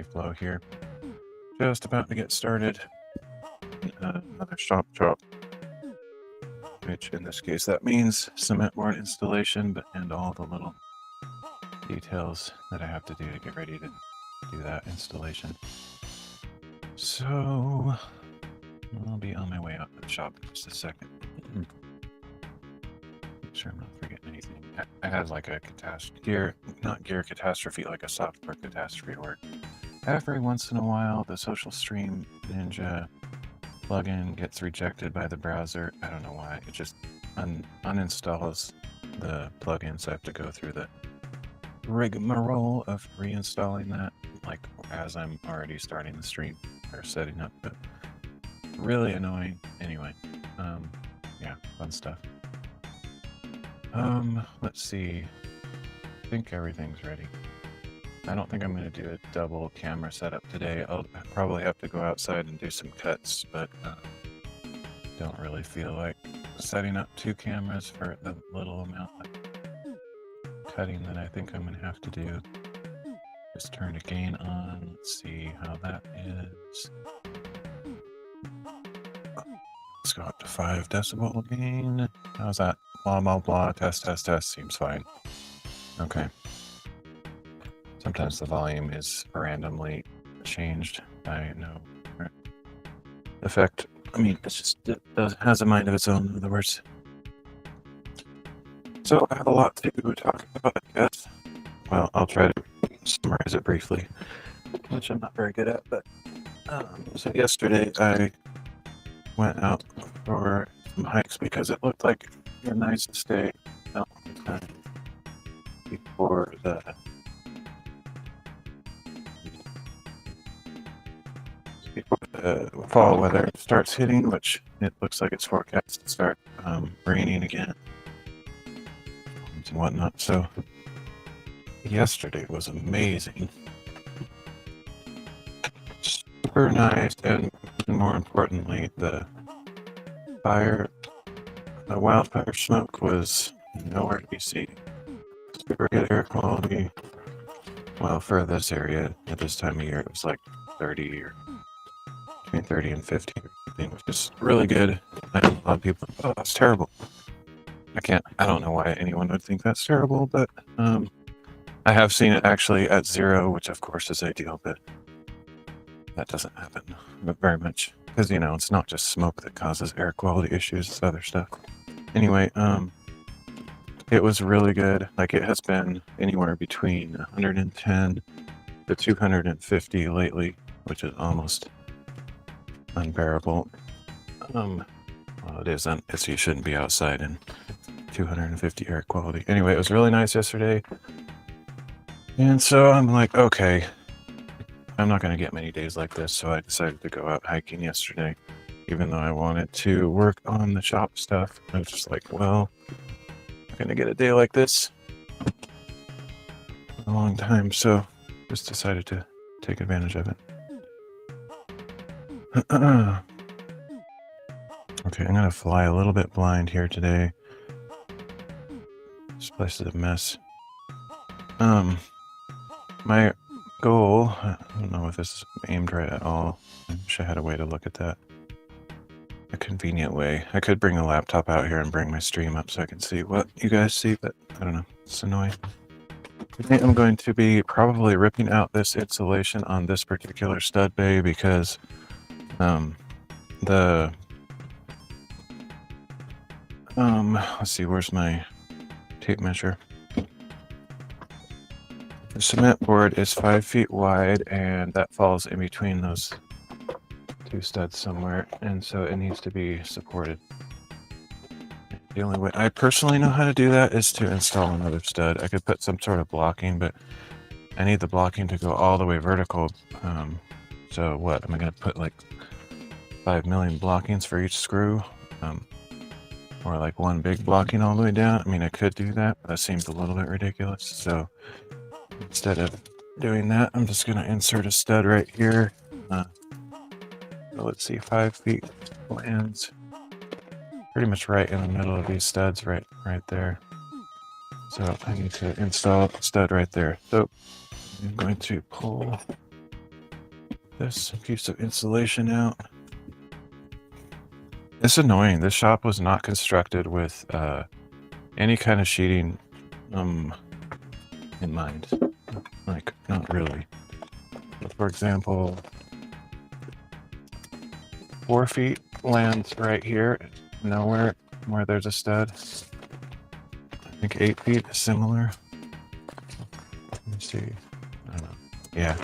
flow here. Just about to get started. Another shop job, which in this case that means cement board installation, and all the little details that I have to do to get ready to do that installation. So I'll be on my way out to the shop in just a second. Make sure I'm not forgetting anything. I had like a gear catastrophe, like a software catastrophe where every once in a while the Social Stream Ninja plugin gets rejected by the browser. I don't know why. It just uninstalls the plugin, so I have to go through the rigmarole of reinstalling that, like as I'm already starting the stream or setting up. But really annoying. Anyway, yeah, fun stuff. Let's see. I think everything's ready. I don't think I'm going to do a double camera setup today. I'll probably have to go outside and do some cuts, but don't really feel like setting up 2 cameras for the little amount of cutting that I think I'm going to have to do. Just turn the gain on. Let's see how that is. Let's go up to 5 decibel gain. How's that? Blah, blah, blah. Test. Seems fine. Okay. Sometimes the volume is randomly changed by no effect. I mean, it has a mind of its own, in other words. So I have a lot to talk about, I guess. Well, I'll try to summarize it briefly, which I'm not very good at. But so yesterday I went out for some hikes because it looked like a nice day before the fall weather starts hitting, which it looks like it's forecast to start raining again and whatnot. So yesterday was amazing, super nice, and more importantly, the wildfire smoke was nowhere to be seen. Super good air quality. Well, for this area at this time of year, it was like 30 or between 30 and 50 or something, which is really good. I know a lot of people, oh, that's terrible. I don't know why anyone would think that's terrible, but I have seen it actually at 0, which of course is ideal, but that doesn't happen very much because, it's not just smoke that causes air quality issues, it's other stuff. Anyway, it was really good. Like, it has been anywhere between 110 to 250 lately, which is almost unbearable. Well, it isn't. You shouldn't be outside in 250 air quality. Anyway, it was really nice yesterday. And so I'm like, okay, I'm not going to get many days like this. So I decided to go out hiking yesterday, even though I wanted to work on the shop stuff. I was just like, well, I'm going to get a day like this for a long time. So just decided to take advantage of it. Okay, I'm going to fly a little bit blind here today. This place is a mess. My goal, I don't know if this is aimed right at all. I wish I had a way to look at that. A convenient way. I could bring a laptop out here and bring my stream up so I can see what you guys see, but I don't know. It's annoying. Today I'm going to be probably ripping out this insulation on this particular stud bay because let's see, where's my tape measure? The cement board is 5 feet wide, and that falls in between those 2 studs somewhere, and so it needs to be supported. The only way I personally know how to do that is to install another stud. I could put some sort of blocking, but I need the blocking to go all the way vertical. So what, am I going to put like 5 million blockings for each screw? Or like one big blocking all the way down? I mean, I could do that, but that seems a little bit ridiculous. So instead of doing that, I'm just going to insert a stud right here. Let's see, 5 feet lands pretty much right in the middle of these studs, right there. So I need to install a stud right there. So I'm going to pull this piece of insulation out. It's annoying. This shop was not constructed with any kind of sheeting in mind. Like, not really. So for example, 4 feet lands right here, nowhere where there's a stud. I think 8 feet is similar. Let me see. I don't know. Yeah,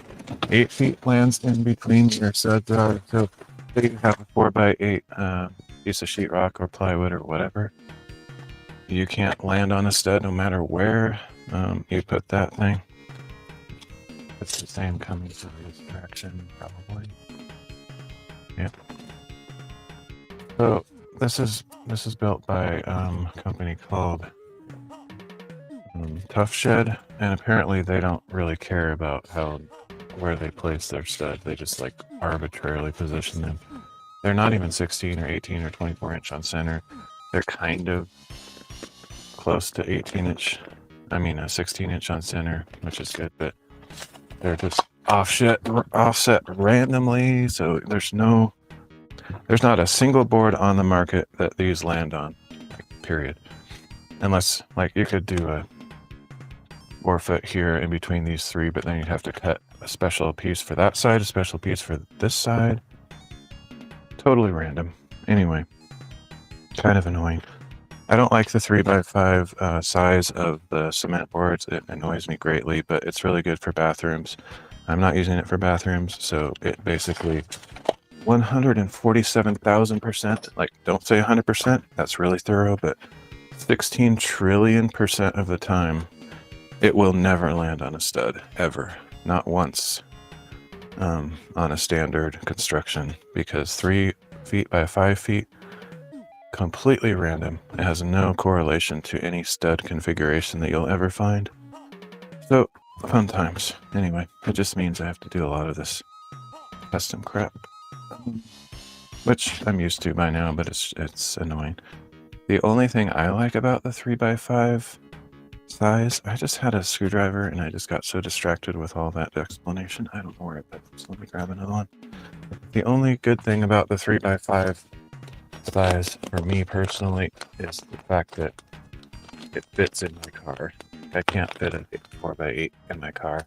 8 feet lands in between your studs are. So if you have a 4x8 piece of sheetrock or plywood or whatever, you can't land on a stud no matter where you put that thing. It's the same coming to this direction, probably. Yep. So this is built by a company called Tough Shed, and apparently they don't really care about where they place their stud. They just like arbitrarily position them. They're not even 16 or 18 or 24 inch on center. They're kind of close to 18 inch. I mean, a 16 inch on center, which is good, but they're just offset randomly. So there's not a single board on the market that these land on, period. Unless, like, you could do a 4 foot here in between these 3, but then you'd have to cut a special piece for that side, a special piece for this side. Totally random. Anyway, kind of annoying. I don't like the 3x5 size of the cement boards. It annoys me greatly, but it's really good for bathrooms. I'm not using it for bathrooms, so it basically 147,000%, like, don't say 100%, that's really thorough, but 16 trillion% of the time, it will never land on a stud, ever. Not once on a standard construction, because 3 feet by 5 feet, completely random. It has no correlation to any stud configuration that you'll ever find. So, fun times. Anyway, it just means I have to do a lot of this custom crap, which I'm used to by now, but it's annoying. The only thing I like about the 3x5 size, I just had a screwdriver and I just got so distracted with all that explanation. I don't know where it is. Let me grab another one. The only good thing about the 3x5 size for me personally is the fact that it fits in my car. I can't fit a 4x8 in my car.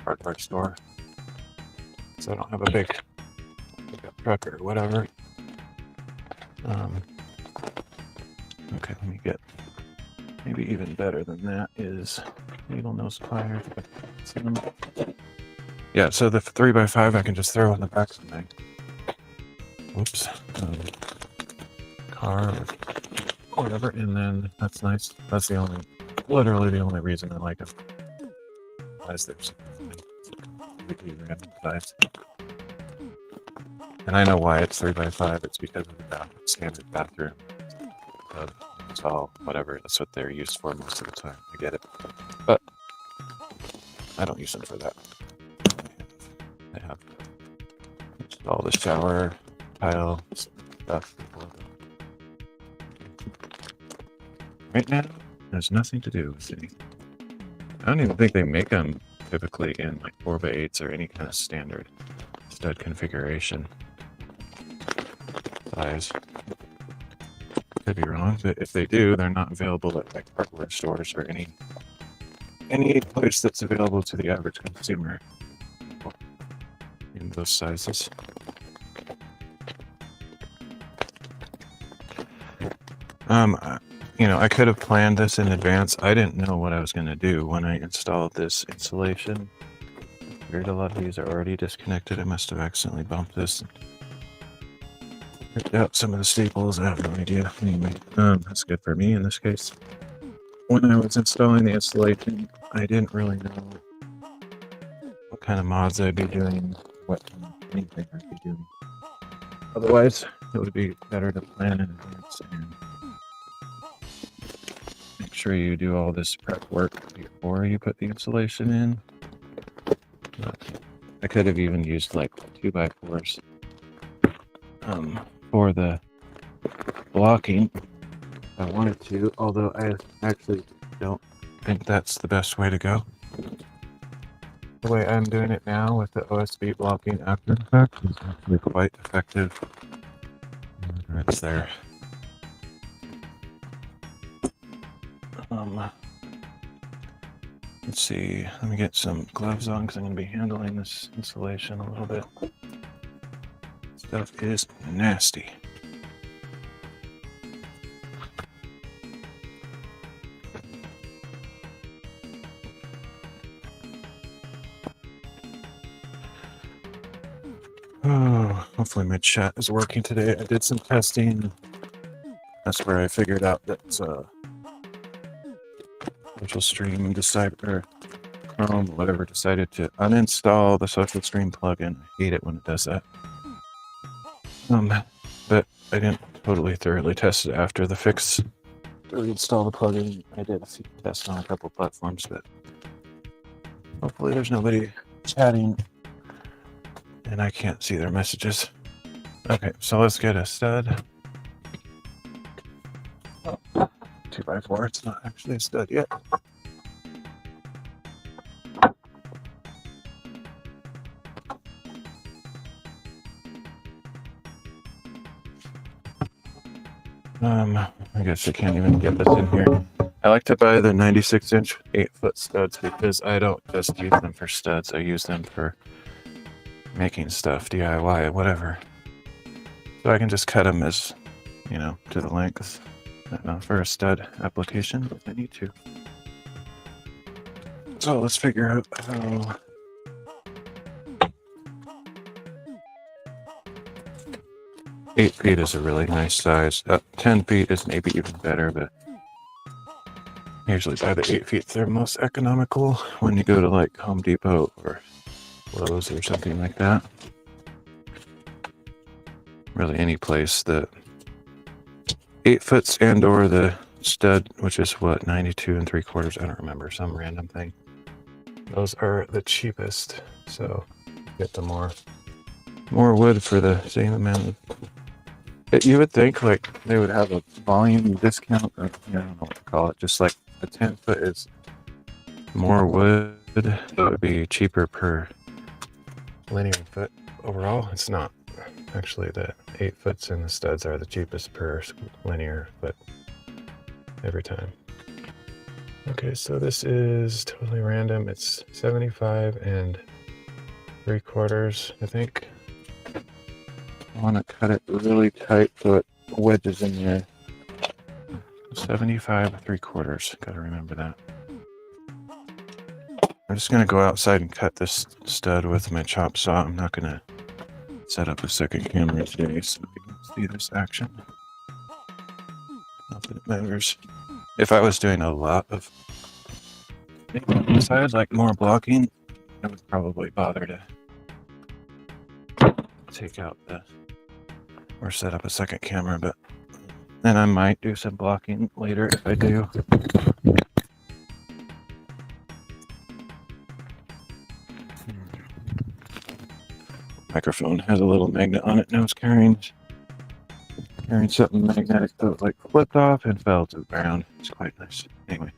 Hardware store. So I don't have a big truck or whatever. Okay, let me get maybe even better than that is needle nose pliers. Yeah, so the 3x5 I can just throw in the back of my car or whatever, and then that's nice. That's literally the only reason I like them. As there's completely random size. And I know why it's 3x5. It's because of the standard bathroom. It's all whatever. That's what they're used for most of the time. I get it, but I don't use them for that. I have all the shower tile stuff. Right now, there's nothing to do with anything. I don't even think they make them typically in like 4x8s or any kind of standard stud configuration size. Could be wrong, but if they do, they're not available at like hardware stores or any place that's available to the average consumer in those sizes. You know, I could have planned this in advance. I didn't know what I was going to do when I installed this insulation. Weird, a lot of these are already disconnected. I must have accidentally bumped this. Ripped out some of the staples. I have no idea. Anyway, that's good for me in this case. When I was installing the insulation, I didn't really know what kind of mods I'd be doing, what anything I'd be doing. Otherwise, it would be better to plan in advance and make sure you do all this prep work before you put the insulation in. I could have even used like 2x4s for the blocking if I wanted to, although I actually don't think that's the best way to go. the way I'm doing it now with the OSB blocking After Effects is actually quite effective. It's there. Let's see, let me get some gloves on because I'm going to be handling this installation a little bit. Stuff is nasty. Oh, hopefully my chat is working today. I did some testing. That's where I figured out that Social Stream or Chrome, whatever, decided to uninstall the Social Stream plugin. I hate it when it does that. But I didn't totally thoroughly test it after the fix to reinstall the plugin. I did a few tests on a couple platforms, but hopefully there's nobody chatting and I can't see their messages. Okay, so let's get a stud. 2x4, it's not actually a stud yet. I guess I can't even get this in here. I like to buy the 96-inch 8-foot studs because I don't just use them for studs. I use them for making stuff, DIY, whatever. So I can just cut them as, you know, to the length for a stud application if I need to. So let's figure out how. 8 feet is a really nice size. 10 feet is maybe even better, but usually by the 8 feet they're most economical when you go to like Home Depot or Lowe's or something like that. Really any place that 8 foots and or the stud, which is what, 92 3/4, I don't remember, some random thing. Those are the cheapest, so get the more wood for the same amount of. You would think like they would have a volume discount, or I don't know what to call it. Just like a 10 foot is more wood, it would be cheaper per linear foot. Overall, it's not. Actually, the 8 foots and the studs are the cheapest per linear foot every time. Okay, so this is totally random. It's 75 3/4, I think. I want to cut it really tight so it wedges in there. 75 3/4. Gotta remember that. I'm just gonna go outside and cut this stud with my chop saw. I'm not gonna set up a second camera today so you can see this action. Not that it matters. If I was doing a lot of besides like more blocking, I would probably bother to take out the or set up a second camera, but then I might do some blocking later if I do. Microphone has a little magnet on it now. It's carrying something magnetic that like flipped off and fell to the ground. It's quite nice. Anyway,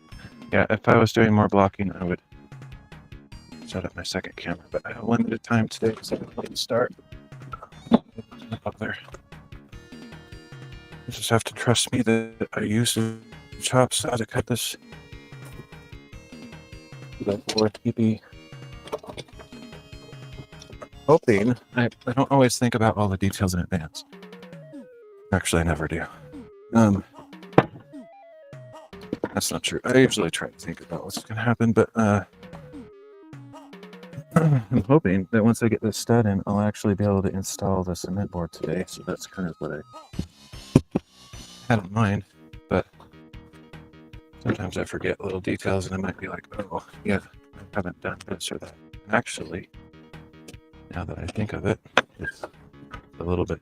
yeah, if I was doing more blocking, I would set up my second camera, but I have limited time today because I have a late start. Up there. You just have to trust me that I used a chop saw to cut this. Hoping. I don't always think about all the details in advance. Actually, I never do. That's not true. I usually try to think about what's going to happen, but I'm hoping that once I get this stud in, I'll actually be able to install the cement board today. So that's kind of what I had in mind. But sometimes I forget little details and I might be like, oh, yeah, I haven't done this or that. Actually, now that I think of it, it's a little bit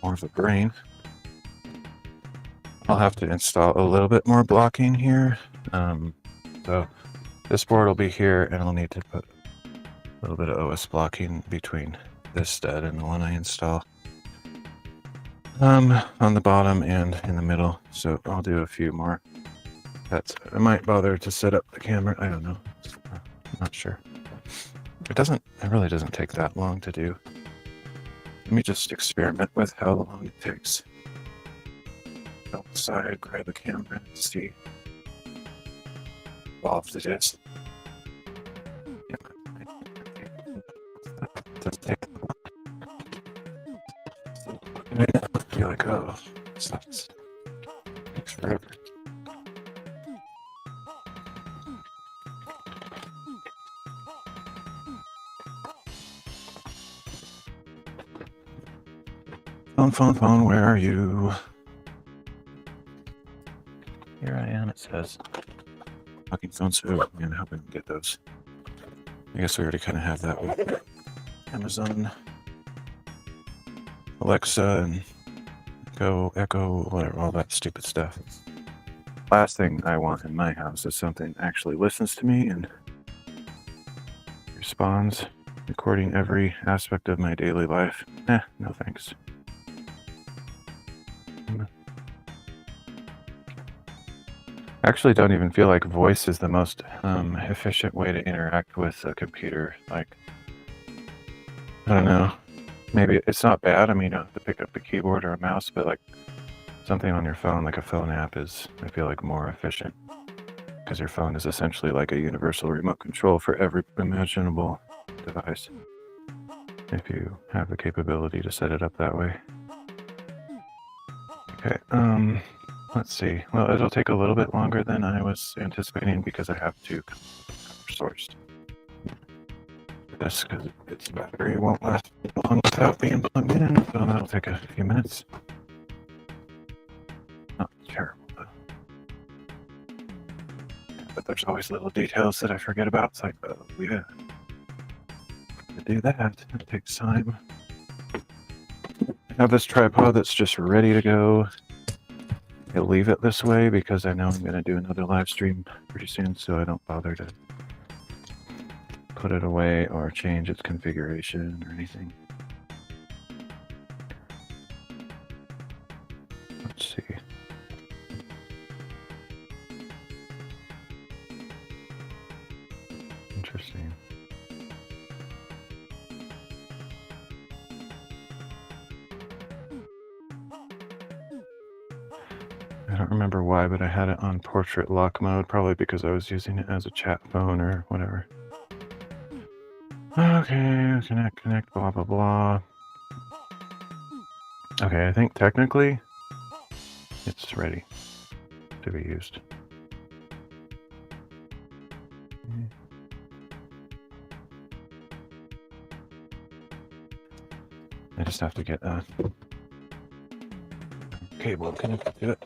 more of a brain. I'll have to install a little bit more blocking here. So this board will be here and I'll need to put a little bit of OS blocking between this stud and the one I install. On the bottom and in the middle. So I'll do a few more cuts. I might bother to set up the camera. I don't know. I'm not sure. It really doesn't take that long to do. Let me just experiment with how long it takes. Go outside, grab the camera, and see how involved it is. Yeah. It does take a lot. I feel like, oh, this takes forever. Phone, where are you? Here I am, it says. Fucking phones. Oh, man, I hope I can get those. I guess we already kind of have that with Amazon, Alexa, and Go, Echo, whatever, all that stupid stuff. Last thing I want in my house is something that actually listens to me and responds, recording every aspect of my daily life. No thanks. I actually don't even feel like voice is the most efficient way to interact with a computer. Like, I don't know. Maybe it's not bad. I mean, you don't have to pick up a keyboard or a mouse, but like something on your phone, like a phone app, is, I feel like, more efficient. Because your phone is essentially like a universal remote control for every imaginable device. If you have the capability to set it up that way. Okay, let's see. Well, it'll take a little bit longer than I was anticipating because I have to sourced this because its battery won't last long without being plugged in, so that'll take a few minutes. Not terrible though. But there's always little details that I forget about. It's like, oh yeah, to do that, it takes time. I have this tripod that's just ready to go. I'll leave it this way because I know I'm going to do another live stream pretty soon, so I don't bother to put it away or change its configuration or anything. Let's see. Interesting. I don't remember why, but I had it on portrait lock mode, probably because I was using it as a chat phone or whatever. Okay, connect, blah, blah, blah. Okay, I think technically it's ready to be used. I just have to get a cable connected to it.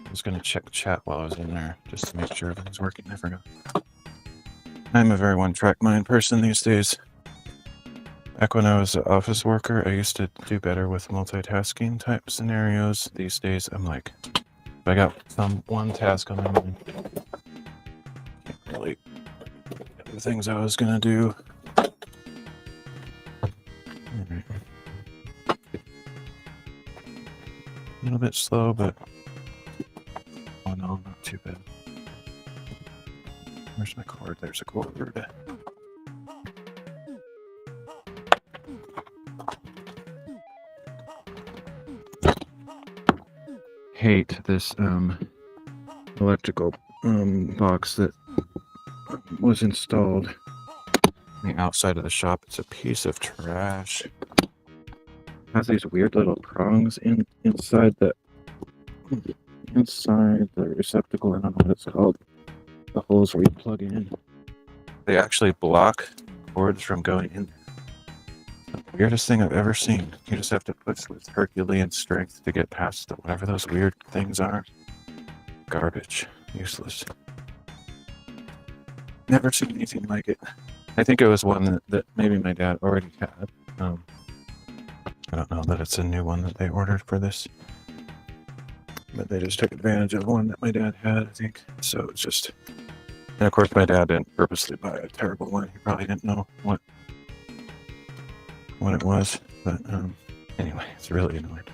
I was going to check chat while I was in there just to make sure everything's working. I forgot. I'm a very one-track mind person these days. Back when I was an office worker, I used to do better with multitasking type scenarios. These days, I'm like, if I got some one task on my mind, can't really get the things I was gonna do. Right. A little bit slow, but oh no, not too bad. Where's my cord? There's a cord. Hate this electrical box that was installed on the outside of the shop. It's a piece of trash. It has these weird little prongs inside the receptacle. I don't know what it's called. The holes where you plug in. They actually block cords from going in. The weirdest thing I've ever seen. You just have to put with Herculean strength to get past whatever those weird things are. Garbage. Useless. Never seen anything like it. I think it was one that maybe my dad already had. I don't know that it's a new one that they ordered for this. But they just took advantage of one that my dad had, I think. So it's just... And of course my dad didn't purposely buy a terrible one. He probably didn't know what it was. But anyway, it's really annoying.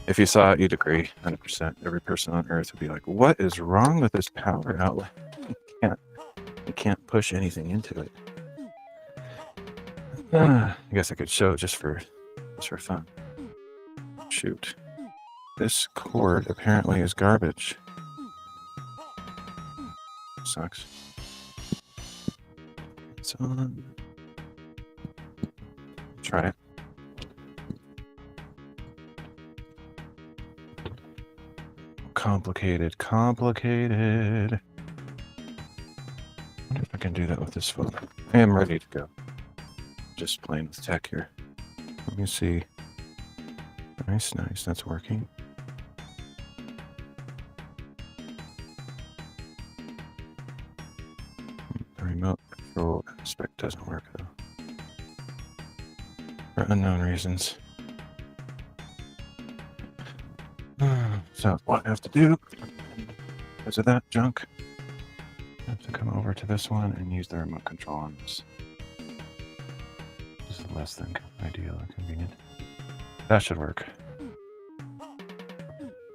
If you saw it, you'd agree 100%. Every person on Earth would be like, what is wrong with this power outlet? You You can't push anything into it. I guess I could show just for fun. Shoot. This cord apparently is garbage. Sucks. It's on. Try it. Complicated. I wonder if I can do that with this phone. I am ready to go. Just playing with tech here. Let me see. Nice. That's working. The remote control aspect doesn't work though. For unknown reasons. So what I have to do, because of that junk, I have to come over to this one and use the remote control on this. This is less than ideal or convenient. That should work.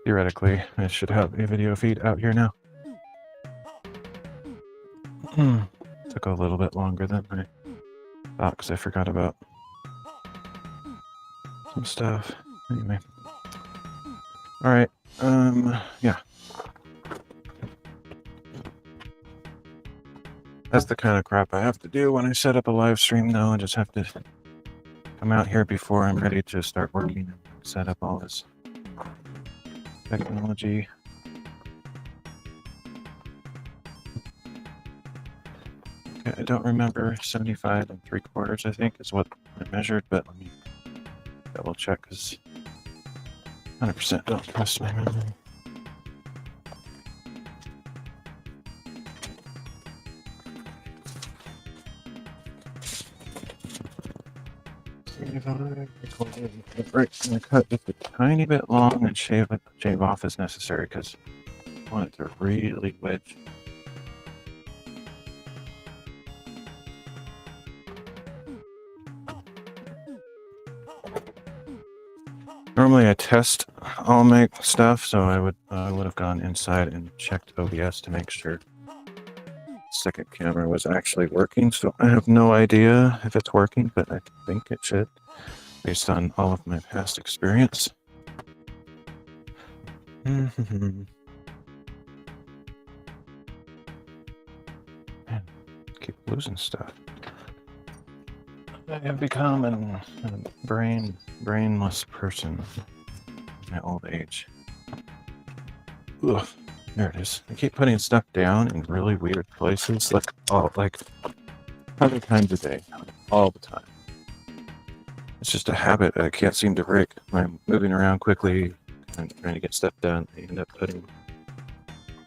Theoretically, I should have a video feed out here now. Took a little bit longer than I thought because I forgot about some stuff. Anyway. Alright, yeah. That's the kind of crap I have to do when I set up a live stream though. I just have to come out here before I'm ready to start working and set up all this technology. Okay, I don't remember 75 3/4, I think is what I measured, but let me double check because 100% don't trust my memory. I'm gonna cut just a tiny bit long and shave off as necessary because I want it to really wedge. Normally I test all my stuff, so I would have gone inside and checked OBS to make sure the second camera was actually working. So I have no idea if it's working, but I think it should, based on all of my past experience. Man, keep losing stuff. I have become a brainless person in my old age. Ugh, there it is. I keep putting stuff down in really weird places, like 100 times a day, all the time. It's just a habit I can't seem to break. When I'm moving around quickly and trying to get stuff done, I end up putting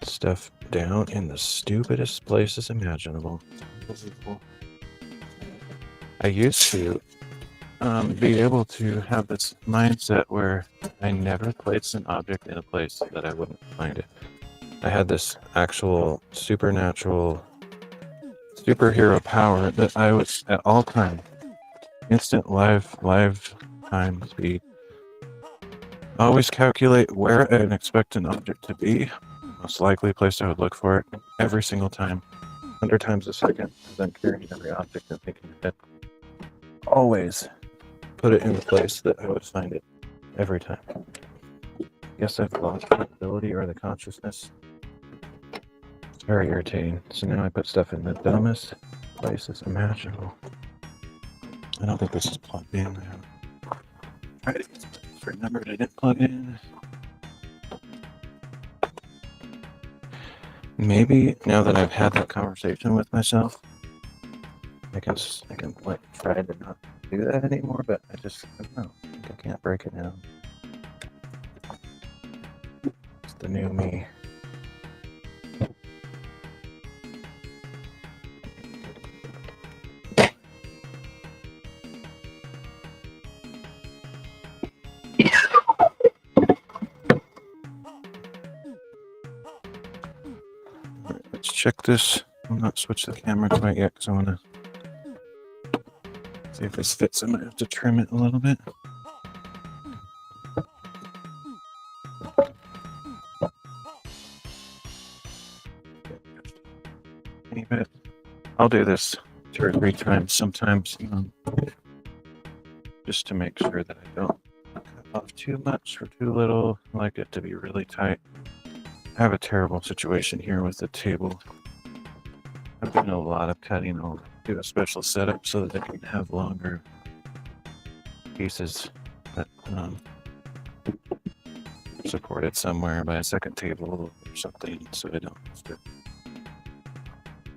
stuff down in the stupidest places imaginable. I used to be able to have this mindset where I never place an object in a place that I wouldn't find it. I had this actual supernatural superhero power that I was at all times, instant live time speed, always calculate where I'd expect an object to be, most likely place I would look for it every single time, 100 times a second, then carrying every object and thinking that always put it in the place that I would find it every time. Guess I've lost the ability or the consciousness. It's very irritating. So now I put stuff in the dumbest places imaginable. I don't think this is plugged in. I remembered I didn't plug in. Maybe now that I've had that conversation with myself, I can like try to not do that anymore, but I don't know. I think I can't break it now. It's the new me. Alright, let's check this. I'll not switch the camera quite yet because I want to see if this fits. I might have to trim it a little bit. Any bit. I'll do this 2 or 3 times sometimes, just to make sure that I don't cut off too much or too little. I like it to be really tight. I have a terrible situation here with the table. I'm doing a lot of cutting. I'll do a special setup so that I can have longer pieces that supported somewhere by a second table or something, so I don't have to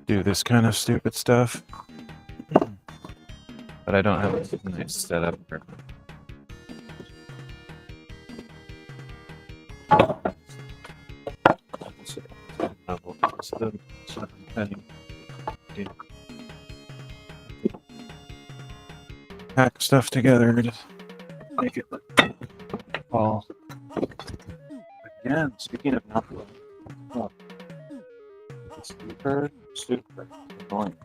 do this kind of stupid stuff. But I don't have a nice setup for hack stuff together to make it all. Again, speaking of not super annoying.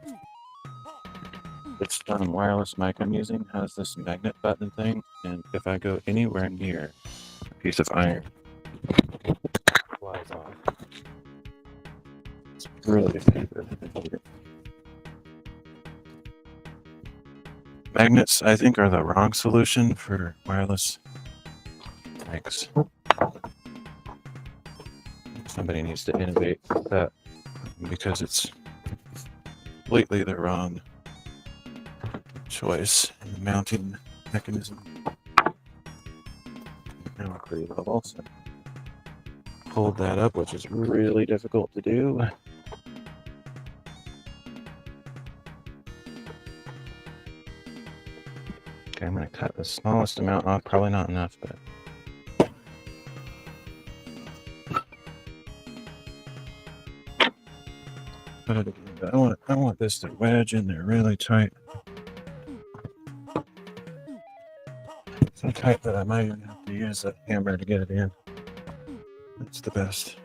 This wireless mic I'm using has this magnet button thing, and if I go anywhere near a piece of iron, it flies off. It's really stupid. Magnets, I think, are the wrong solution for wireless mics. Somebody needs to innovate with that, because it's completely the wrong choice in the mounting mechanism. Now we're pretty level, so pulled that up, which is really difficult to do. Okay, I'm going to cut the smallest amount off, probably not enough, but cut it again. But I want this to wedge in there really tight. So tight that I might even have to use a hammer to get it in. That's the best.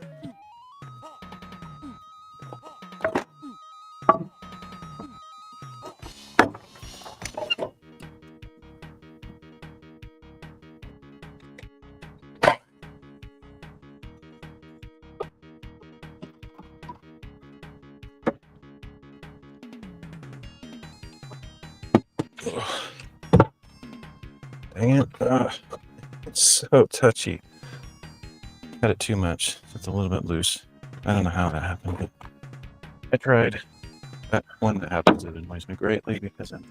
Dang it. It's so touchy. Cut it too much. It's a little bit loose. I don't know how that happened, but I tried. That when that happens, it annoys me greatly because I'm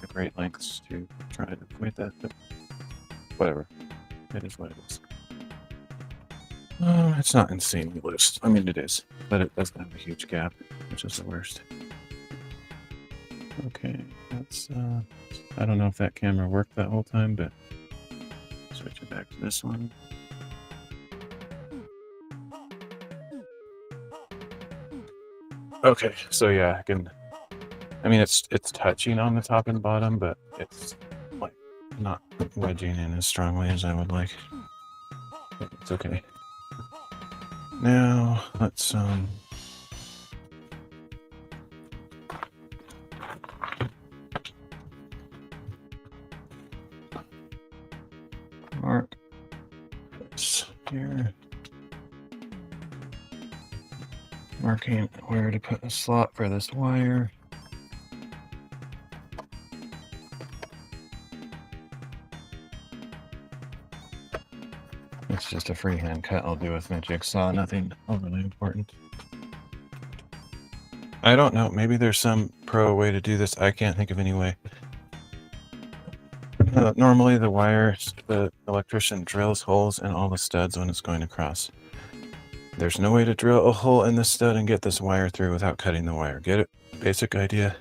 at great lengths to try to avoid that, but whatever. It is what it is. It's not insanely loose. I mean, it is, but it doesn't have a huge gap, which is the worst. Okay, that's, I don't know if that camera worked that whole time, but switch it back to this one. Okay, so yeah, I mean, it's touching on the top and bottom, but it's like not wedging in as strongly as I would like. But it's okay. Now, let's, mark this here. Marking where to put a slot for this wire. It's just a freehand cut I'll do with my jigsaw, nothing overly important. I don't know, maybe there's some pro way to do this. I can't think of any way. Normally the wires, the electrician drills holes in all the studs when it's going across. There's no way to drill a hole in this stud and get this wire through without cutting the wire. Get it? Basic idea.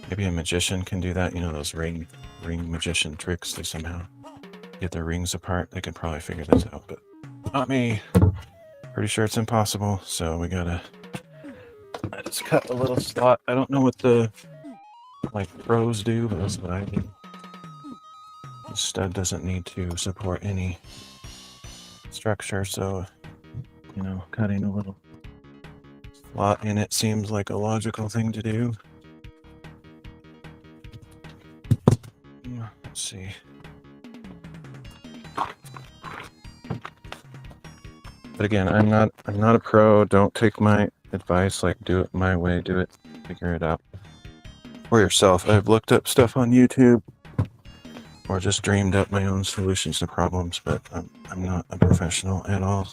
Maybe a magician can do that. You know those ring magician tricks? They somehow get their rings apart. They could probably figure this out, but not me. Pretty sure it's impossible. So we gotta just cut a little slot. I don't know what the pros do, but that's what I do. The stud doesn't need to support any structure, so you know, cutting a little slot in it seems like a logical thing to do. Let's see. But again, I'm not a pro. Don't take my advice, like do it my way, do it figure it out for yourself. I've looked up stuff on YouTube or just dreamed up my own solutions to problems, but I'm not a professional at all.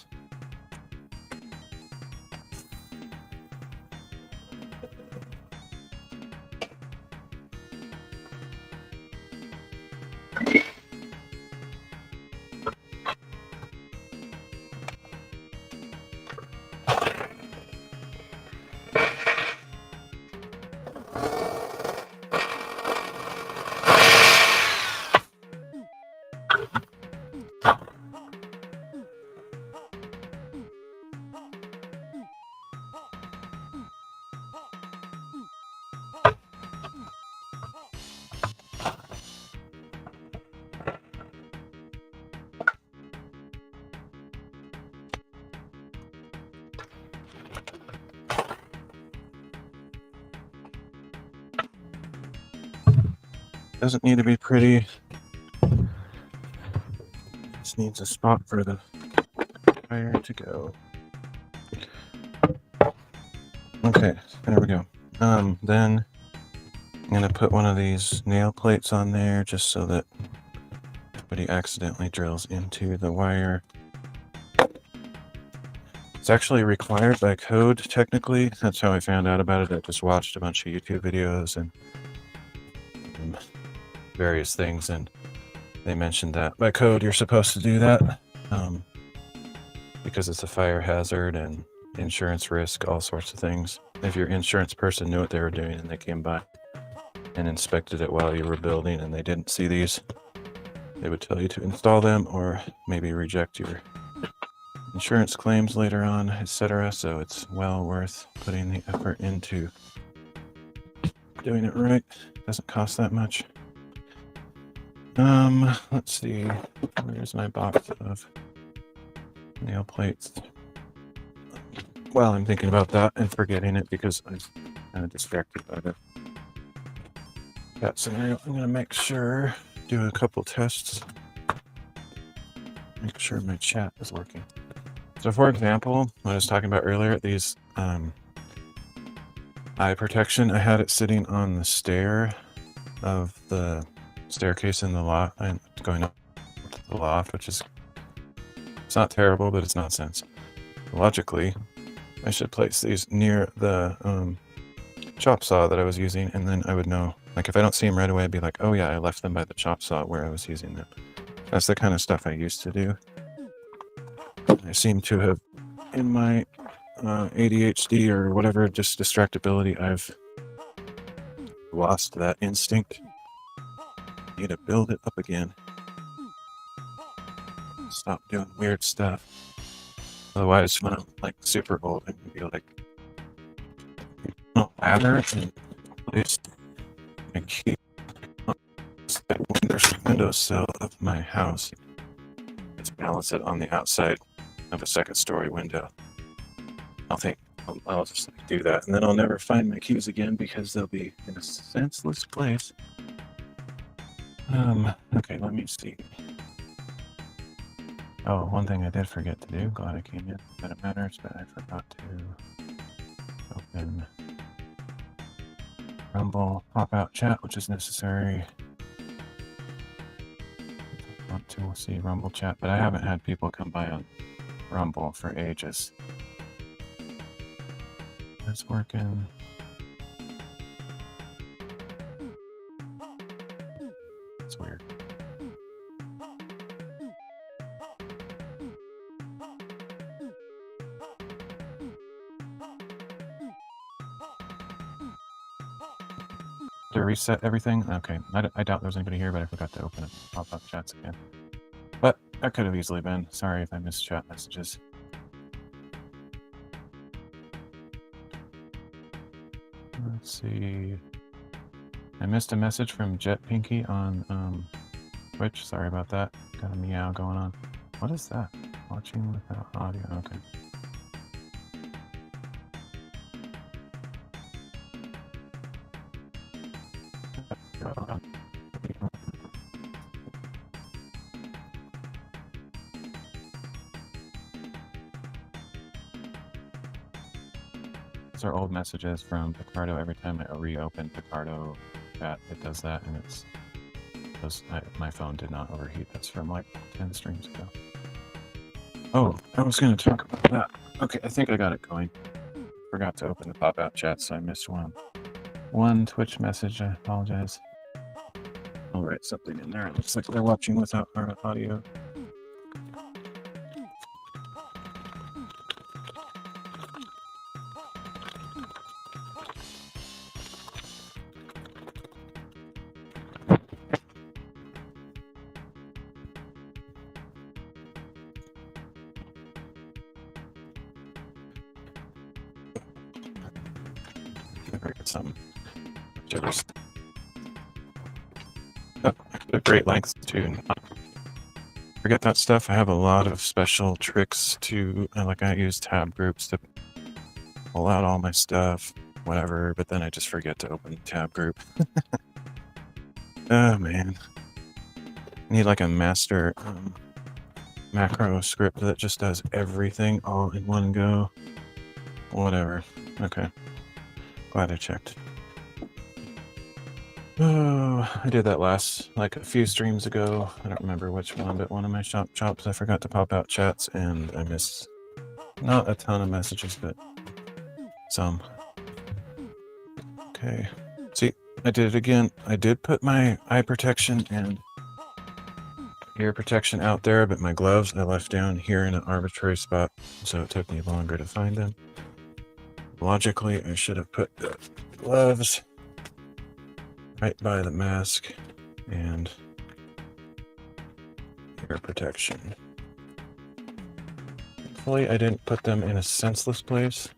Doesn't need to be pretty. Just needs a spot for the fire to go. Okay, there we go. Then I'm gonna put one of these nail plates on there just so that nobody accidentally drills into the wire. It's actually required by code, technically. That's how I found out about it. I just watched a bunch of YouTube videos and various things, and they mentioned that by code you're supposed to do that because it's a fire hazard and insurance risk, all sorts of things. If your insurance person knew what they were doing and they came by and inspected it while you were building and they didn't see these, they would tell you to install them or maybe reject your insurance claims later on, etc. So it's well worth putting the effort into doing it right. Doesn't cost that much. Let's see, where's my box of nail plates? Well, I'm thinking about that and forgetting it because I'm kind of distracted by that scenario. I'm gonna make sure, do a couple tests, make sure my chat is working. So for example, what I was talking about earlier, these eye protection, I had it sitting on the stair of the staircase in the loft, and going up to the loft, which is, it's not terrible, but it's nonsense. Logically, I should place these near the chop saw that I was using, and then I would know, like if I don't see them right away, I'd be like, oh yeah, I left them by the chop saw where I was using them. That's the kind of stuff I used to do. I seem to have, in my ADHD or whatever, just distractibility, I've lost that instinct. Need to build it up again. Stop doing weird stuff. Otherwise, when I'm like super old, I'm gonna be like, ladder and place my key on the windowsill of my house. Let's balance it on the outside of a second story window. I'll just do that, and then I'll never find my keys again because they'll be in a senseless place. Okay, let me see. Oh, one thing I did forget to do, glad I came in, that it matters, but I forgot to open Rumble pop-out chat, which is necessary. I want to see Rumble chat, but I haven't had people come by on Rumble for ages. That's working. It's weird. To reset everything? Okay, I doubt there's anybody here, but I forgot to open it. Pop-up chats again. But that could have easily been. Sorry if I missed chat messages. Let's see. I missed a message from Jet Pinky on Twitch. Sorry about that. Got a meow going on. What is that? Watching without audio. Okay. These are old messages from Picardo. Every time I reopen Picardo chat, it does that, and it's because my phone did not overheat. That's from like 10 streams ago. Oh, I was going to talk about that. Okay, I think I got it going. Forgot to open the pop-out chat, so I missed one Twitch message. I apologize. I'll write something in there. It looks like they're watching without our audio. Some just a great length to not forget that stuff. I have a lot of special tricks to like I use tab groups to pull out all my stuff, whatever, but then I just forget to open the tab group. Oh man. I need like a master macro script that just does everything all in one go. Whatever. Okay. Glad I checked. Oh, I did that like a few streams ago. I don't remember which one, but one of my shop chops, I forgot to pop out chats and I missed not a ton of messages, but some. Okay. See, I did it again. I did put my eye protection and ear protection out there, but my gloves I left down here in an arbitrary spot, so it took me longer to find them. Logically, I should have put the gloves right by the mask and ear protection. Hopefully I didn't put them in a senseless place.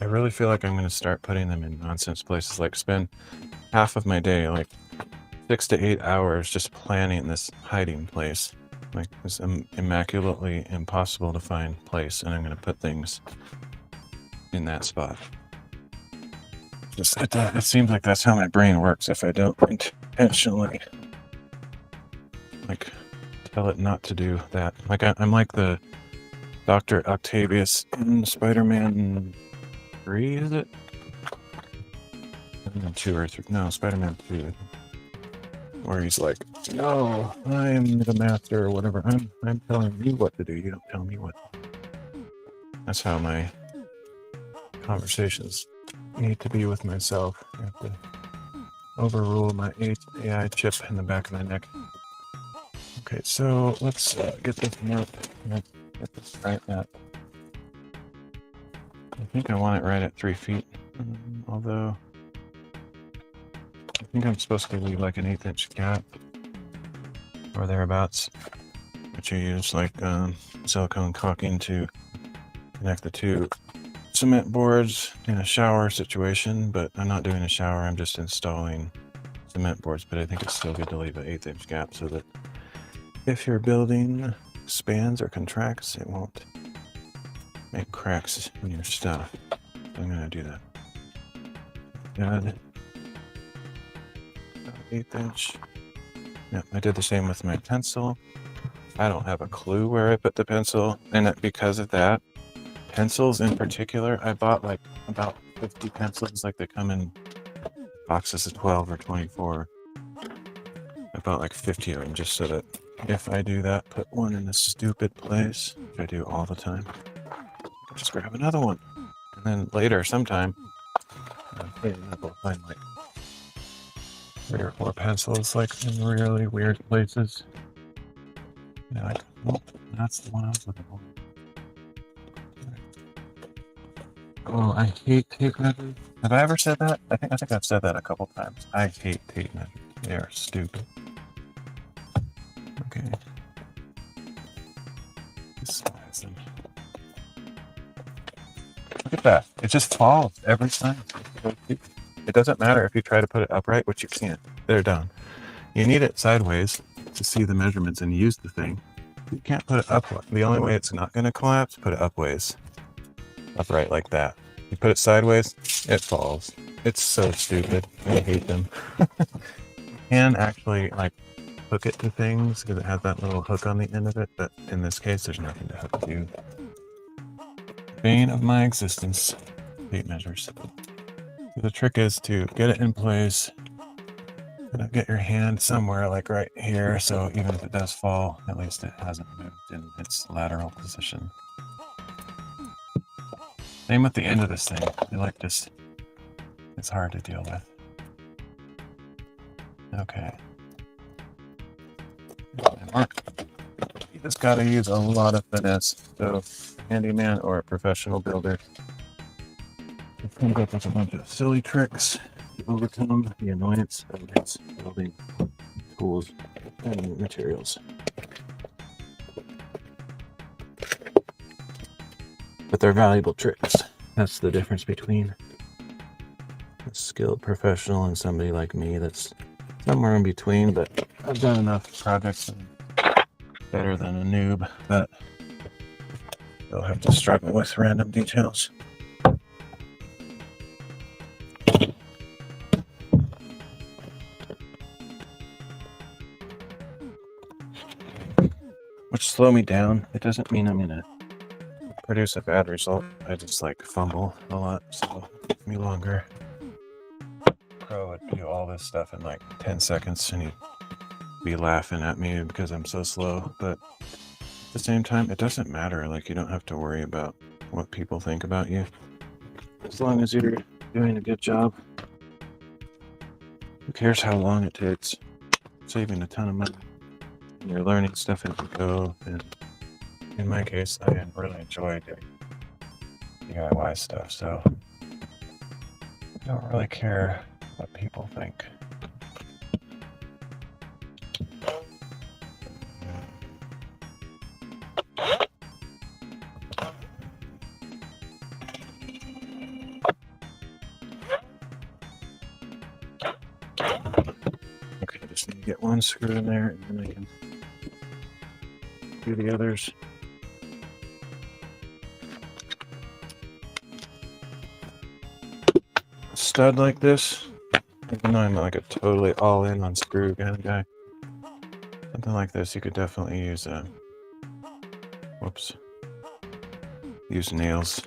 I really feel like I'm going to start putting them in nonsense places, like spend half of my day, like 6 to 8 hours just planning this hiding place. Like this immaculately impossible to find place, and I'm going to put things in that spot. Just it seems like that's how my brain works if I don't intentionally like tell it not to do that. Like I'm like the Dr. Octavius in Spider-Man 3, is it? 2 or 3. No, Spider-Man 2. Where he's like, no, I'm the master or whatever. I'm telling you what to do. You don't tell me what. That's how my conversations need to be with myself. I have to overrule my AI chip in the back of my neck. Okay, so let's get this map. Get this right at. I think I want it right at 3 feet. Although I think I'm supposed to leave like an 1/8 gap or thereabouts, which I use like silicone caulking to connect the two cement boards in a shower situation, but I'm not doing a shower, I'm just installing cement boards, but I think it's still good to leave an 1/8 gap so that if your building expands or contracts, it won't make cracks in your stuff. I'm gonna do that. Good. 1/8. Yeah, I did the same with my pencil. I don't have a clue where I put the pencil, and because of that, pencils in particular, I bought like about 50 pencils, like they come in boxes of 12 or 24. I bought like 50 of them just so that if I do that, put one in a stupid place, which I do all the time, just grab another one. And then later, sometime, I'll find like 3 or 4 pencils like in really weird places. Yeah, like, oh, that's the one I was looking for. Oh, I hate tape measures. Have I ever said that? I think I've said that a couple times. I hate tape measures. They are stupid. Okay. Look at that. It just falls every time. It doesn't matter if you try to put it upright, which you can't. They're done. You need it sideways to see the measurements and use the thing. You can't put it upright. The only way it's not going to collapse, put it upways. Upright like that. You put it sideways, it falls. It's so stupid. I hate them. You can actually like hook it to things because it has that little hook on the end of it, but in this case there's nothing to hook to. Bane of my existence. tape measures. So the trick is to get it in place. Get your hand somewhere like right here, so even if it does fall, at least it hasn't moved in its lateral position. Same with the end of this thing. I like this. It's hard to deal with. Okay. You just gotta use a lot of finesse. So, handyman or a professional builder comes up with a bunch of silly tricks to overcome the annoyance of its building tools and materials. But they're valuable tricks. That's the difference between a skilled professional and somebody like me that's somewhere in between, but I've done enough projects better than a noob that they'll have to struggle with random details. Which slow me down. It doesn't mean I'm gonna produce a bad result. I just like fumble a lot, so it takes me longer. Pro would do all this stuff in like 10 seconds and he'd be laughing at me because I'm so slow, but at the same time, it doesn't matter. Like, you don't have to worry about what people think about you. As long as you're doing a good job, who cares how long it takes? Saving a ton of money. And you're learning stuff as you go, and in my case, I really enjoy doing DIY stuff, so I don't really care what people think. Okay, just need to get one screw in there, and then I can do the others. A stud like this, even though I'm like a totally all in on screw kind of guy, something like this you could definitely use use nails,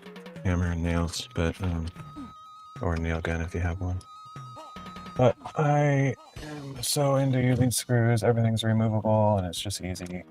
hammer and nails, but or nail gun if you have one. But I am so into using screws, everything's removable and it's just easy.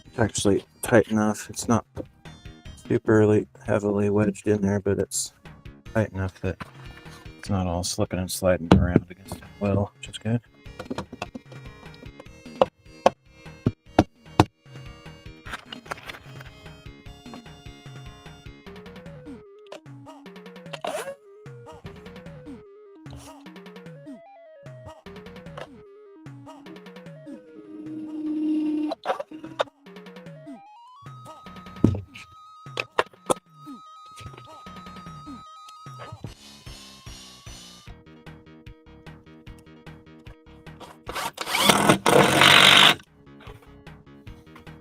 It's actually tight enough. It's not super heavily wedged in there, but it's tight enough that it's not all slipping and sliding around against it well, which is good.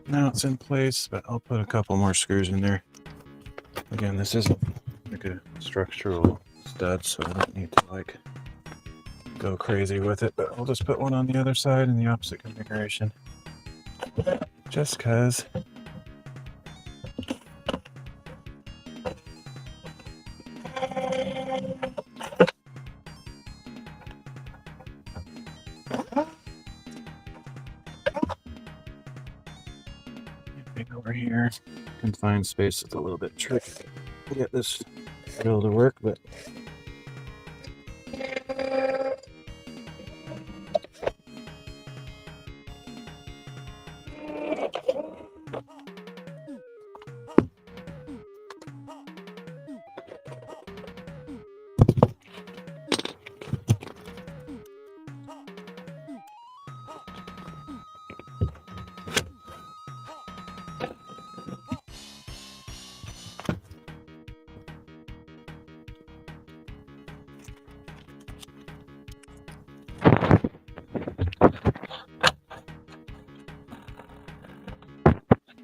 Now it's in place, but I'll put a couple more screws in there. Again, this isn't like a structural stud, so I don't need to like go crazy with it, but I'll just put one on the other side in the opposite configuration. Just cause. Over here, confined space is a little bit tricky to get this drill to work, but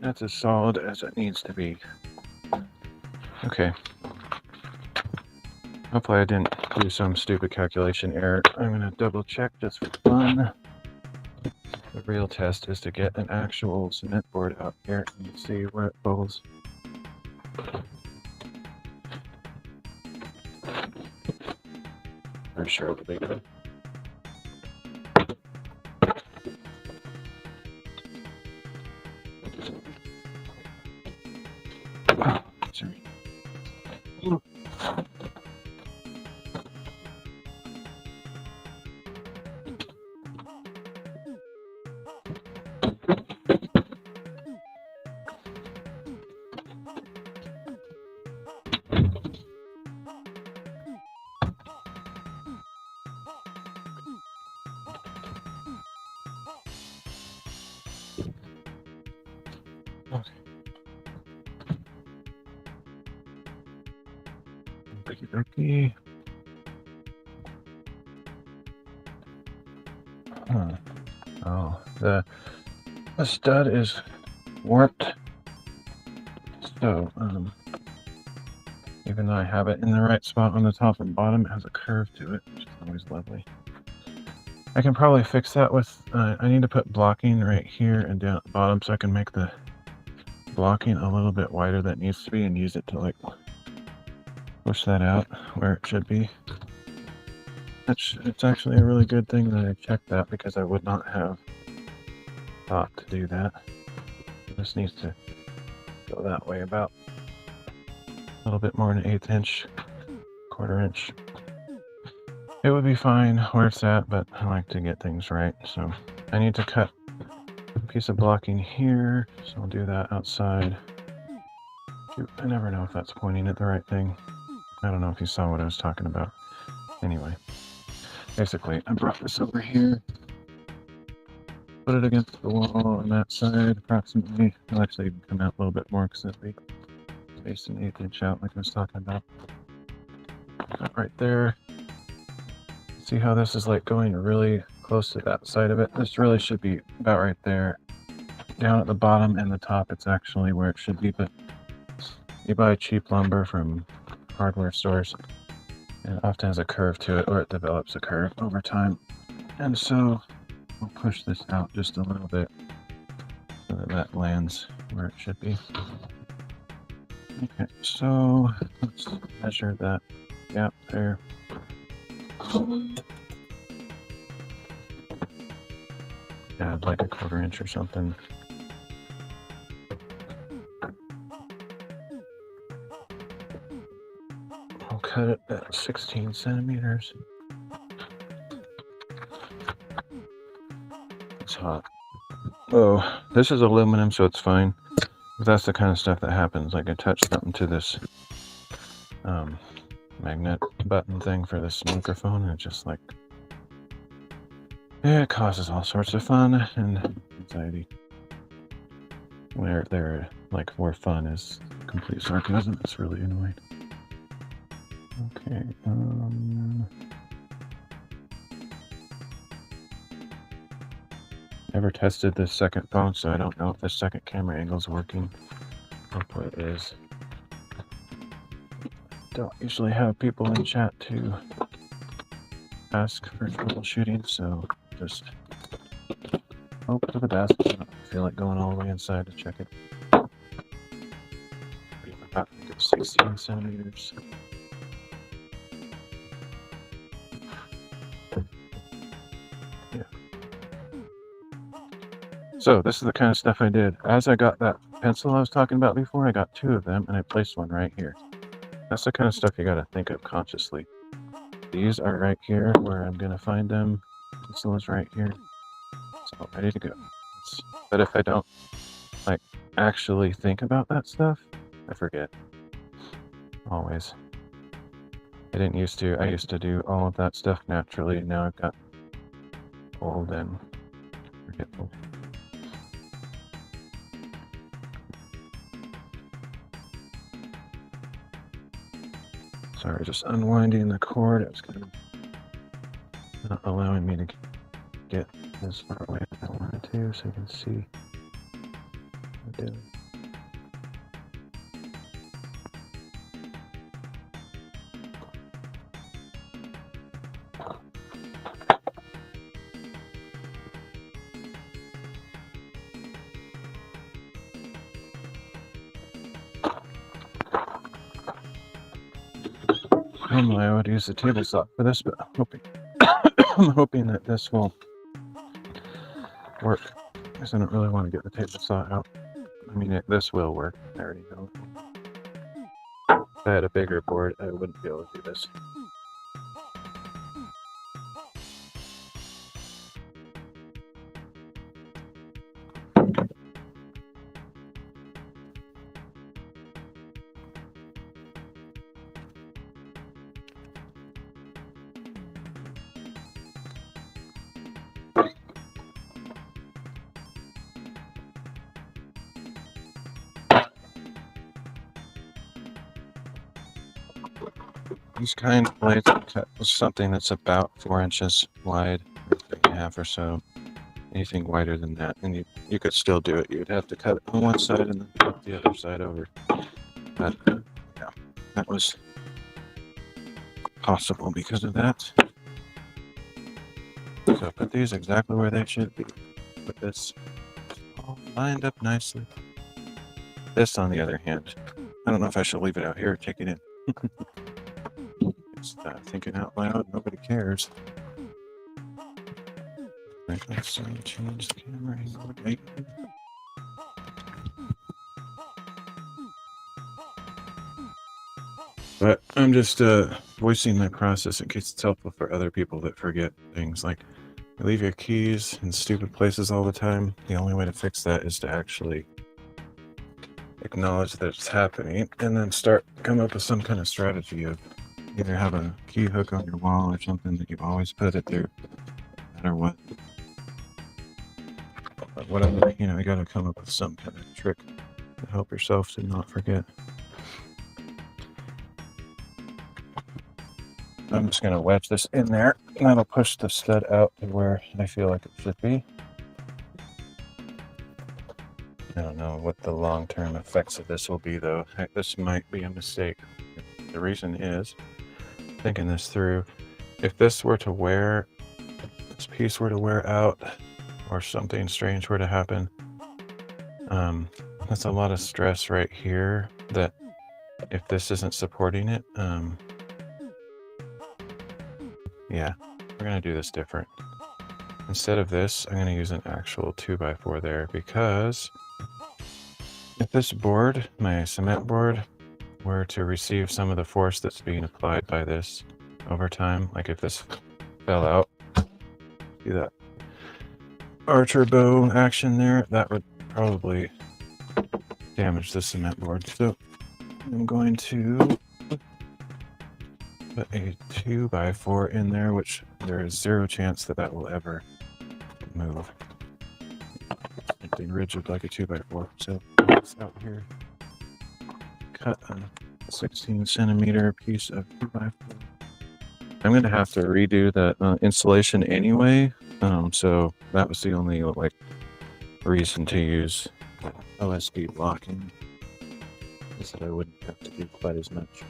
That's as solid as it needs to be. Okay. Hopefully I didn't do some stupid calculation error. I'm going to double check just for fun. The real test is to get an actual cement board out here and see where it falls. Pretty sure it'll be good. Oh, sorry. Okie dokie. Huh. Oh, the stud is warped. So, even though I have it in the right spot on the top and bottom, it has a curve to it, which is always lovely. I can probably fix that with, I need to put blocking right here and down at the bottom so I can make the blocking a little bit wider than it needs to be and use it to like push that out where it should be. It's actually a really good thing that I checked that, because I would not have thought to do that. This needs to go that way about a little bit more than 1/8 inch, 1/4 inch. It would be fine where it's at, but I like to get things right. So I need to cut a piece of blocking here, so I'll do that outside. Shoot, I never know if that's pointing at the right thing. I don't know if you saw what I was talking about. Anyway, basically I brought this over here, put it against the wall on that side approximately. It'll actually come out a little bit more because it'll be spaced an 1/8 inch out like I was talking about. That right there. See how this is like going really close to that side of it? This really should be about right there. Down at the bottom and the top, it's actually where it should be, but you buy cheap lumber from hardware stores, and it often has a curve to it, or it develops a curve over time. And so we'll push this out just a little bit so that that lands where it should be. Okay, so let's measure that gap there. Add like a 1/4 inch or something. I'll cut it at 16 centimeters. It's hot. Oh, this is aluminum, so it's fine. But that's the kind of stuff that happens. Like I touched something to this magnet button thing for this microphone, and it just like, it causes all sorts of fun and anxiety. Where they're like, where fun is complete sarcasm, it's really annoying. Okay, never tested this second phone, so I don't know if this second camera angle is working. Hopefully it is. Don't usually have people in chat to ask for troubleshooting, so just hope for the best. I don't feel like going all the way inside to check it. About 16 centimeters. Yeah. So this is the kind of stuff I did. As I got that pencil I was talking about before, I got 2 of them and I placed one right here. That's the kind of stuff you gotta think of consciously. These are right here where I'm gonna find them. This one's right here. So ready to go. But if I don't like actually think about that stuff, I forget. Always. I didn't used to. I used to do all of that stuff naturally, and now I've got old and forgetful. Sorry, just unwinding the cord. It was kind of not allowing me to get as far away as I wanted to, so you can see what I'm doing. Normally I would use the table saw for this, but I'm hoping that this will work, because I don't really want to get the table saw out. I mean, this will work. I already know. If I had a bigger board, I wouldn't be able to do this. These kind of blades are cut with something that's about 4 inches wide, 3.5 or so. Anything wider than that, and you could still do it. You'd have to cut it on one side and then cut the other side over. But yeah, that was possible because of that. So put these exactly where they should be. Put this all lined up nicely. This, on the other hand, I don't know if I should leave it out here or take it in. Just thinking out loud, nobody cares. Let's change the camera angle again. But I'm just voicing my process in case it's helpful for other people that forget things. Like, you leave your keys in stupid places all the time. The only way to fix that is to actually acknowledge that it's happening and then come up with some kind of strategy of either have a key hook on your wall or something that you always put it there, no matter what. But whatever, you know, you got to come up with some kind of trick to help yourself to not forget. I'm just going to wedge this in there, and that'll push the stud out to where I feel like it should be. I don't know what the long-term effects of this will be, though. This might be a mistake. The reason is, thinking this through, if this piece were to wear out, or something strange were to happen, that's a lot of stress right here, that if this isn't supporting it, yeah, we're going to do this different. Instead of this, I'm going to use an actual 2x4 there, because if this board, my cement board, were to receive some of the force that's being applied by this over time, like if this fell out, see that archer bow action there, that would probably damage the cement board. So I'm going to put a 2x4 in there, which there is zero chance that will ever move. Something rigid like a 2x4. So it's out here. Cut a 16 centimeter piece of 2x4. I'm gonna have to redo the insulation anyway. So that was the only reason to use OSB blocking, is that I wouldn't have to do quite as much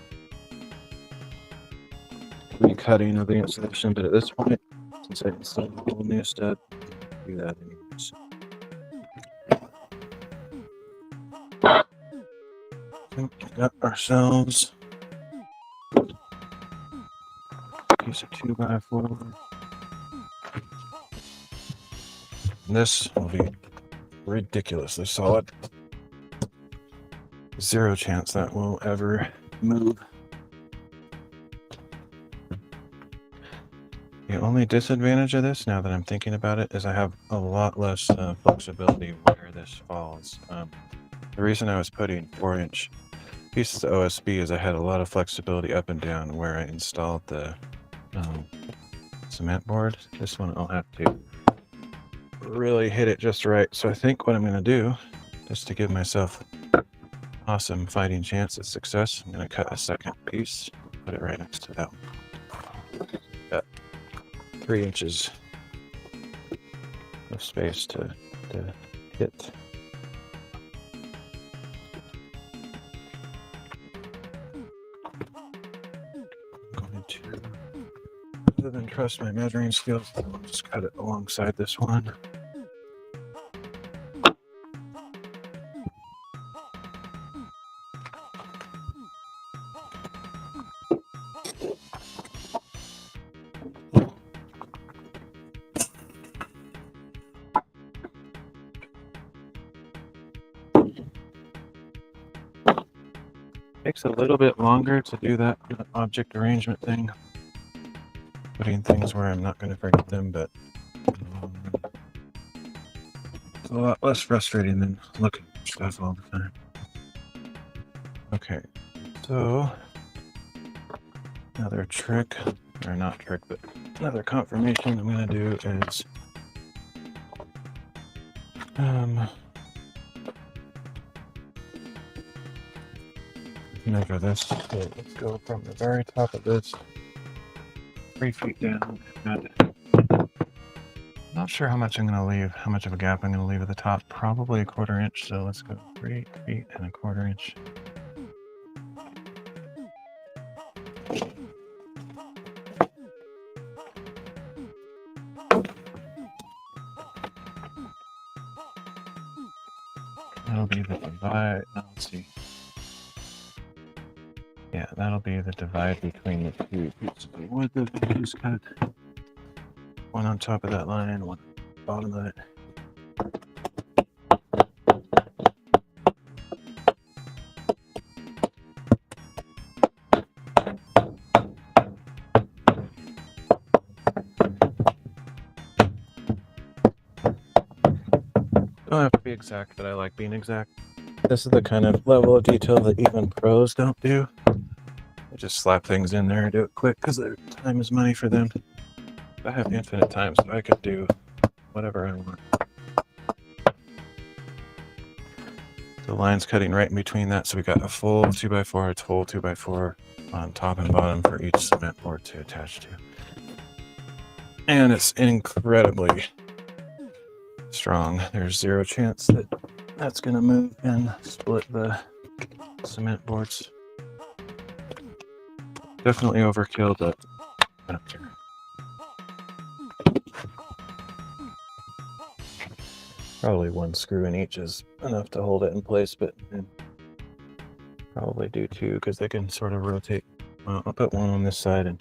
recutting of the insulation. But at this point, since I installed a whole new stud, I'll do that anyways. So we got ourselves a piece of 2x4. This will be ridiculously solid. Zero chance that will ever move. The only disadvantage of this, now that I'm thinking about it, is I have a lot less flexibility where this falls. The reason I was putting 4-inch pieces of OSB is I had a lot of flexibility up and down where I installed the cement board. This one I'll have to really hit it just right. So I think what I'm going to do, just to give myself awesome fighting chance at success, I'm going to cut a second piece, put it right next to that one. Got 3 inches of space to hit. I'm going to, rather than trust my measuring skills, I'll just cut it alongside this one. Takes a little bit longer to do that object arrangement thing. Putting things where I'm not going to forget them, but it's a lot less frustrating than looking for stuff all the time. Okay, so another trick, or not trick, but another confirmation I'm going to do is measure this. So let's go from the very top of this 3 feet down. And not sure how much I'm going to leave, how much of a gap I'm going to leave at the top. Probably a 1/4 inch. So let's go 3 feet and a 1/4 inch. That'll be the divide. No, let's see. Yeah, that'll be the divide between the two pieces of wood that I just cut. One on top of that line, one on the bottom of it. Don't have to be exact, but I like being exact. This is the kind of level of detail that even pros don't do. They just slap things in there and do it quick because their time is money for them. I have infinite time, so I could do whatever I want. The line's cutting right in between that, so we got a full 2x4, a full 2x4 on top and bottom for each cement board to attach to. And it's incredibly strong. There's zero chance that that's going to move and split the cement boards. Definitely overkill, but I don't care. Probably one screw in each is enough to hold it in place, but probably do two because they can sort of rotate. Well, I'll put one on this side and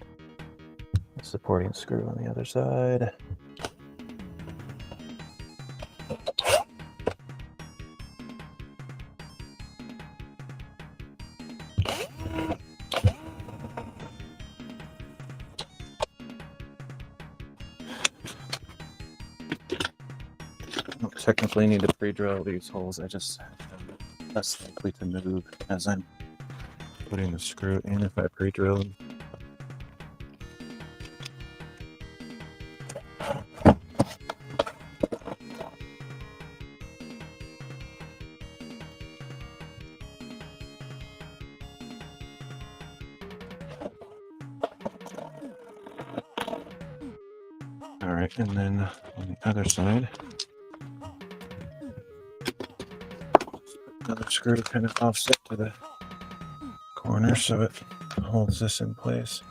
a supporting screw on the other side. Technically need to pre-drill these holes. I just less likely to move as I'm putting the screw in if I pre-drill them. All right, and then on the other side, another screw to kind of offset to the corner so it holds this in place.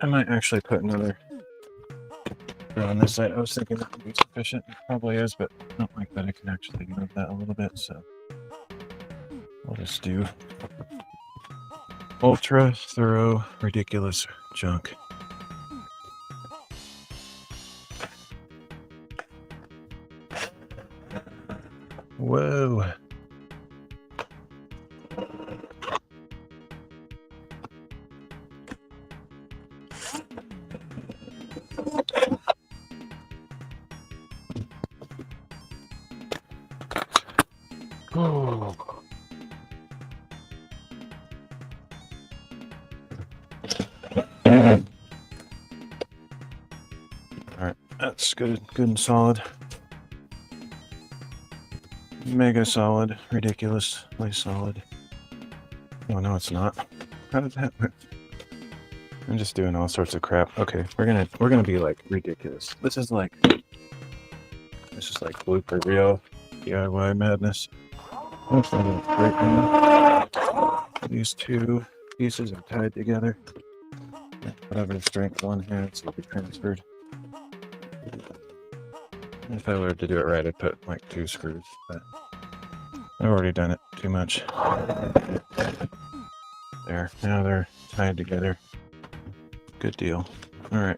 I might actually put another on this side. I was thinking that would be sufficient. It probably is, but I don't like that I can actually move that a little bit, so I'll just do ultra thorough ridiculous junk. Whoa. Oh. That's good and solid. Mega solid. Ridiculously solid. Oh no, it's not. How did that work? I'm just doing all sorts of crap. Okay, we're gonna be like ridiculous. This is like blooper reel DIY madness. These two pieces are tied together. Whatever strength one has will be transferred. If I were to do it right, I'd put like 2 screws, but I've already done it too much. There, now they're tied together. Good deal. All right.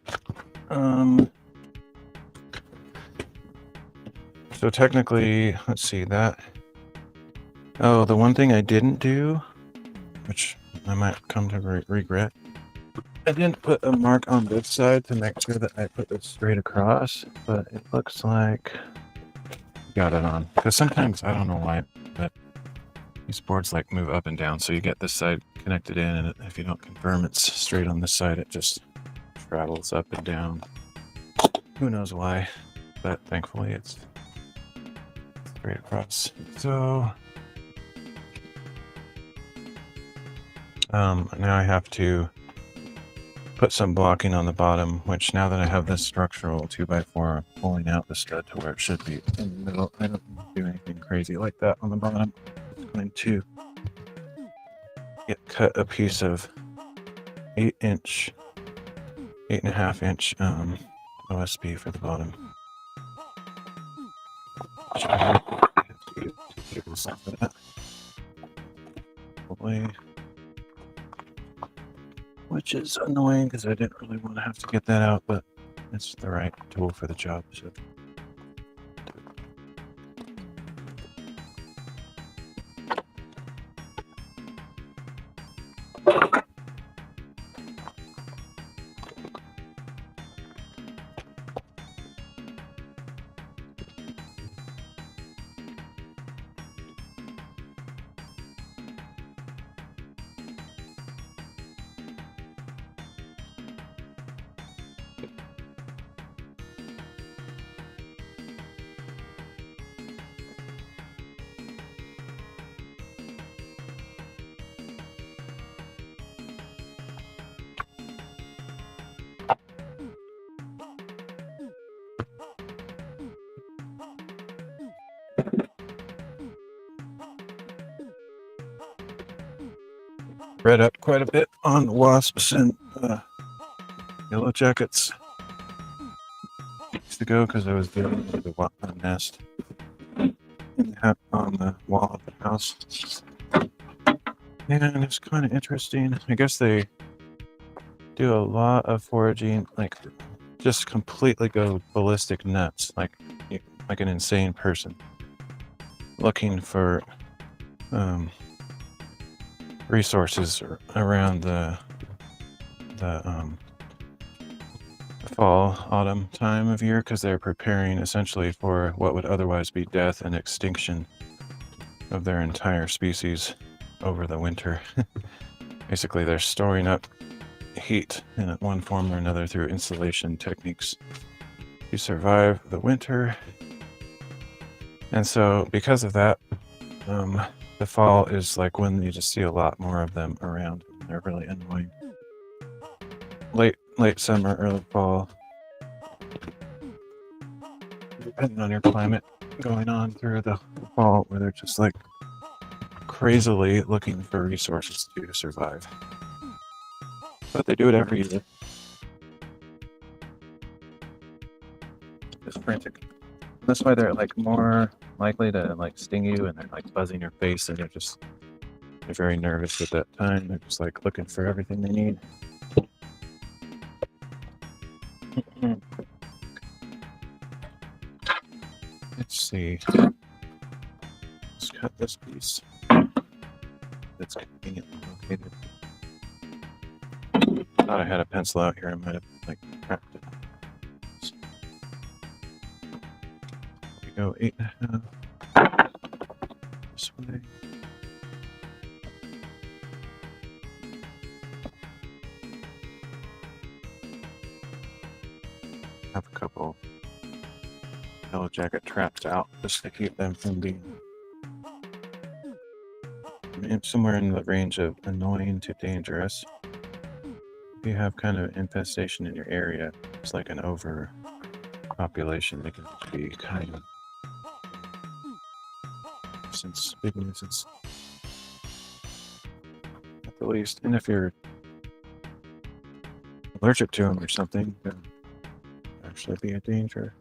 So technically, let's see that. Oh, the one thing I didn't do, which I might come to regret, I didn't put a mark on this side to make sure that I put this straight across, but it looks like got it on. Because sometimes, I don't know why, but these boards like move up and down, so you get this side connected in, and if you don't confirm it's straight on this side, it just travels up and down. Who knows why, but thankfully it's straight across. So now I have to put some blocking on the bottom, which now that I have this structural 2x4, I'm pulling out the stud to where it should be in the middle. I don't do anything crazy like that on the bottom. I'm going to cut a piece of 8.5 inch OSB for the bottom. Which is annoying because I didn't really want to have to get that out, but it's the right tool for the job. So. Read up quite a bit on wasps and yellow jackets to go because I was doing the nest on the wall of the house, and it's kind of interesting. I guess they do a lot of foraging, like just completely go ballistic nuts, like an insane person, looking for resources around the fall, autumn time of year, because they're preparing essentially for what would otherwise be death and extinction of their entire species over the winter. Basically, they're storing up heat in one form or another through insulation techniques to survive the winter. And so because of that, the fall is like when you just see a lot more of them around. They're really annoying. Late summer, early fall, depending on your climate, going on through the fall, where they're just like crazily looking for resources to survive. But they do it every year. It's frantic. That's why they're like more likely to like sting you, and they're like buzzing your face, and they're very nervous at that time. They're just like looking for everything they need. Let's see. Let's cut this piece. That's conveniently located. Thought I had a pencil out here. I might have like cracked it. We go 8.5 this way. Have a couple yellow jacket traps out just to keep them from being somewhere in the range of annoying to dangerous. If you have kind of infestation in your area, it's like an overpopulation. They can be kind of big nuisance at the least. And if you're allergic to them or something, then actually be a danger.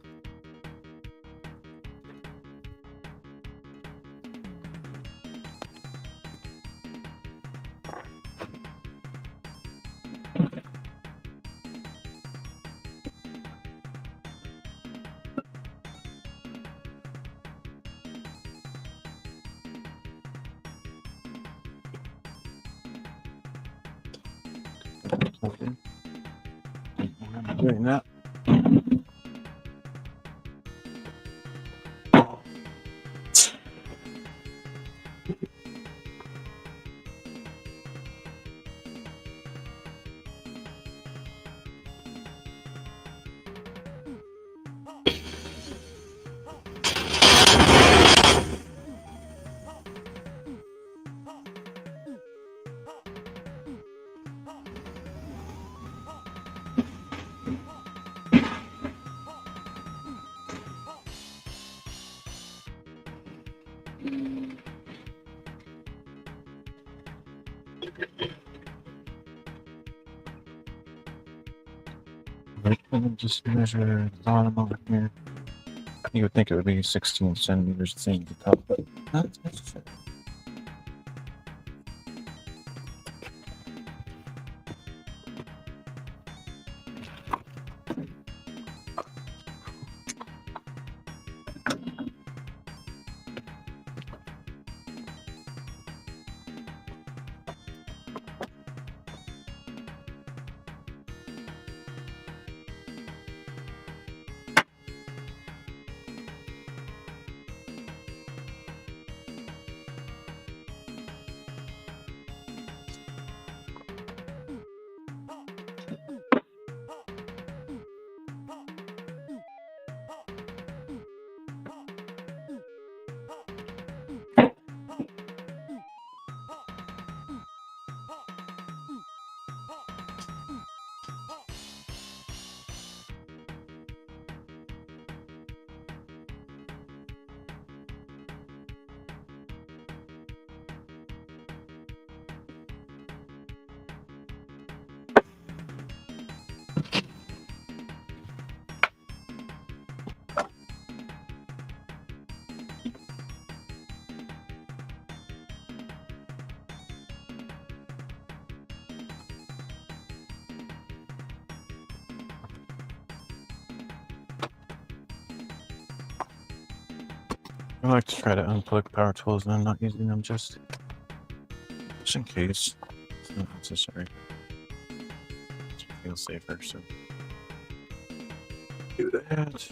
Okay. I'm doing that. Let me just measure the bottom over here. You would think it would be 16 centimeters the same at the top, but not necessarily. I like to try to unplug power tools when I'm not using them just in case it's not necessary. It feels safer, so do that.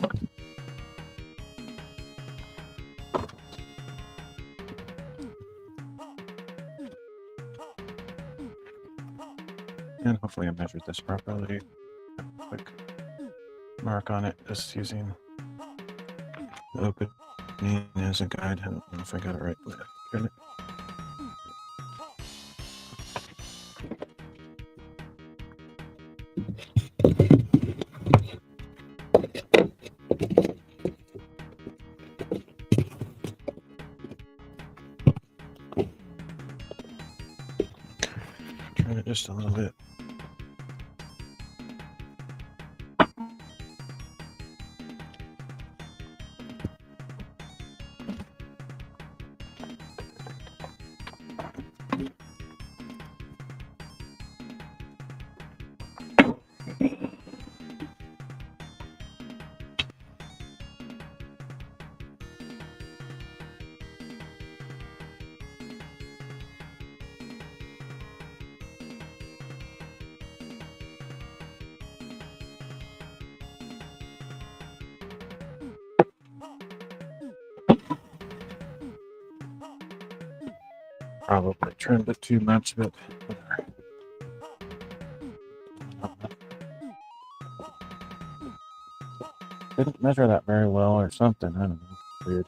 And hopefully I measured this properly. Quick mark on it, just using the opening as a guide. I don't know if I got it right. Turn it. Turn it just a little bit. Probably trimmed it too much, but couldn't measure that very well or something. I don't know. Weird.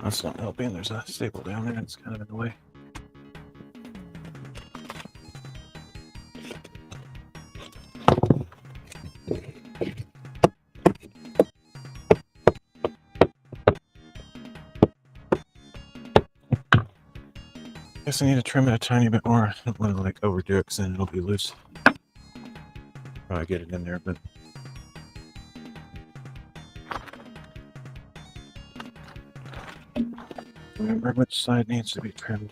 That's not helping. There's a staple down there. It's kind of in the way. Guess I need to trim it a tiny bit more. I don't want to like overdo it because then it'll be loose. Probably get it in there, but remember which side needs to be trimmed.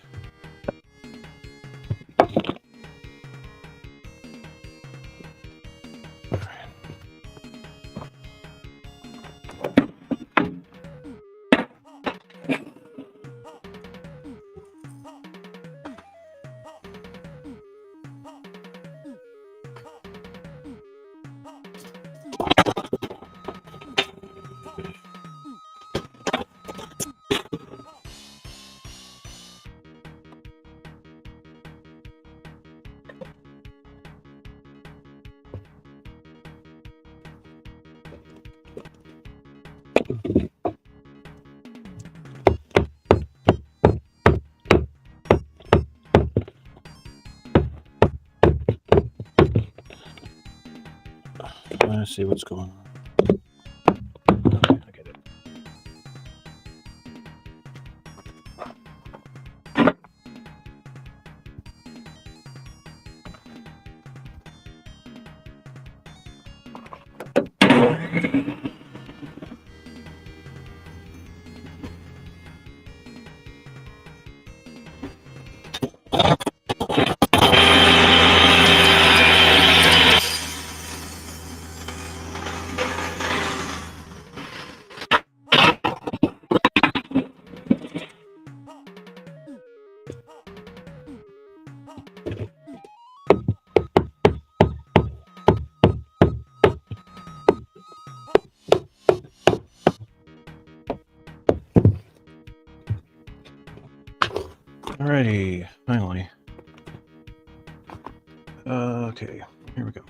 Let's see what's going on. Okay, I get it. Alrighty, finally. Okay, here we go.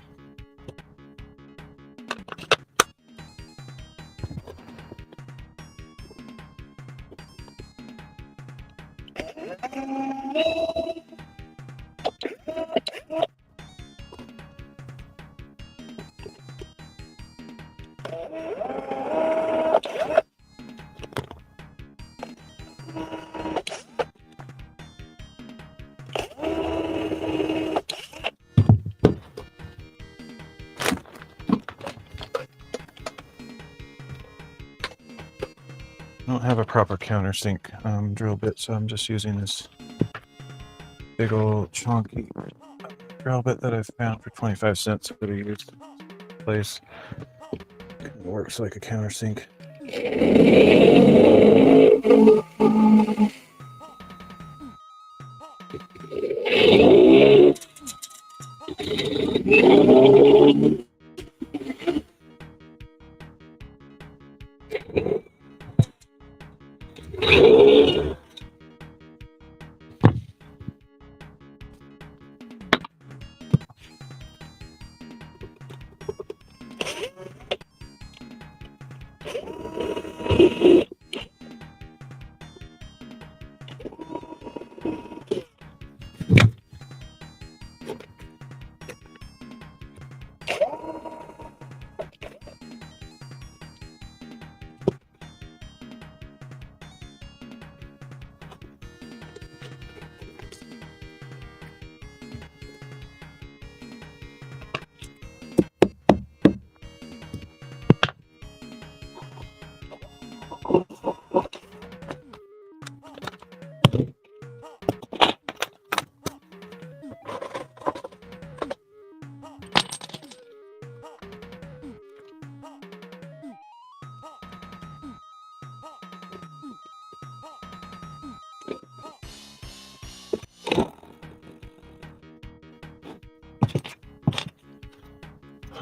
I don't have a proper countersink drill bit, so I'm just using this big old chunky drill bit that I've found for 25 cents that I used in this place. It works like a countersink.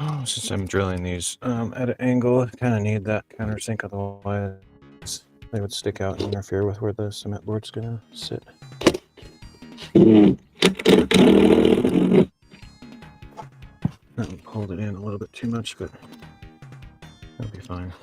Oh, since I'm drilling these at an angle, I kind of need that countersink, otherwise they would stick out and interfere with where the cement board's gonna sit. Hold it in a little bit too much, but that'll be fine.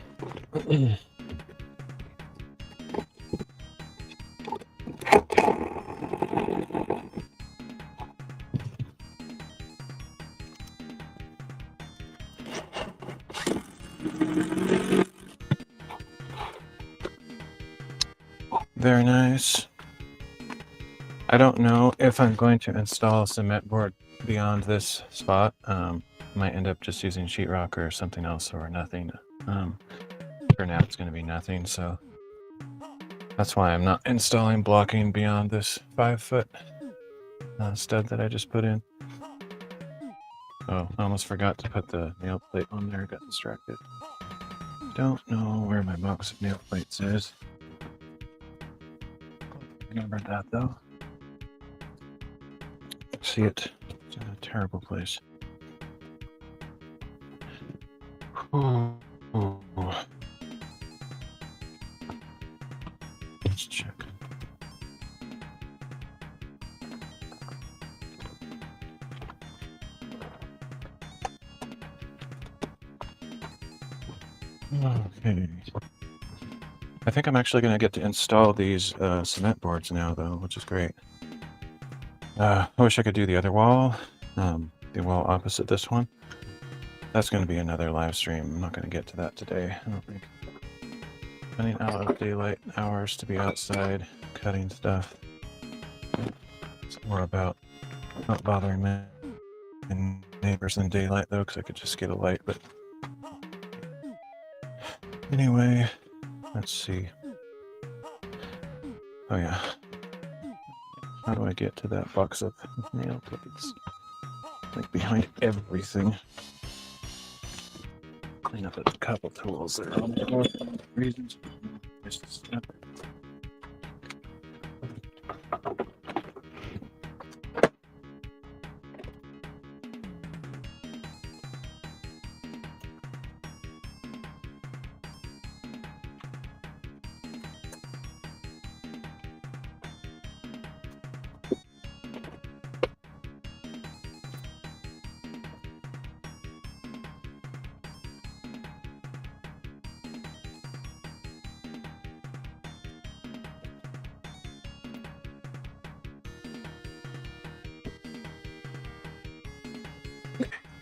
Very nice. I don't know if I'm going to install a cement board beyond this spot. Might end up just using sheetrock or something else or nothing. For now it's going to be nothing, so that's why I'm not installing blocking beyond this 5-foot stud that I just put in. Oh, I almost forgot to put the nail plate on there, got distracted. Don't know where my box of nail plates is. Remembered that though. See it. It's in a terrible place. Ooh. Let's check. Okay. I think I'm actually going to get to install these cement boards now, though, which is great. I wish I could do the other wall, the wall opposite this one. That's going to be another live stream. I'm not going to get to that today, I don't think. Running out of daylight hours to be outside cutting stuff. It's more about not bothering my neighbors in daylight, though, because I could just get a light, but anyway, let's see. Oh yeah. How do I get to that box of nail plates? Like behind everything. Clean up a couple tools there. Reasons. Just a step.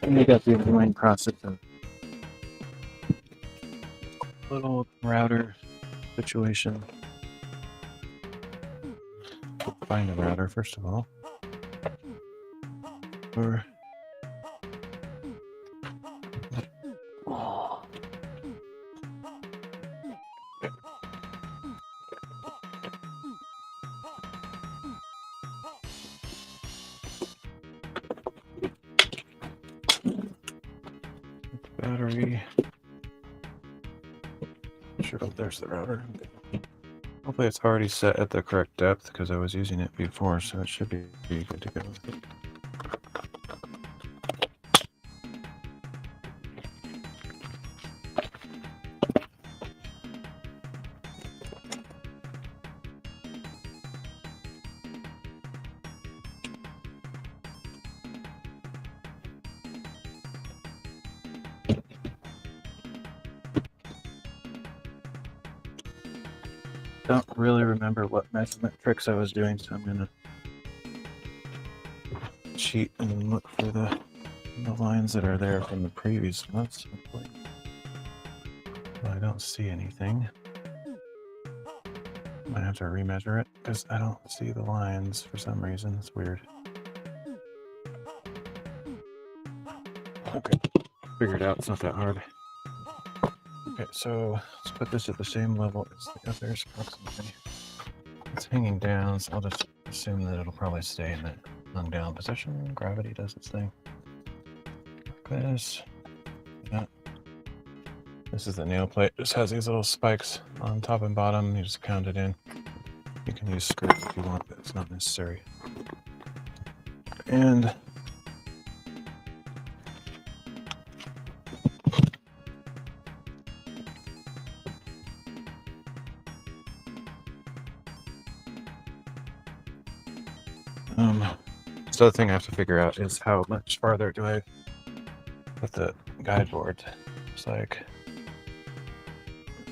And we got the annoying process of little router situation. Find a router first of all. Or battery. Sure, oh, there's the router. Hopefully it's already set at the correct depth because I was using it before, so it should be good to go. Don't really remember what measurement tricks I was doing, so I'm gonna cheat and look for the lines that are there from the previous ones. Hopefully. Well, I don't see anything. Might have to remeasure it because I don't see the lines for some reason. It's weird. Okay, figured it out. It's not that hard. Okay, so let's put this at the same level as the others approximately. It's hanging down, so I'll just assume that it'll probably stay in that hung down position. Gravity does its thing. Like this. Yeah. This is the nail plate. Just has these little spikes on top and bottom. You just pound it in. You can use screws if you want, but it's not necessary. And So the thing I have to figure out is how much farther do I put the guide board? It's like,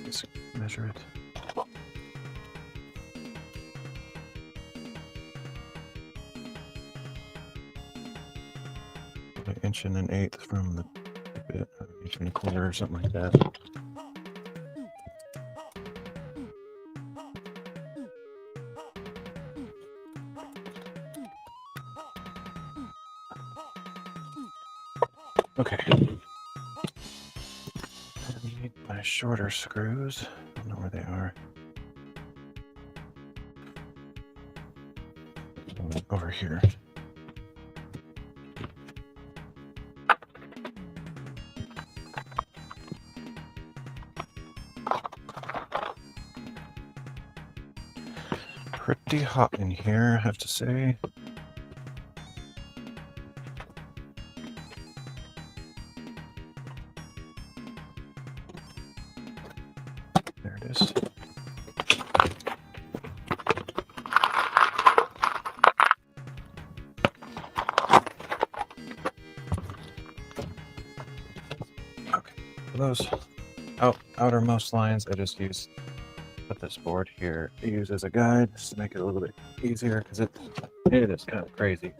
let's measure it. An inch and an eighth from the bit, inch and a quarter or something like that. Okay. I need my shorter screws. I don't know where they are. Over here. Pretty hot in here, I have to say. There it is. Okay, for those outermost lines, I just put this board here to use as a guide just to make it a little bit easier because it is kind of crazy.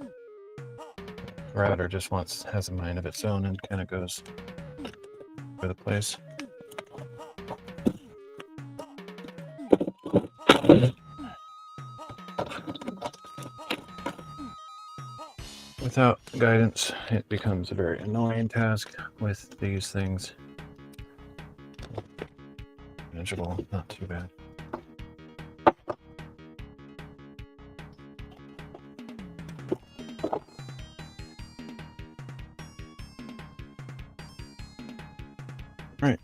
The router just has a mind of its own and kind of goes over the place. Without guidance, it becomes a very annoying task with these things. Manageable, not too bad. Right.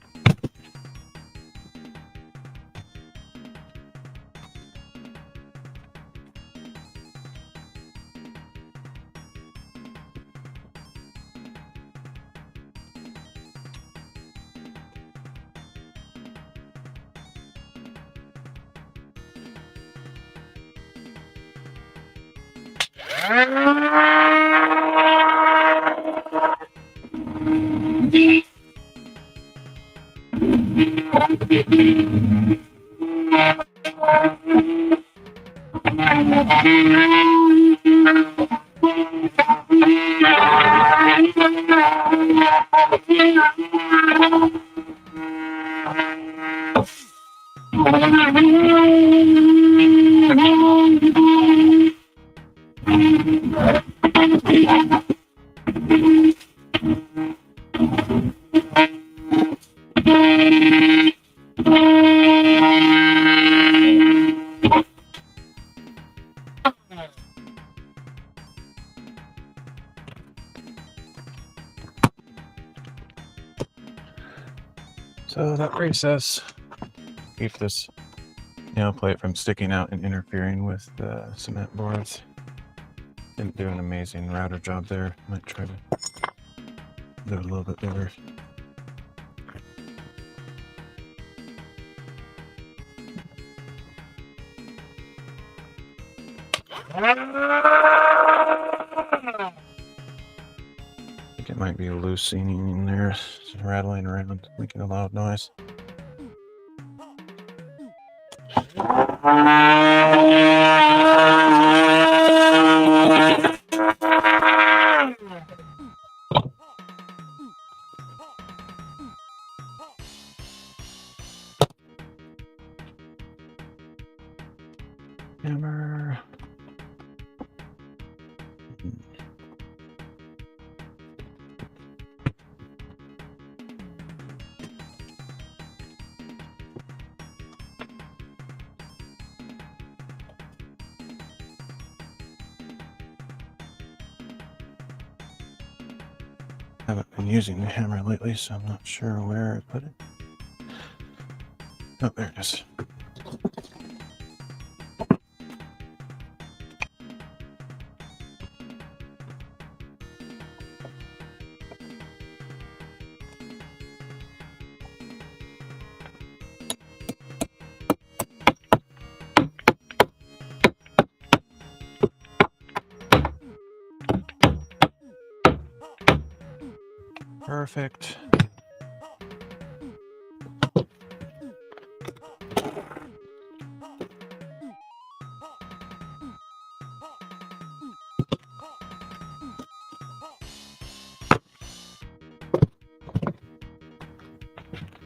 So that recess keep this nail plate from sticking out and interfering with the cement boards. Didn't do an amazing router job there. Might try to do it a little bit better. I think it might be a loose seating in there, just rattling around, making a loud noise. Hammer. Haven't been using the hammer lately, so I'm not sure where I put it. Oh, there it is. Perfect.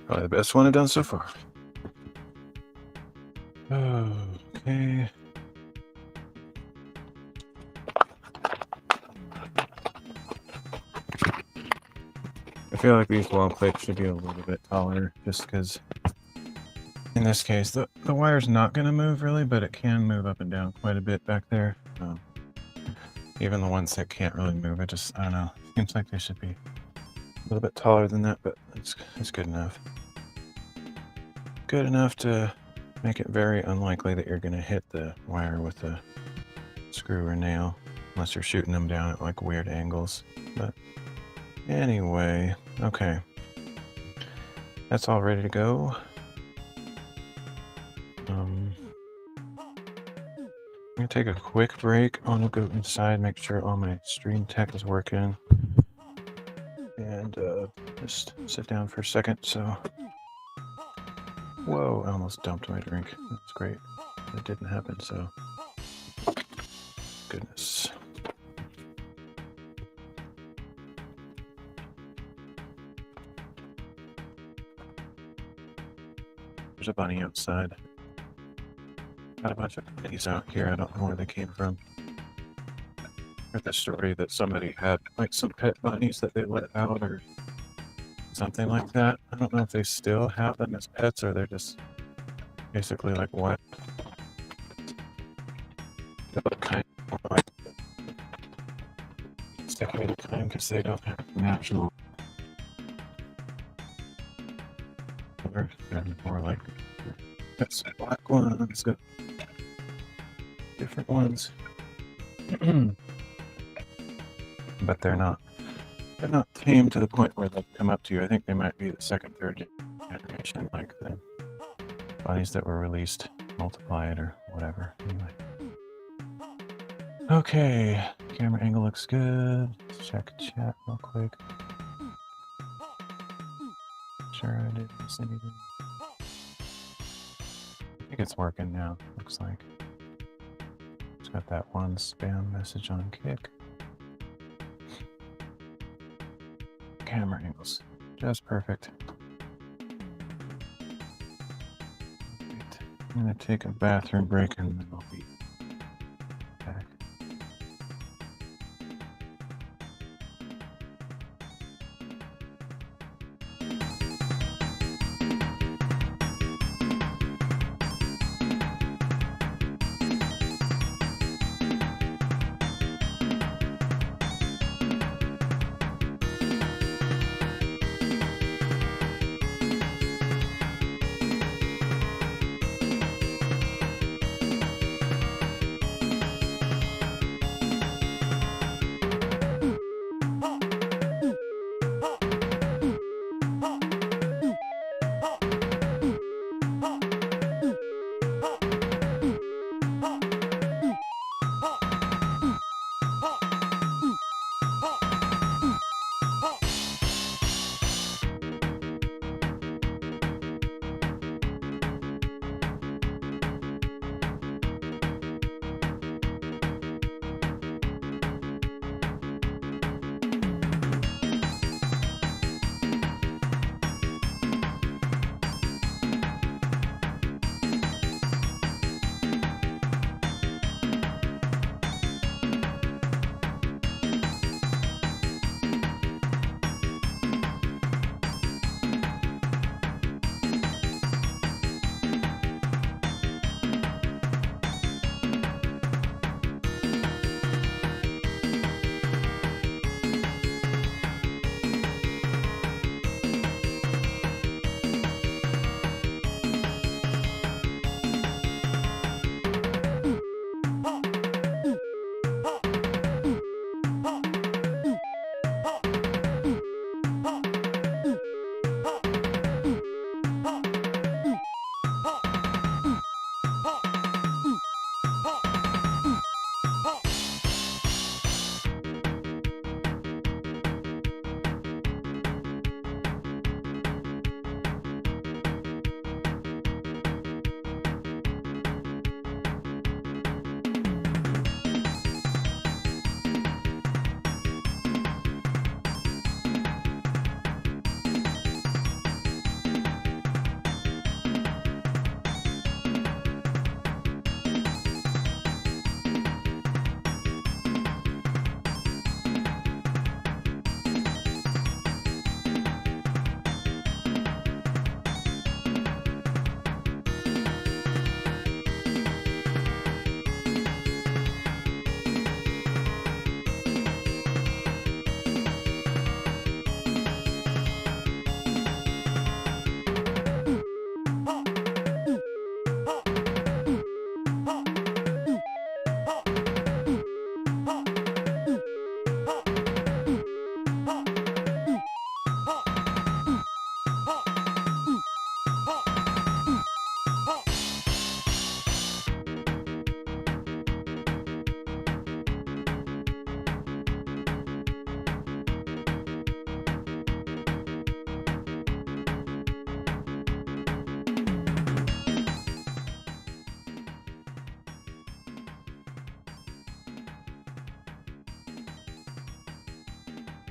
Probably the best one I've done so far. Okay. I feel like these wall plates should be a little bit taller, just because in this case the wire's not going to move really, but it can move up and down quite a bit back there. Even the ones that can't really move, I don't know, seems like they should be a little bit taller than that, but it's good enough. Good enough to make it very unlikely that you're going to hit the wire with a screw or nail, unless you're shooting them down at like weird angles. But anyway, okay. That's all ready to go. I'm going to take a quick break. I'm going to go inside, make sure all my stream tech is working. And just sit down for a second, so... Whoa, I almost dumped my drink. That's great. That didn't happen, so... Goodness. There's a bunny outside. Got a bunch of bunnies out here. I don't know where they came from. Heard the story that somebody had like some pet bunnies that they let out or something like that. I don't know if they still have them as pets or they're just basically like what? They look kind of like secondary kind because they don't have natural color. They're more like that's black ones, got different ones. But they're not tame to the point where they'll come up to you. I think they might be the second, third generation, like the bunnies that were released, multiplied or whatever. Anyway. Okay, camera angle looks good. Let's check chat real quick. Sure I didn't miss anything. I think it's working now, looks like. It's got that one spam message on Kick. Camera angles, just perfect. Right. I'm gonna take a bathroom break and then I'll be back.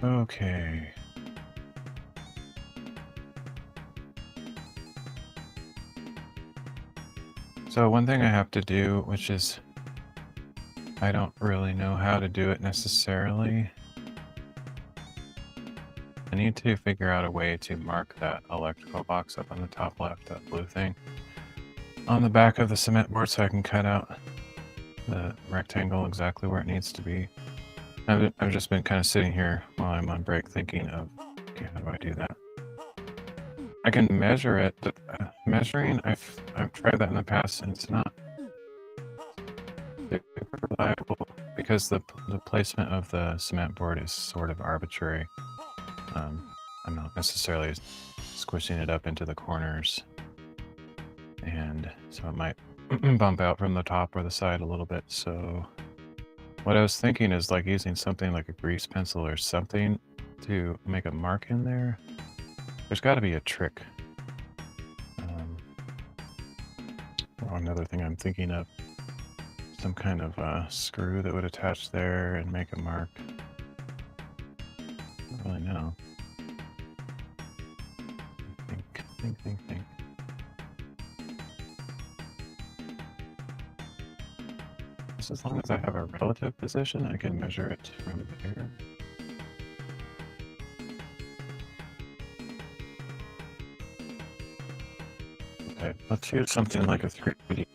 Okay. So one thing I have to do, which is I don't really know how to do it necessarily. I need to figure out a way to mark that electrical box up on the top left, that blue thing, on the back of the cement board so I can cut out the rectangle exactly where it needs to be. I've just been kind of sitting here while I'm on break thinking of, okay, how do I do that? I can measure it, but measuring, I've tried that in the past and it's not super reliable because the placement of the cement board is sort of arbitrary. I'm not necessarily squishing it up into the corners, and so it might bump out from the top or the side a little bit. So what I was thinking is like using something like a grease pencil or something to make a mark in there. There's got to be a trick. Or another thing I'm thinking of, some kind of screw that would attach there and make a mark. I don't really know. Think. Just as long as I have a relative position, I can measure it from here. Okay, let's use something like a 3D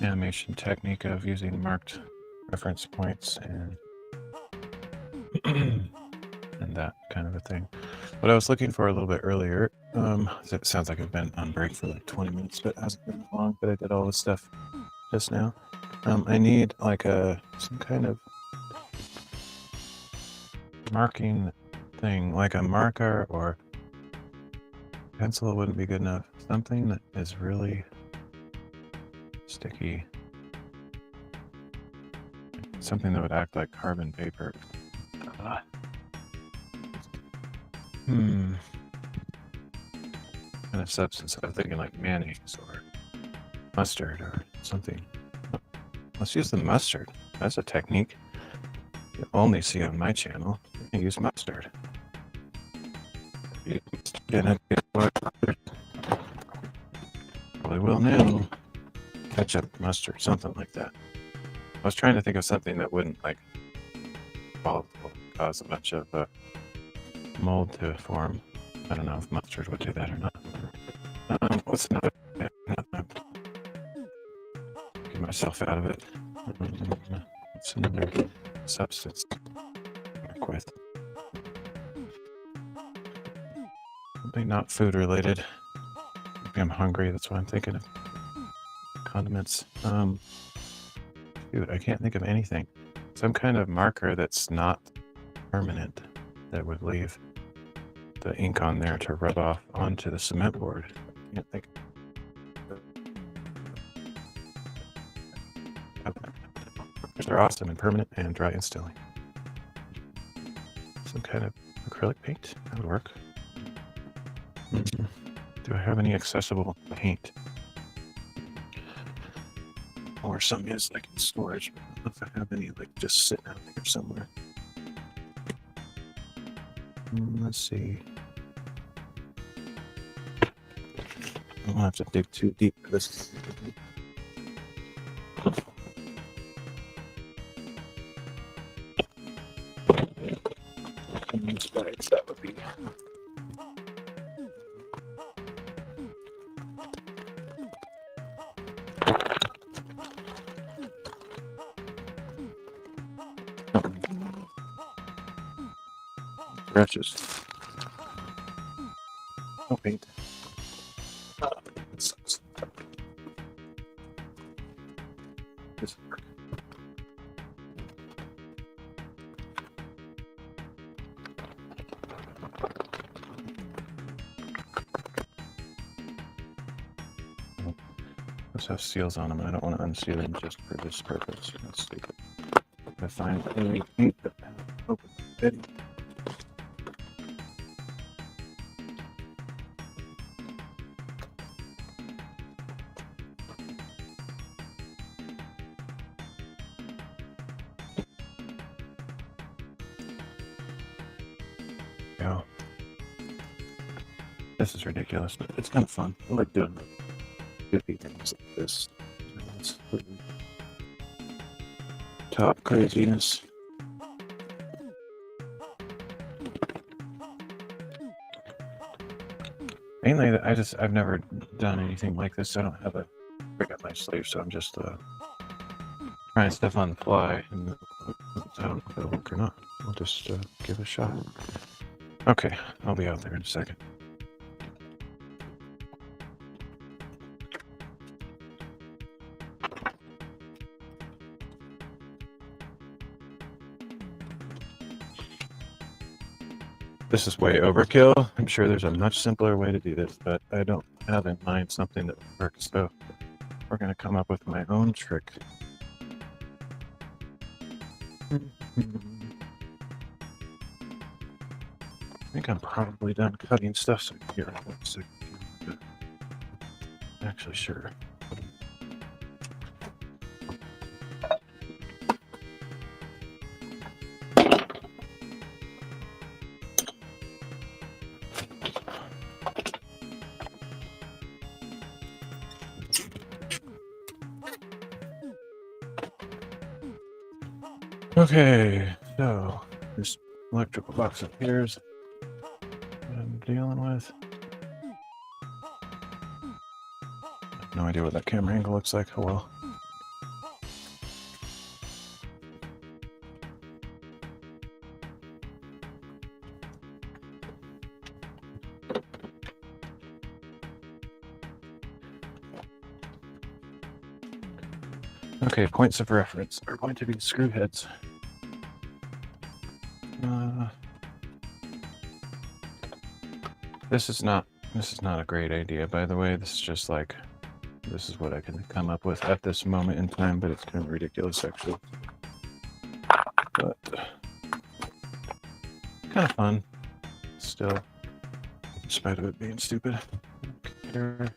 animation technique of using marked reference points and and that kind of a thing. What I was looking for a little bit earlier, it sounds like I've been on break for like 20 minutes, but it hasn't been long, but I did all this stuff just now. I need like some kind of marking thing, like a marker or pencil wouldn't be good enough. Something that is really sticky. Something that would act like carbon paper. Kind of substance. I'm thinking like mayonnaise or mustard or something. Let's use the mustard. That's a technique you only see on my channel. I use mustard. Probably will now. Ketchup, mustard, something like that. I was trying to think of something that wouldn't like cause a bunch of mold to form. I don't know if mustard would do that or not. What's another? Get myself out of it. What's another substance to work with? Something not food related. Maybe I'm hungry. That's what I'm thinking of. Condiments. Dude, I can't think of anything. Some kind of marker that's not permanent that would leave the ink on there to rub off onto the cement board. I can't think. They're awesome and permanent and dry instantly. Some kind of acrylic paint, that would work. Do I have any accessible paint? Or some is like in storage, but I don't know if I have any like just sitting out there somewhere. Let's see. I don't have to dig too deep for this. That would be. Scratches. No paint. It sucks. This work. Those have seals on them, and I don't want to unseal them just for this purpose. That's stupid. If I find any paint that open the video. go. This is ridiculous, but it's kind of fun. I like doing goofy things like this. It's top craziness. Mainly, I've never done anything like this. I don't have a trick up my sleeve, so I'm just trying stuff on the fly, and I don't know if it'll work or not. I'll just give it a shot. Okay, I'll be out there in a second. This is way overkill. I'm sure there's a much simpler way to do this, but I don't have in mind something that works, so we're going to come up with my own trick. I think I'm probably done cutting stuff, so here, actually, sure. Okay, so this electrical box up here is what I'm dealing with. I have no idea what that camera angle looks like. Oh well. Okay, points of reference are going to be screw heads. This is not a great idea, by the way. This is just like, this is what I can come up with at this moment in time, but it's kind of ridiculous actually. But kind of fun still, in spite of it being stupid. Okay.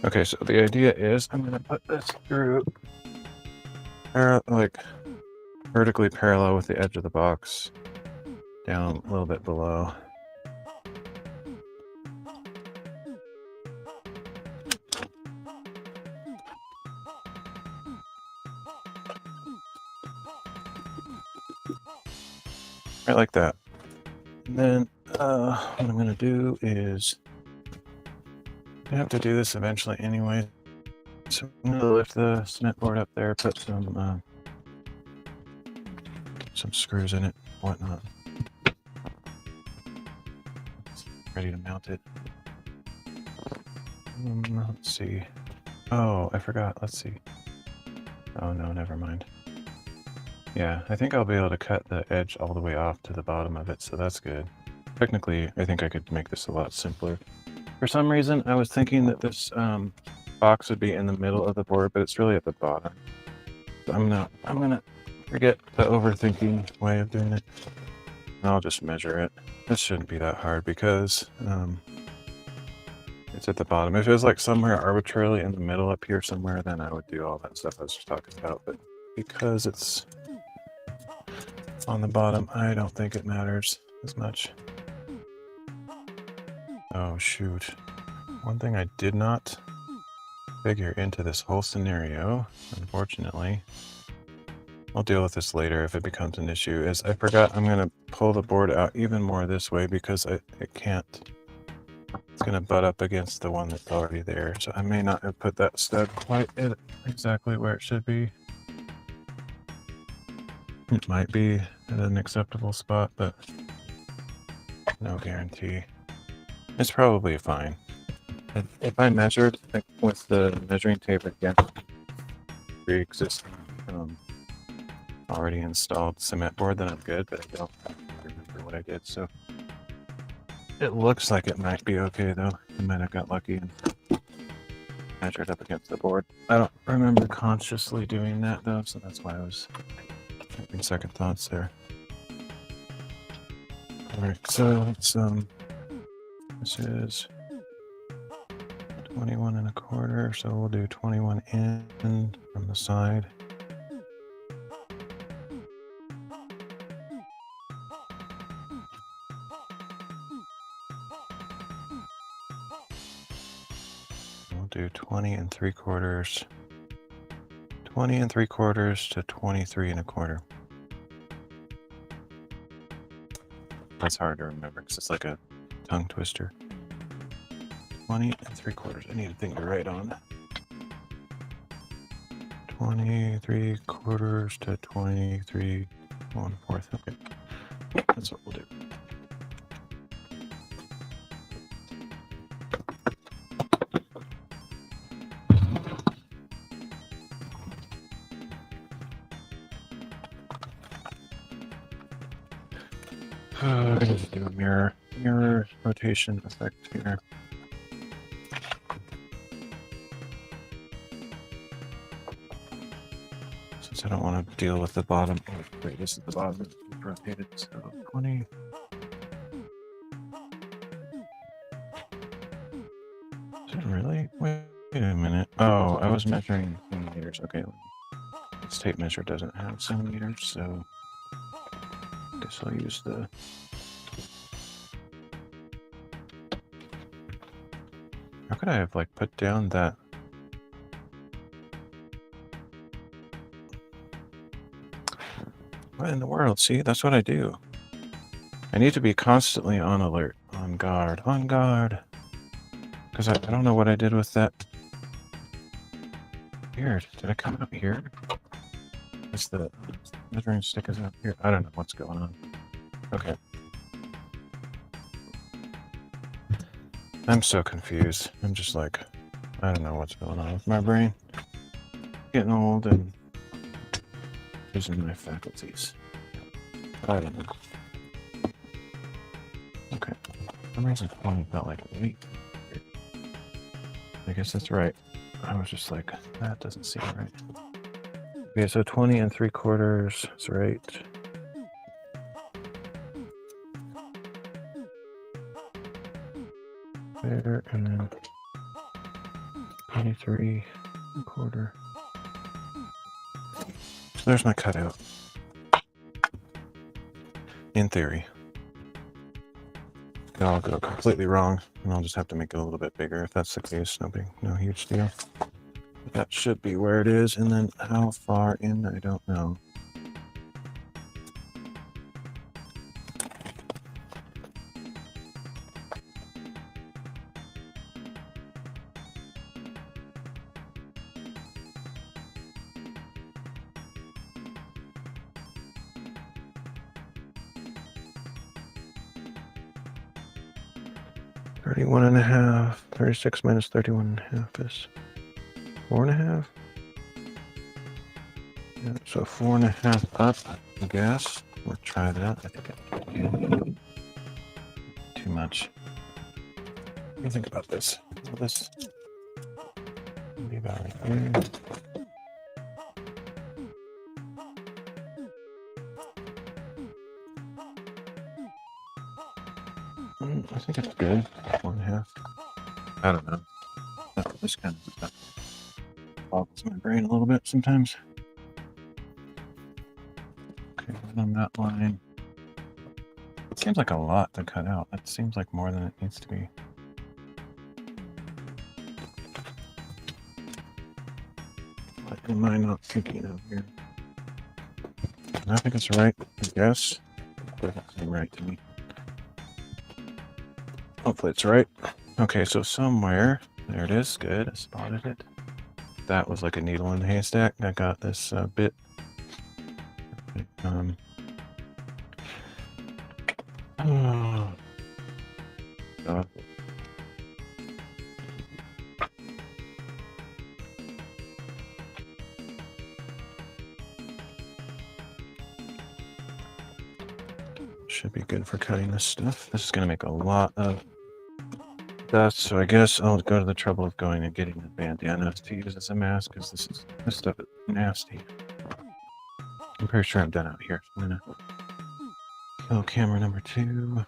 Okay, so the idea is I'm gonna put this through like vertically parallel with the edge of the box, down a little bit below. Right like that. And then what I'm gonna do is I have to do this eventually anyway. So I'm gonna lift the cement board up there, put some screws in it, whatnot. Ready to mount it. Let's see. Oh, I forgot. Let's see. Oh no, never mind. Yeah, I think I'll be able to cut the edge all the way off to the bottom of it, so that's good. Technically, I think I could make this a lot simpler. For some reason, I was thinking that this box would be in the middle of the board, but it's really at the bottom. So I'm gonna forget the overthinking way of doing it. I'll just measure it. This shouldn't be that hard because it's at the bottom. If it was like somewhere arbitrarily in the middle up here somewhere, then I would do all that stuff I was just talking about. But because it's on the bottom, I don't think it matters as much. Oh shoot. One thing I did not figure into this whole scenario, unfortunately, I'll deal with this later if it becomes an issue, is I forgot I'm going to pull the board out even more this way because it can't, it's going to butt up against the one that's already there. So I may not have put that stud quite exactly where it should be. It might be at an acceptable spot, but no guarantee. It's probably fine. If I measured with the measuring tape against pre-existing already installed cement board, then I'm good, but I don't remember what I did, so it looks like it might be okay though. I might have got lucky and measured up against the board. I don't remember consciously doing that though, so that's why I was having second thoughts there. Alright, so let's this is 21 1/4, so we'll do 21 in from the side. We'll do 20 3/4. 20 3/4 to 23 1/4. That's hard to remember because it's like a tongue twister. 20 3/4. I need a thing to write on. 20 3/4 to 23 1/4. Okay, that's what we'll do. I'm going to do a mirror rotation effect here. Since I don't want to deal with the bottom. Oh, wait, this is the bottom. It's rotated, so 20. Is it really? Wait a minute. Oh, I was measuring centimeters. Okay, this tape measure doesn't have centimeters, so I guess I'll use the. How could I have like put down that? What in the world? See, that's what I do. I need to be constantly on alert, on guard, because I don't know what I did with that. Weird. Did I come out here? Is the measuring stick is up here? I don't know what's going on. Okay. I'm so confused. I'm just like, I don't know what's going on with my brain. Getting old and losing my faculties. I don't know. Okay. For some reason, 20 felt like a week. I guess that's right. I was just like, that doesn't seem right. Okay, so 20 3/4 is right. There, and then 23 1/4. So there's my cutout. In theory. I'll go completely wrong, and I'll just have to make it a little bit bigger. If that's the case, no huge deal. But that should be where it is, and then how far in, I don't know. Thirty-one and a half. 36 minus 31 and a half is 4.5. Yeah, so 4.5 up, I guess. We'll try that. I think I can. Too much. What do you think about this? Will this be about right here? I think it's good. 4.5. I don't know. This kind of stuff boggles my brain a little bit sometimes. Okay, on that line. It seems like a lot to cut out. That seems like more than it needs to be. What am I not thinking of here? I think it's right, I guess. It doesn't seem right to me. Hopefully it's right. Okay, so somewhere, there it is, good, I spotted it. That was like a needle in the haystack. I got this bit. Oh, God. Should be good for cutting this stuff. This is going to make a lot of dust, so I guess I'll go to the trouble of going and getting the bandana to use as a mask, because this stuff is nasty. I'm pretty sure I'm done out here. I'm going to kill camera number 2.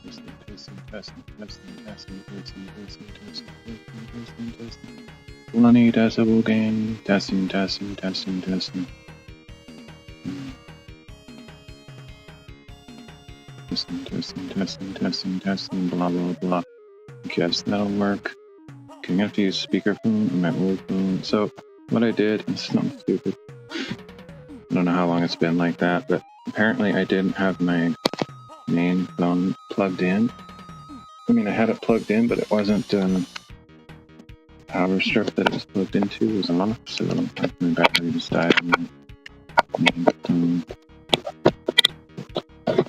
Testing. 20 decibel gain. Testing. Testing. Testing, blah, blah, blah. Guess that'll work. Okay, I'm gonna have to use speakerphone on my old phone. So, what I did, it's not stupid. I don't know how long it's been like that, but apparently I didn't have my main phone plugged in. I mean, I had it plugged in, but it wasn't, power strip that it was plugged into was off, so my battery just died on my main phone.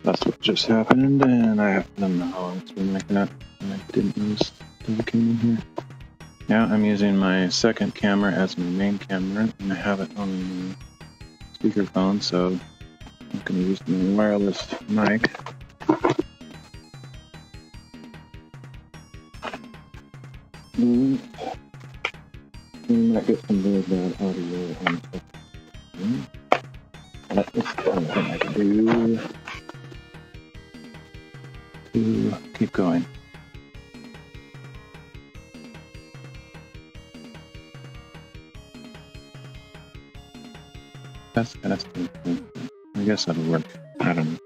That's what just happened, and I don't know how long it's been like that. And I didn't notice that it came in here. Now I'm using my second camera as my main camera, and I have it on speakerphone, so I'm going to use my wireless mic. We might get some really bad audio on the second. But it's the only thing I can do to keep going. That's I guess that'll work. I don't know.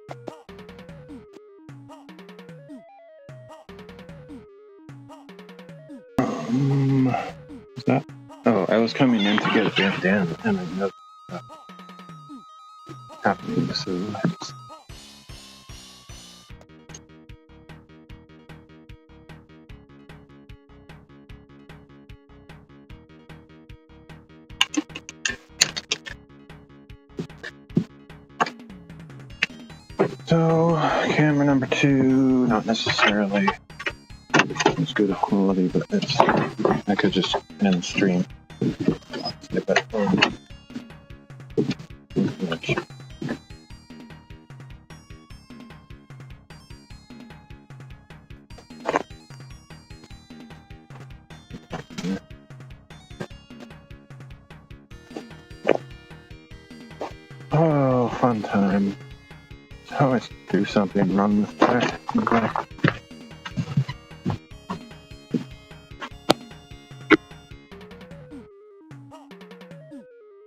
Is that? Oh, I was coming in to get it jammed in, and I noticed that happening, so I just... So, camera number 2, not necessarily as good a quality, but it's, I could just end stream. Get that phone. Oh, fun time. I always do something wrong with that.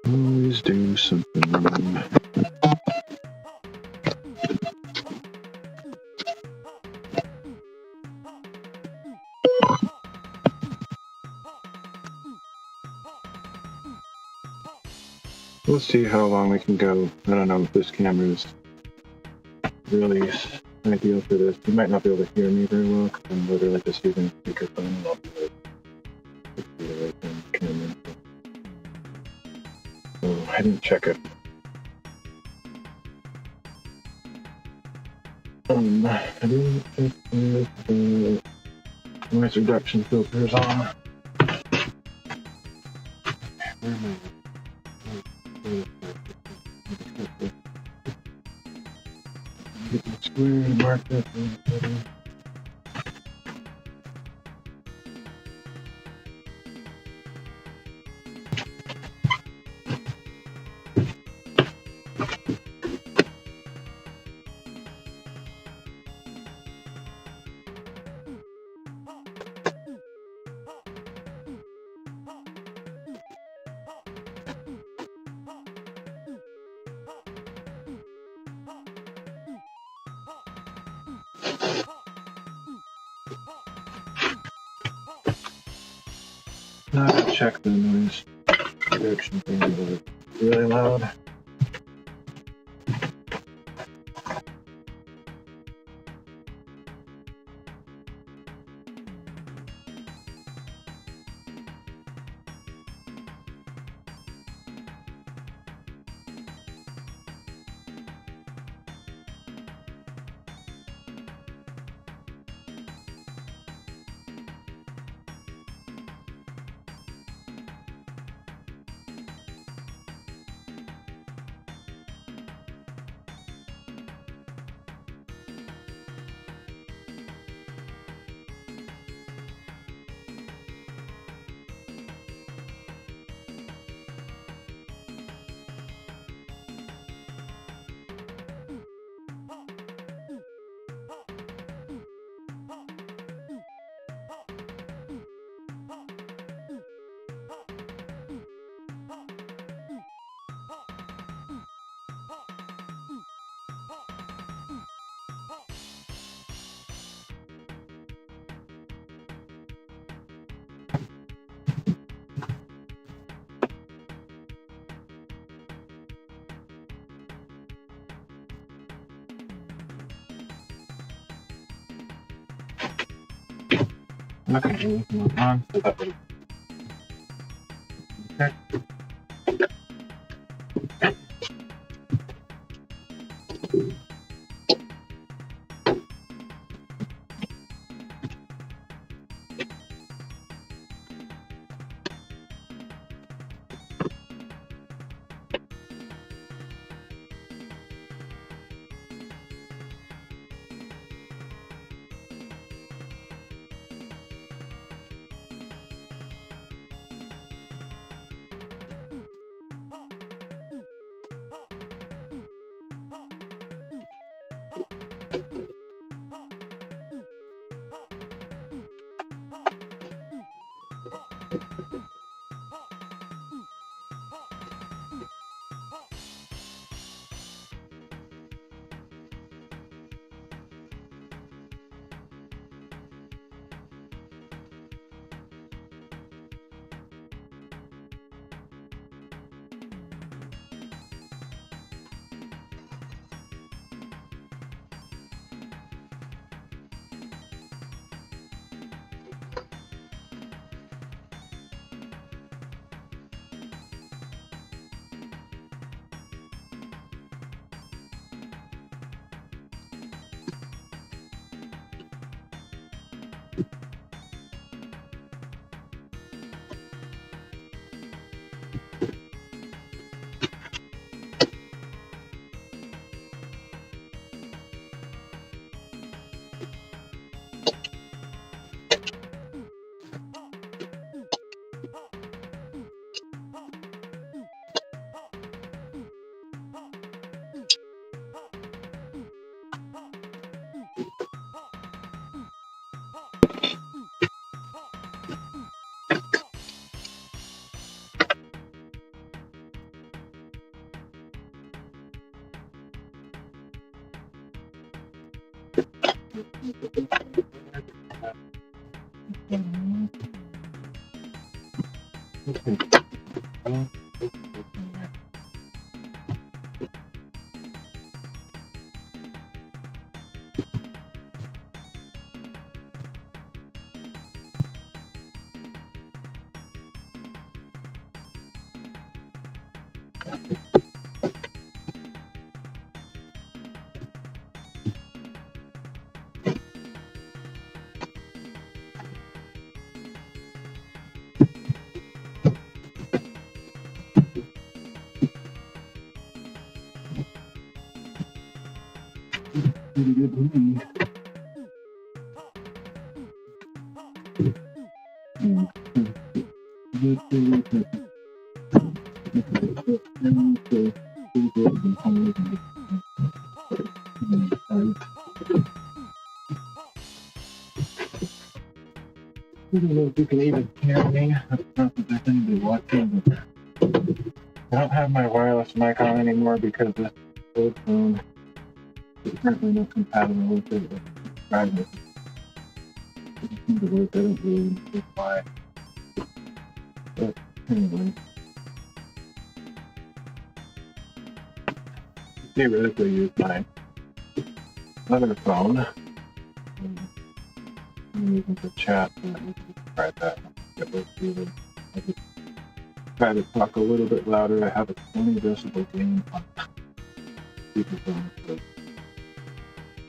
Always do something wrong. Let's see how long we can go. I don't know if this camera is really ideal for this. You might not be able to hear me very well because I'm literally just using a speakerphone and I'll be like 6 feet away from the camera. So I didn't check it. I didn't check the noise reduction filters on. Where am I? Get the square, mark that one. Now to check the noise reduction thing was really loud. Okay, move on. So that way. Okay. I don't know if you can even hear me. Not that there's anybody watching, but I don't have my wireless mic on anymore because this old phone is currently not compatible with it. It doesn't seem to work. I don't really know why. But anyway, theoretically use my other phone. I'm using the chat, but we can try that. It works really. I just try to talk a little bit louder. I have a 20 decibel gain on speakerphone, so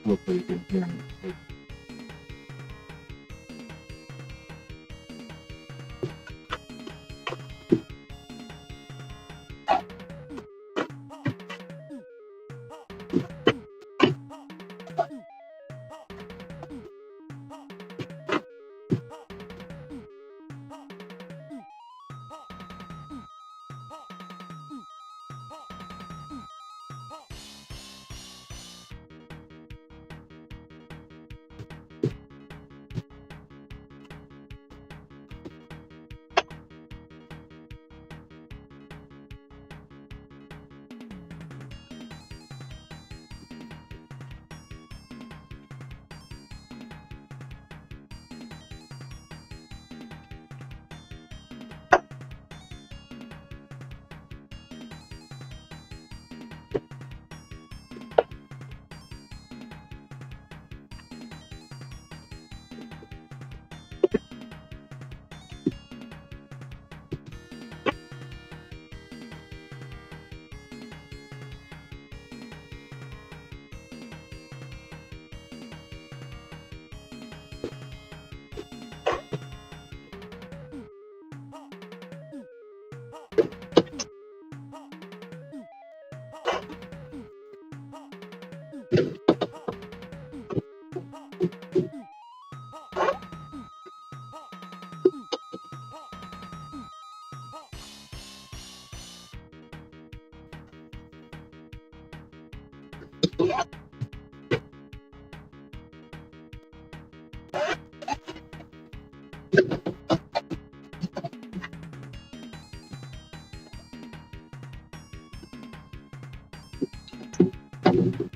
hopefully you can hear me.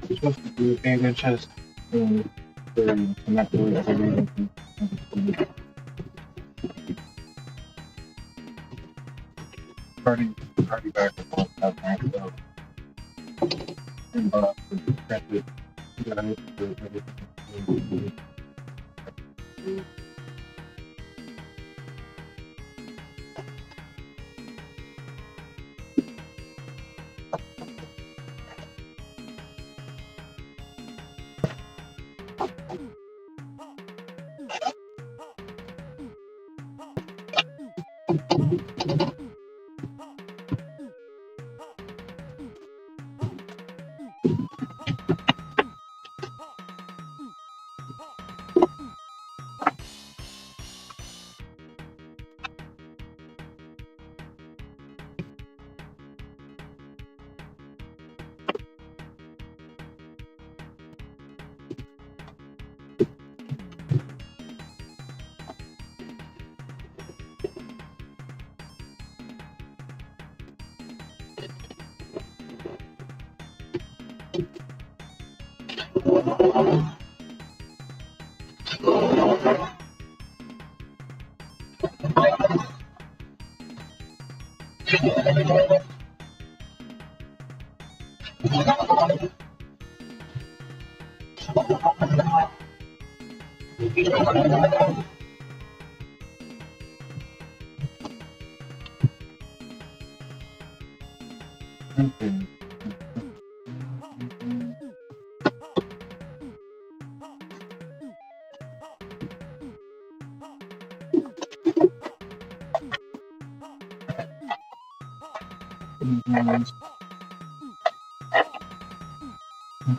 Supposed to be 8 inches and 30, and that's really 30 inches. Party back and forth that night, so. And printed guys for everything. Okay.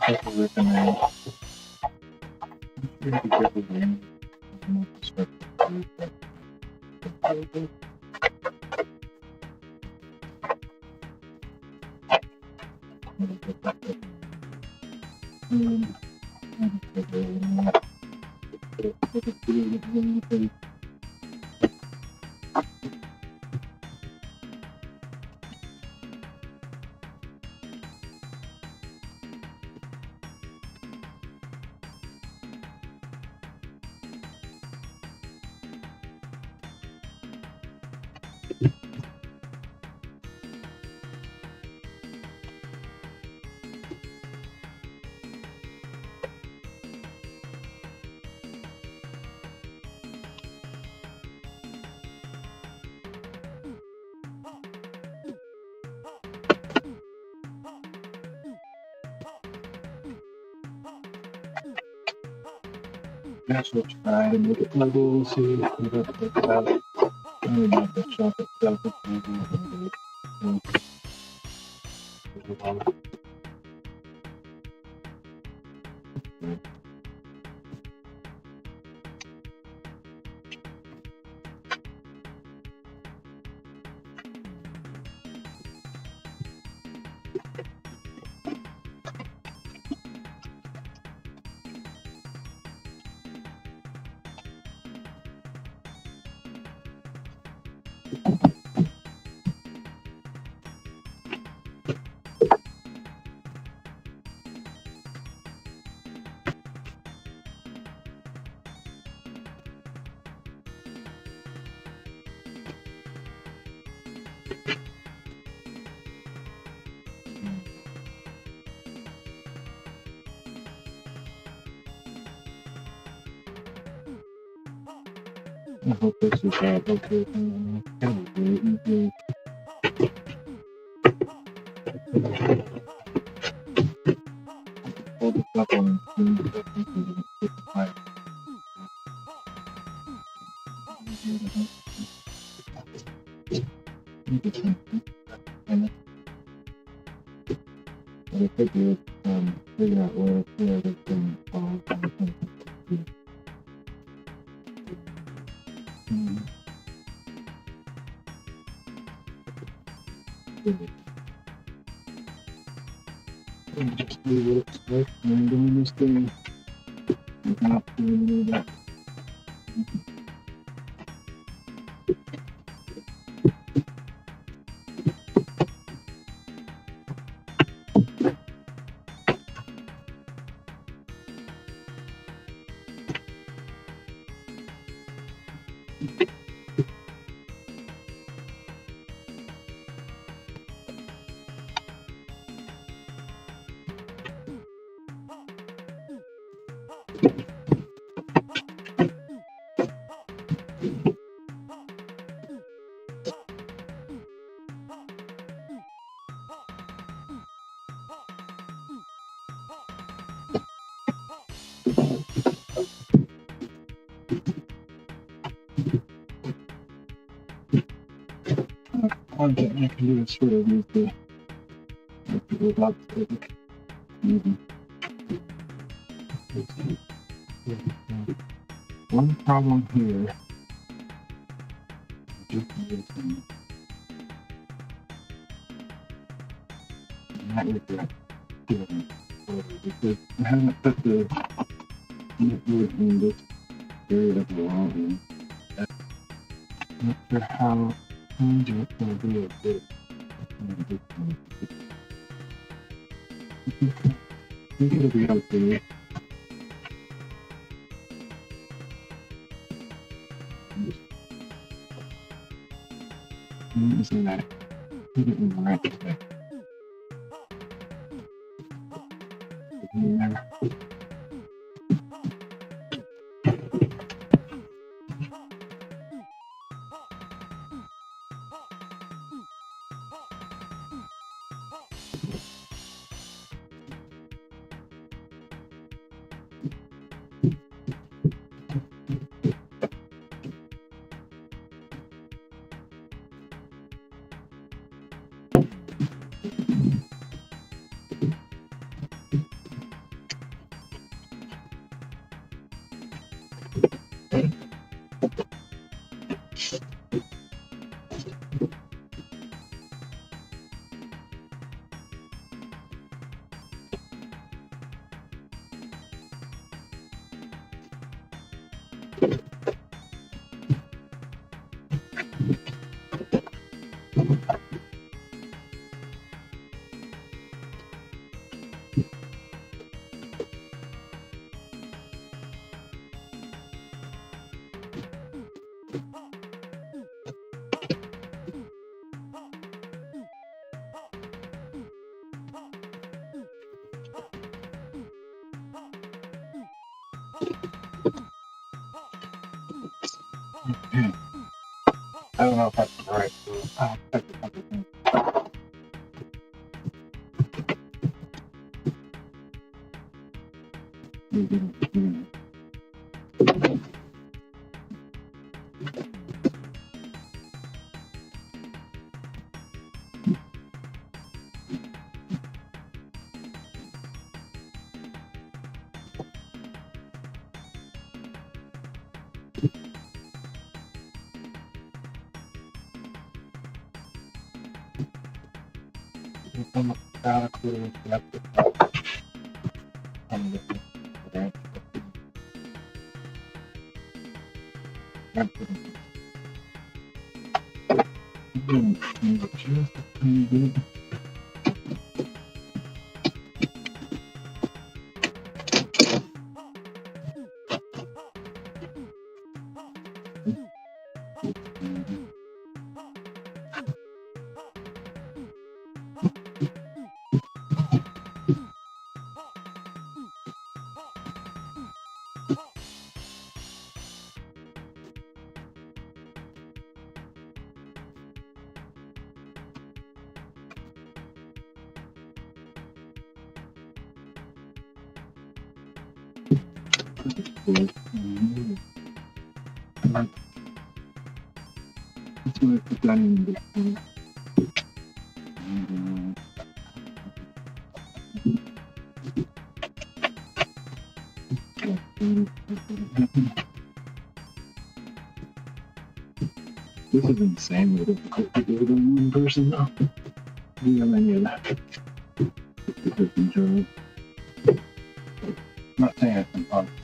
Take a look in there. Pretty good with the That's what try to make it level, see if we don't take it out. And not the shop itself, it's I hope this is okay. Hold this up on what I could do is figure out where this thing falls. Just see what it's like when I'm doing this thing. Not doing that. One thing I can do is sort of use the without stick. One problem here. Just using that regret doing because I haven't put the wood in this area of the wall in. I'm not sure how easy it's going to be a bit. I think it'll be okay. Isn't that? Put it in the right way. There. I don't know if that's the right move. I'll check the other thing. I'm out of clue. Yep. I'm looking for that. Just a tiny bit. Let's put that in this one. And, This is insanely difficult to do with one person though. Do you have any of that? I'm not saying it's impossible.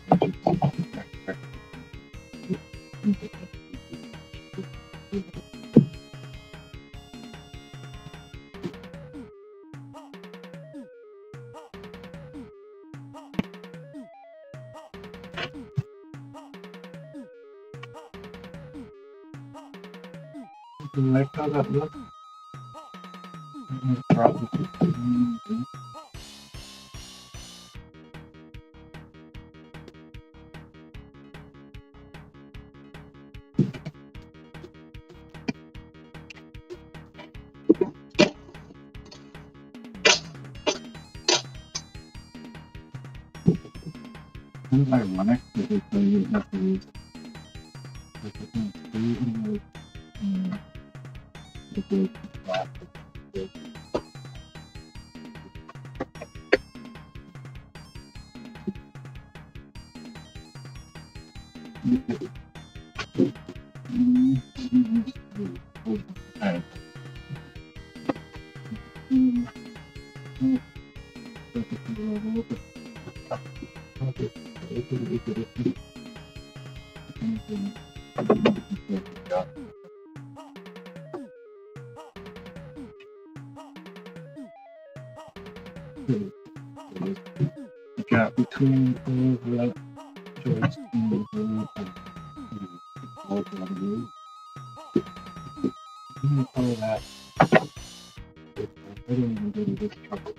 You like how that looks? Probably. It's ironic that they tell you have to use the gap between all of that choice and the all of that. I don't even go to this trouble.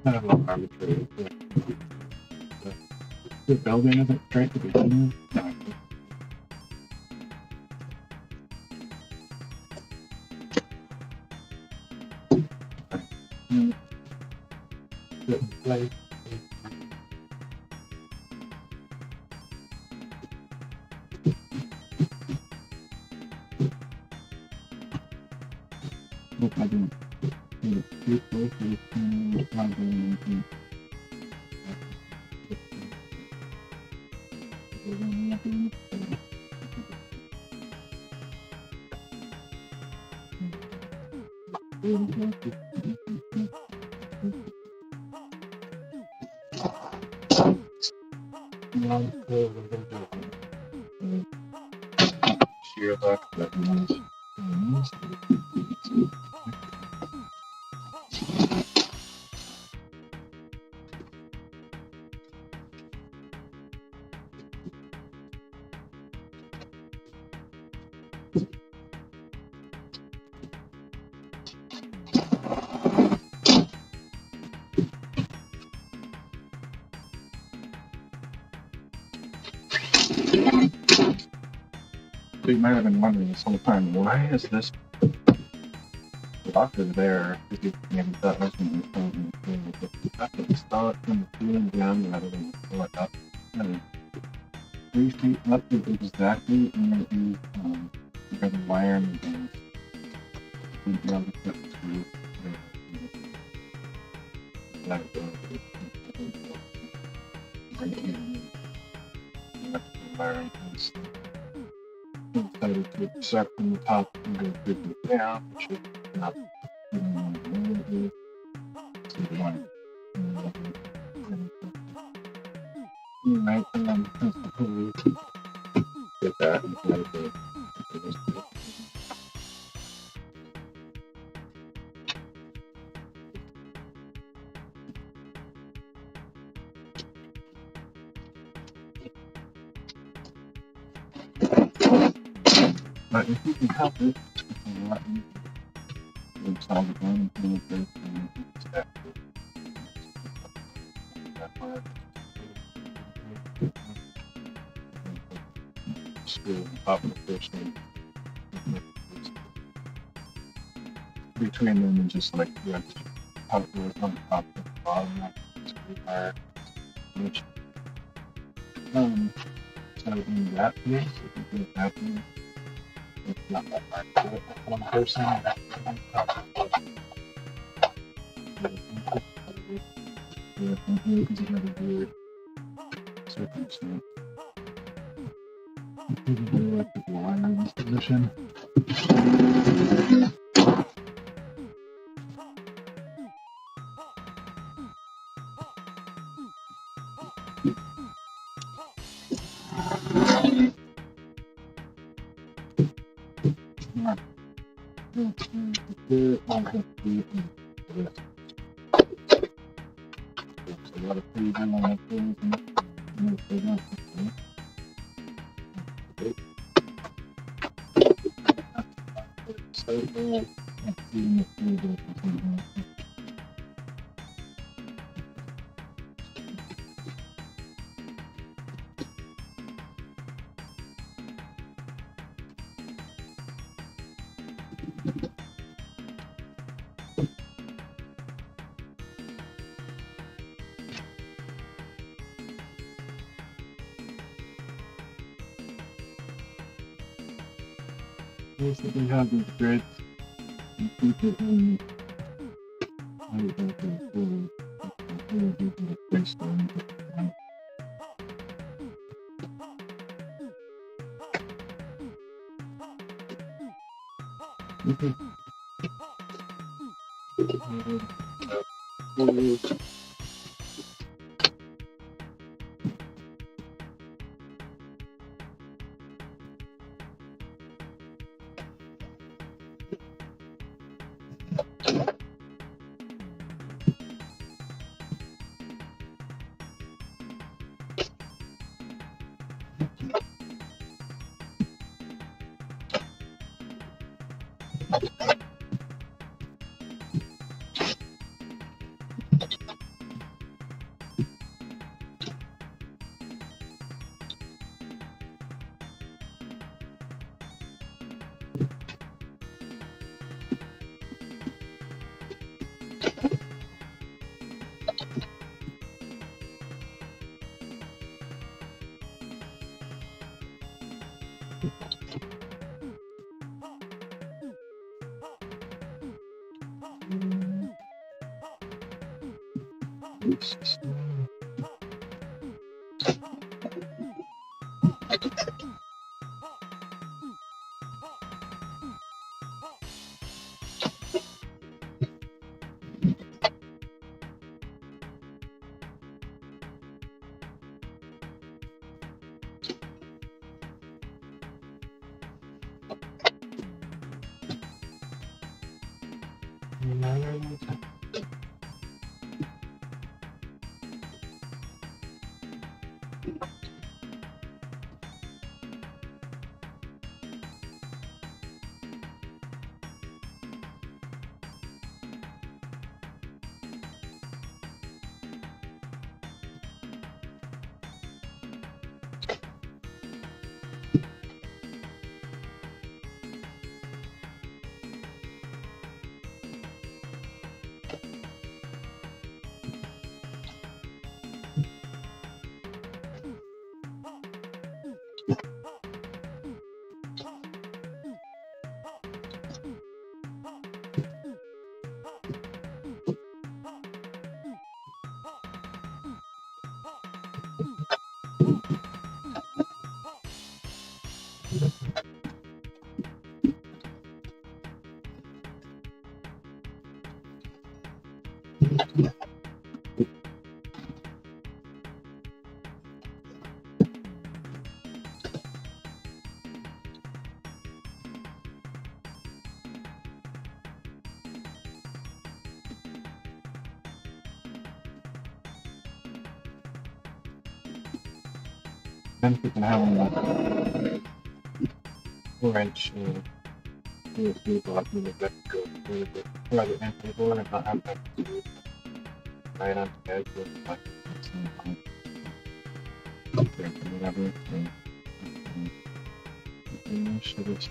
Kind of all arbitrary. The building isn't straight to begin with. No. Like, look, I didn't get it too close to the camera. Sheer luck that was. So you might have been wondering this whole time, why is this blocker there? If you maybe that wasn't important. You have to install it from the ceiling down rather than pull it up. And 3 feet up is exactly where the wiring is. You'd be able to put the screw right here. That's the wiring is. Decided to start from the top and go through the down, which is not one. Right, and then get that and let it go. But if you can help it, it's a lot easier to install the bone and it goes and step screw on top of the first one. Between them and just like the top on top of the bottom screw wire. Which so in that case, if you do it that way, it's not that hard to do it with one person. this one here because it had a weird circumstance. The electrical wire in this position. A lot of pretty on that thing. So bad. Let's see if we do something. Basically have these grids and keep it in benefit in having a 4-inch USB block in the back go through the rather empty board and not have that right on the edge with like whatever. Should have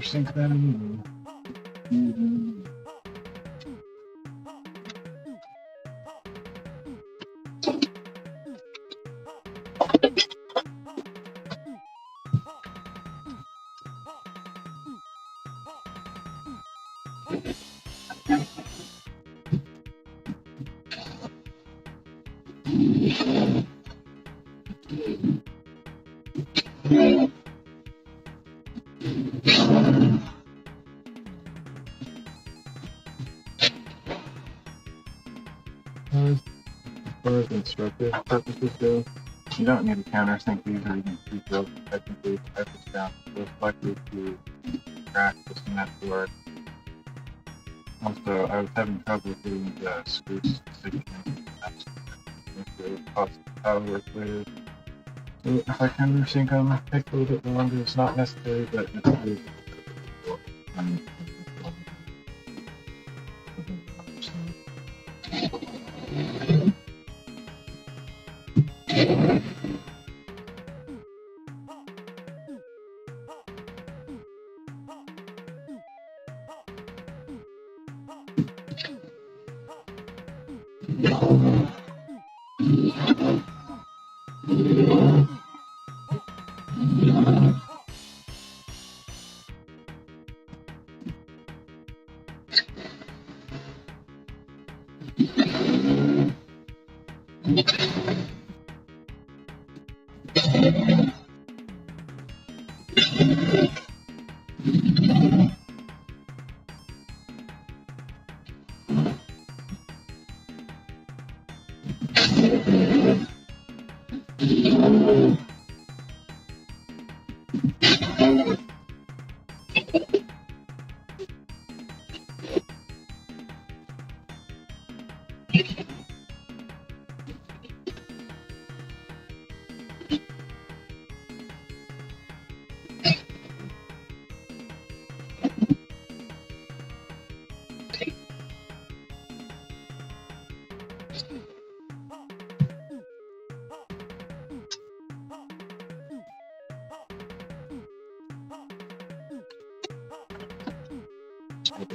Sync that in. As far as instructive purposes go, you don't need to countersync these or even pre-build technically type this down. Most likely to crash this network. Also, I was having trouble getting the screws sticking in. That's it cost power work later. So if I countersync them, it takes a little bit longer. It's not necessary, but it's really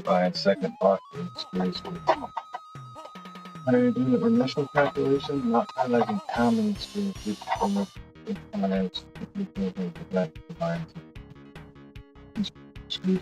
by a second box of screws. I do the initial calculation, not highlighting how many screws each corner requires to be able to get the lines of screws.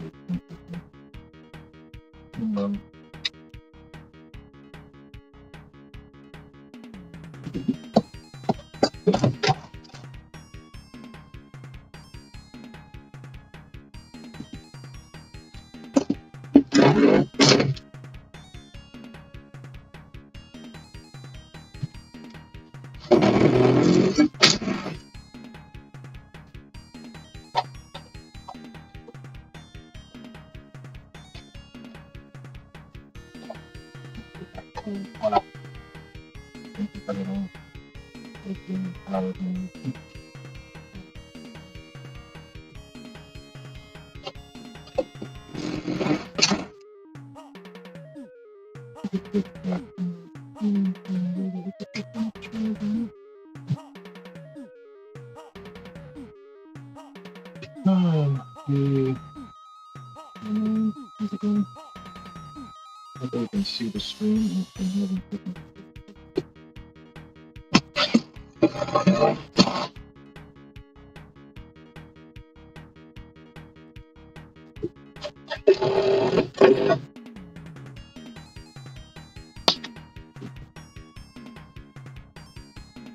You can see the screen.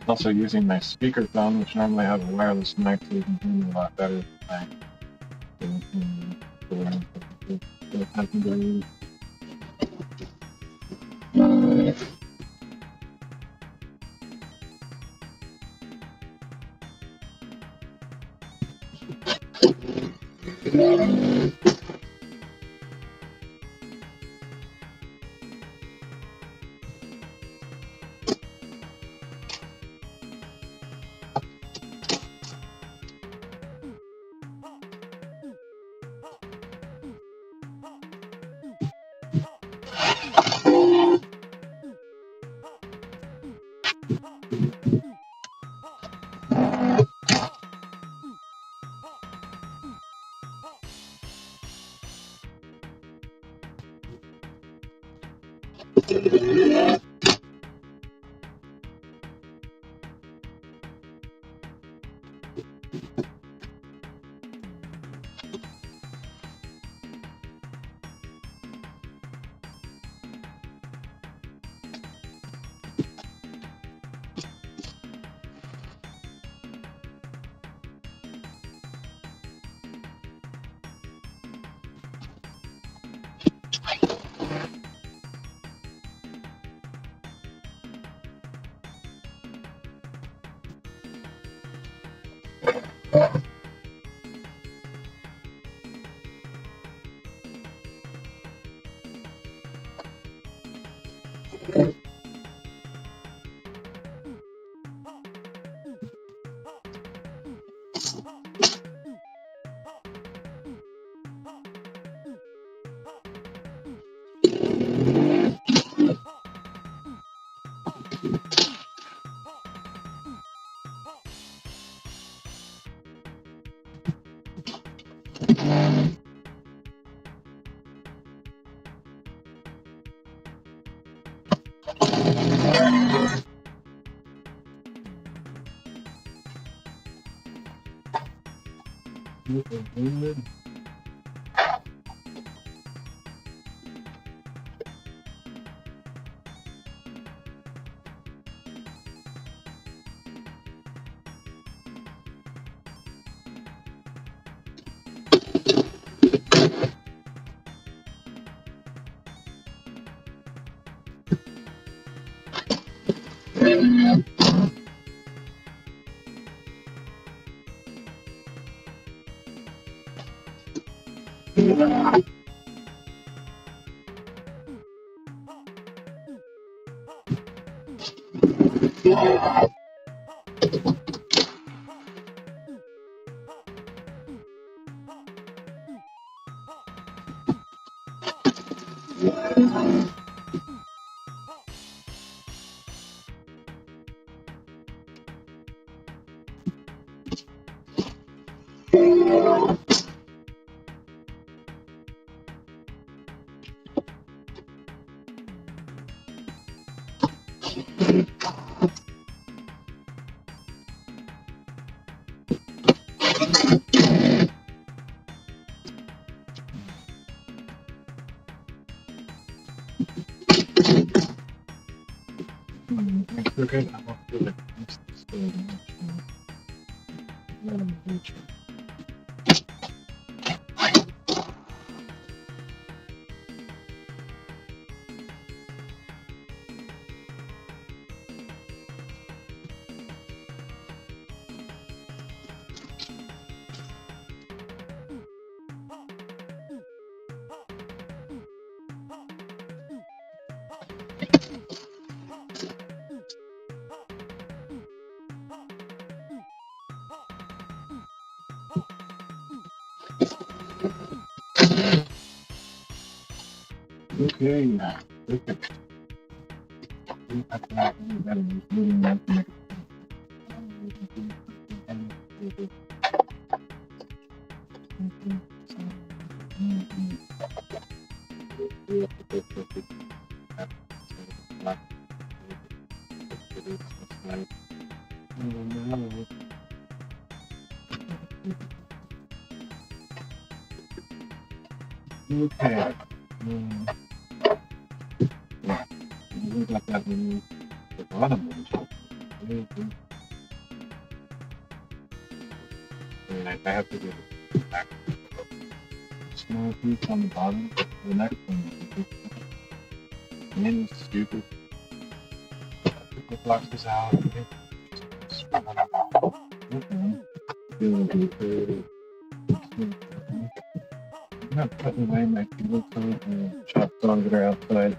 Also using my speakerphone, which normally have a wireless mic, so you can hear me a lot better than Okay, I'm off to the okay. Perfect. Okay. Yeah. Look like that when you a lot of them. And I have to do back small piece on the bottom. The next one. And then stupid. Put the boxes out. I'm not putting away my fuel coat and chop songs that are outside.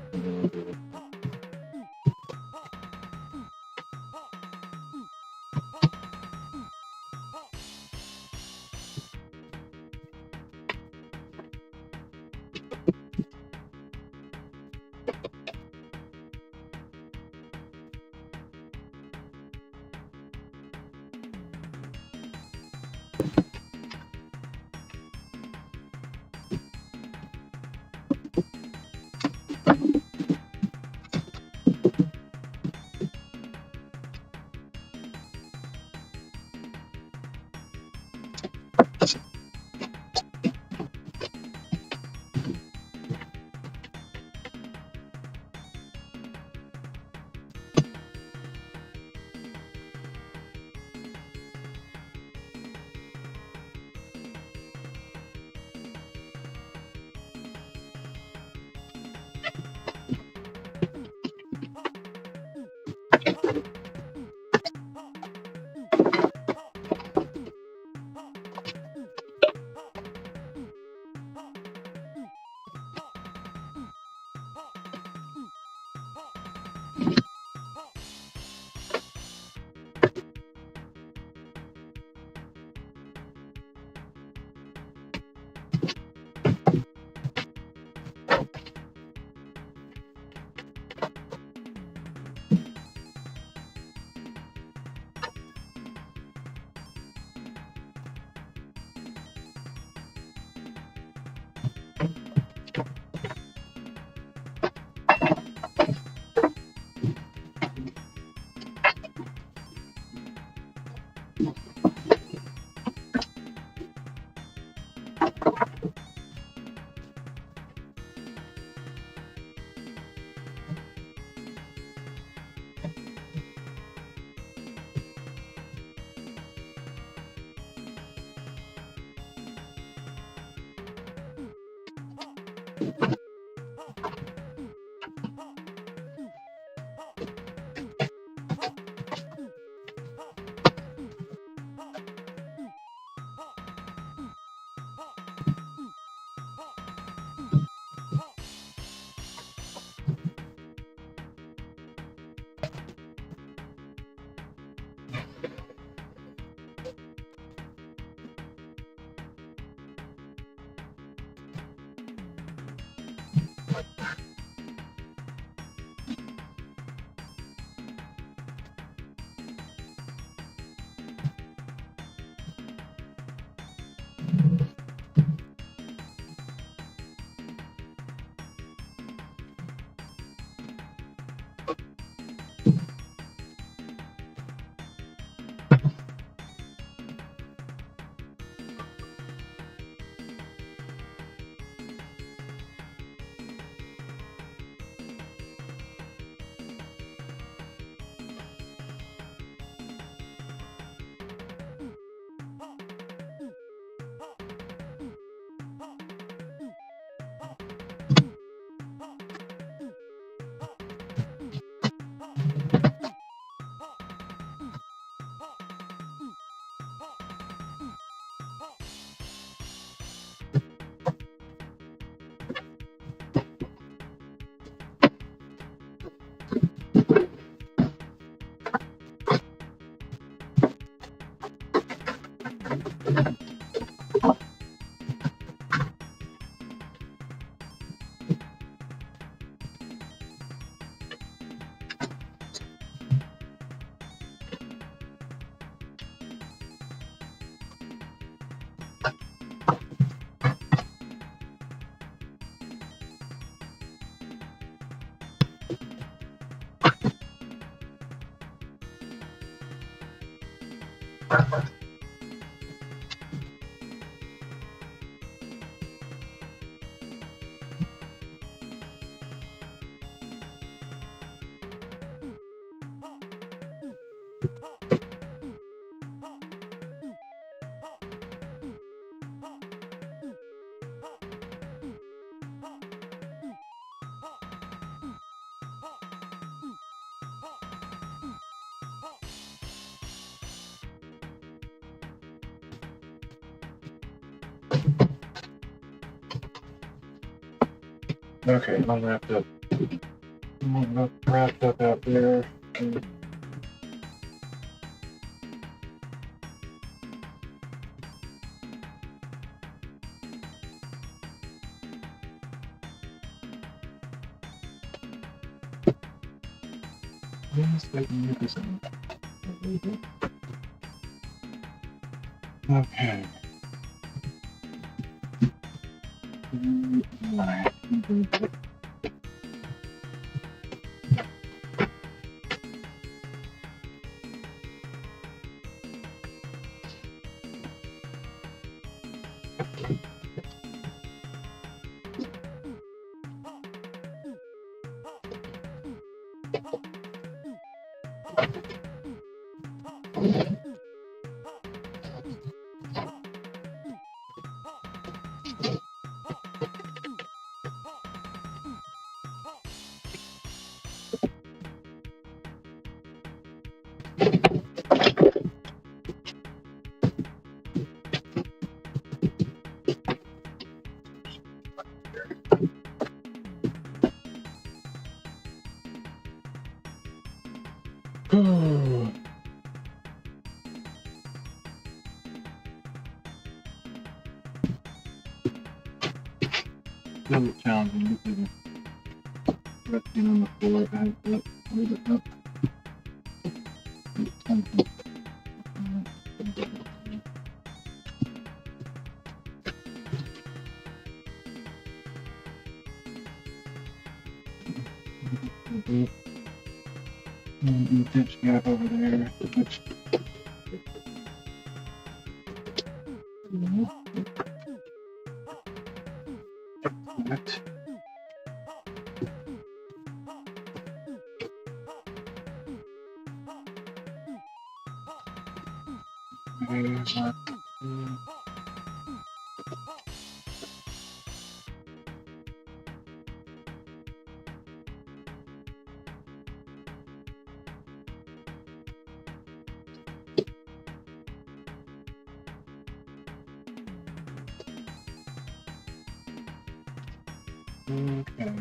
Okay, I'm wrapped up. I'm wrapped up out there. Okay. Alright. Really challenging because of resting on the floor. I have to hold it up. Ditch gap over there. Which that. Okay.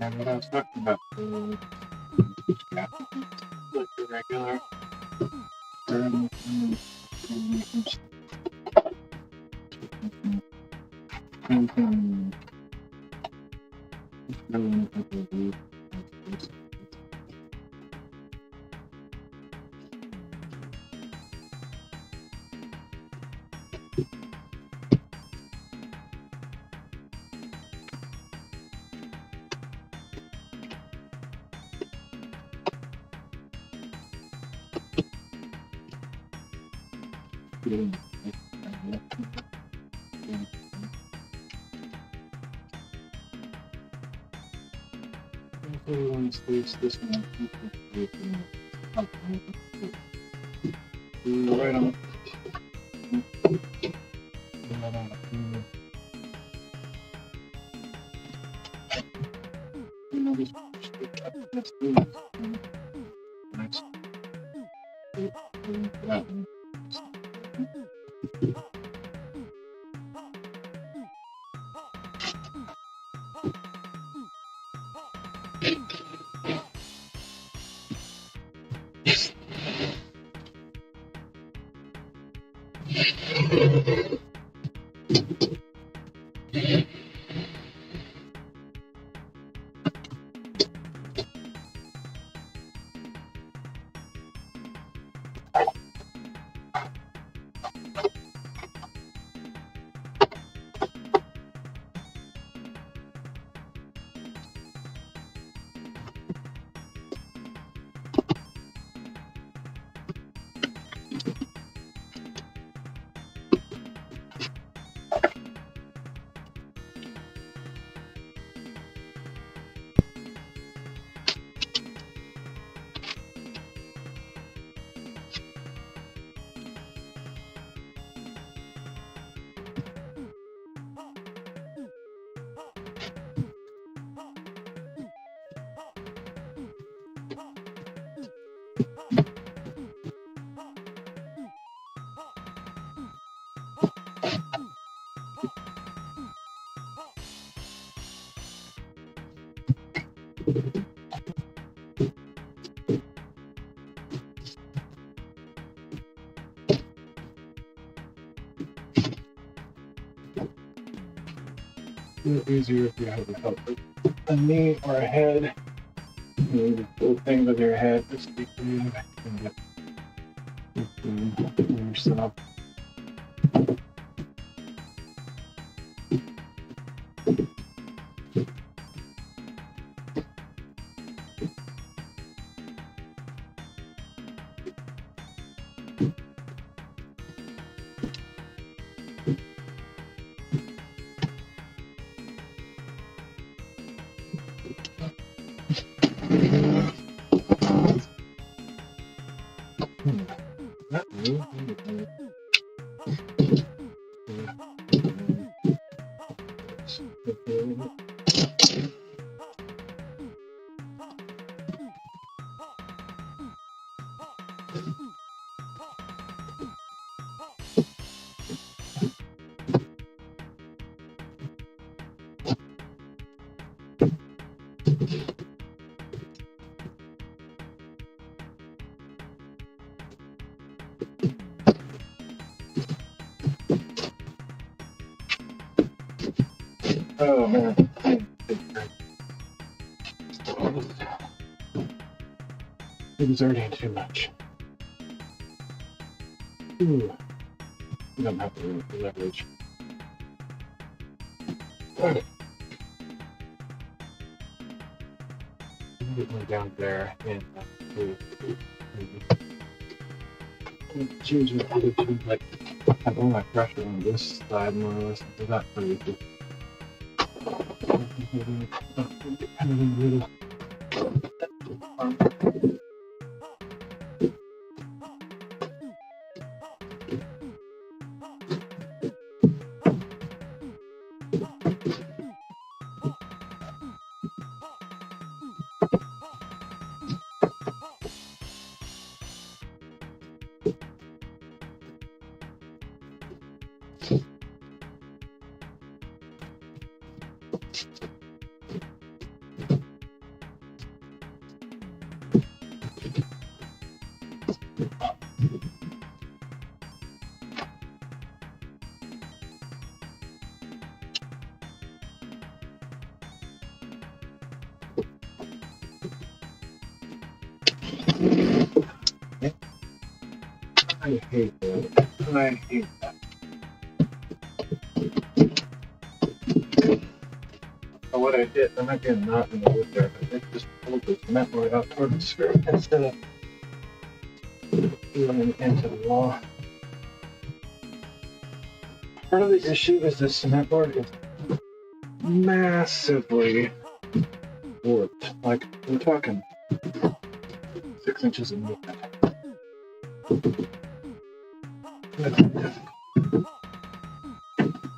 And what I was talking about, like the regular. This one. Right on. Nice. Easier if you have a help. A knee or a head. You need to pull things with your head to speak to you and get yourself. Oh man. Exerting too much. Ooh. You don't have to leverage. Okay. Get me down there and change the other two, like have all my pressure on this side more or less. So that's pretty good. Kind of in the middle. I hate that. I hate that. So what I did, I'm not getting knot in the wood there, but I just pulled the cement board out toward the skirt instead of feeling into the wall. Part of the issue is this cement board is massively warped. Like, we're talking 6 inches of movement.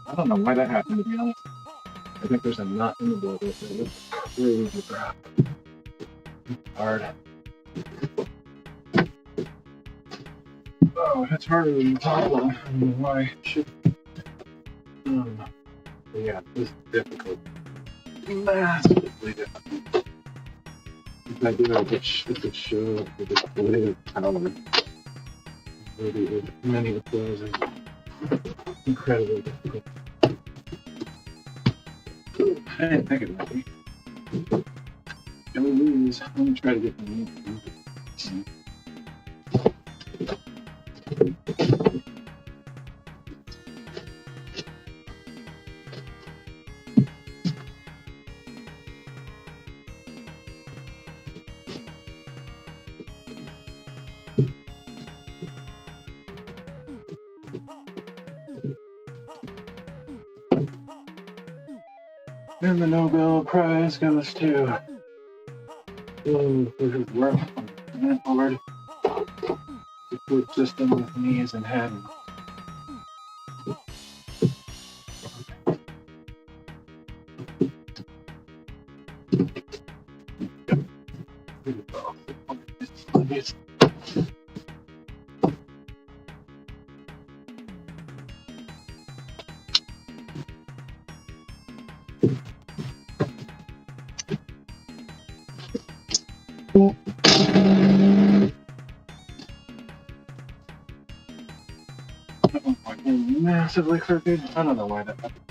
I don't know why that happened, to be honest. I think there's a knot in the board that looks crazy crap. Hard. Oh Oh, it's harder than the top one. I don't know why. Shit. But yeah, this is difficult. Massively difficult. If I do, I could show up with this blade of power. Maybe with many applause and incredibly difficult. I didn't think it would be. Can we lose? I'm gonna try to get the lead. And the Nobel Prize goes to for his work on the board support system with knees and head. Massively crooked. I don't know why that happened.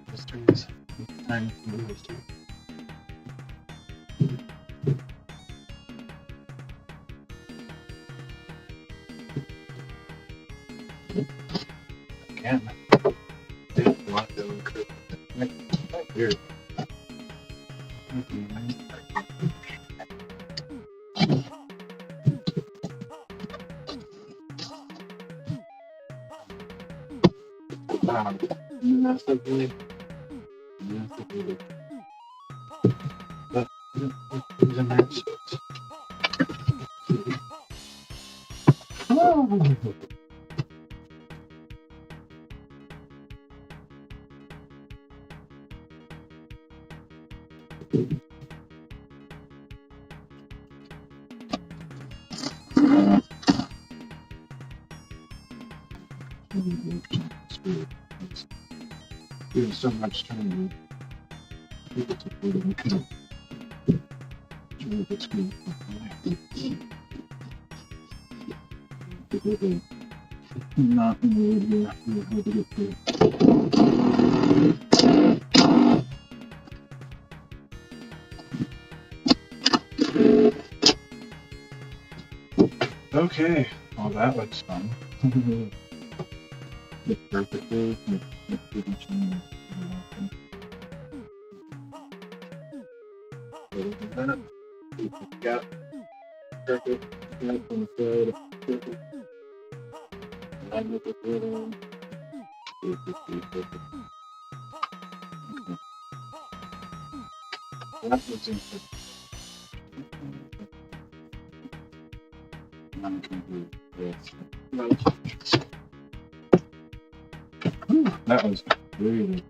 Mysteries. Trying to move this. Again. Didn't want to crooked. Weird. Massively. But these are nice. Doing so much trying to people to put it in kind of school. Not in the wood here. Really hard to get through. Okay, well that looks fun. It's perfectly. It's pretty change. Got perfect. Got on the side. Perfect. Line with the little. Perfect. That was interesting. That was really.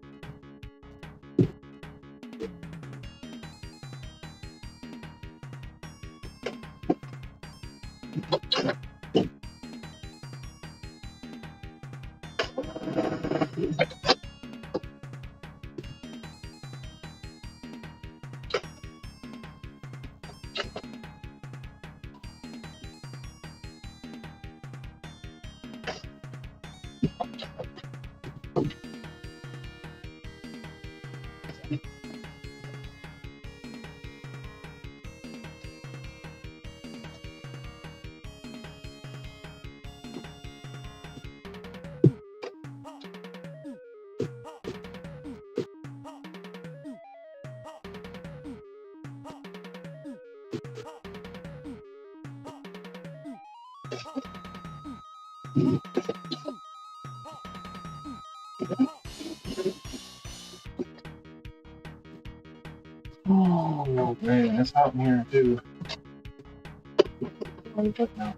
Oh man, it's hot in here too. Now.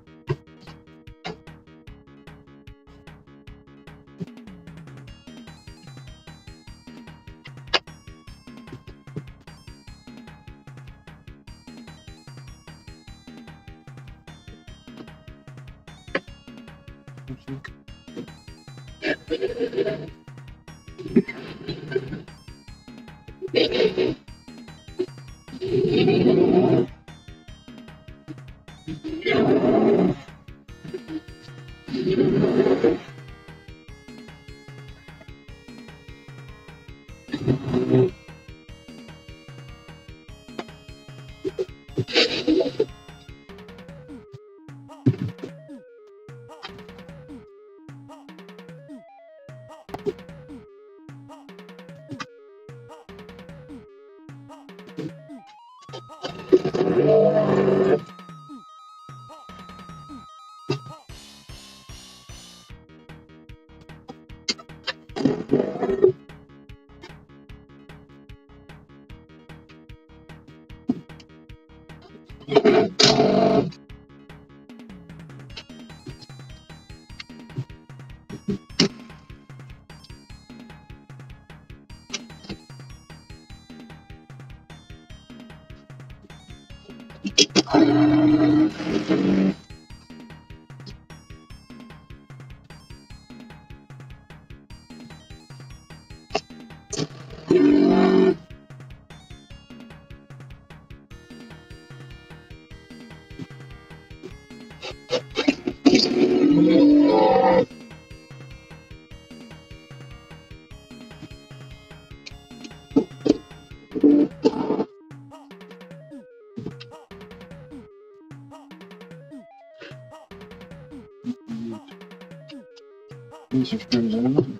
These are screws in them.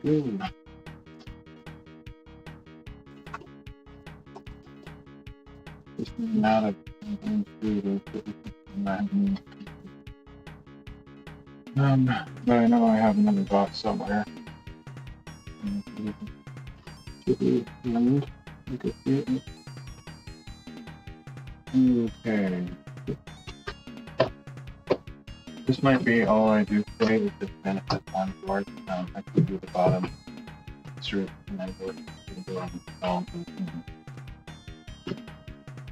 Ooh. This is not a screw. But I know I have another box somewhere. Okay. This might be all I do today with this benefit on board. I could do the bottom strip and then work to go on the bottom.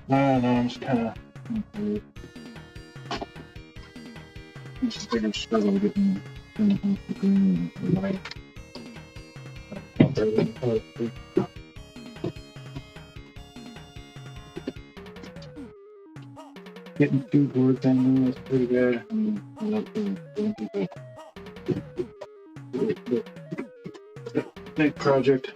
No, I'm just kind of. It's a bigger struggle getting the green and white. Getting 2 boards in there is pretty good. I mean, I'm not feeling grumpy, but big project.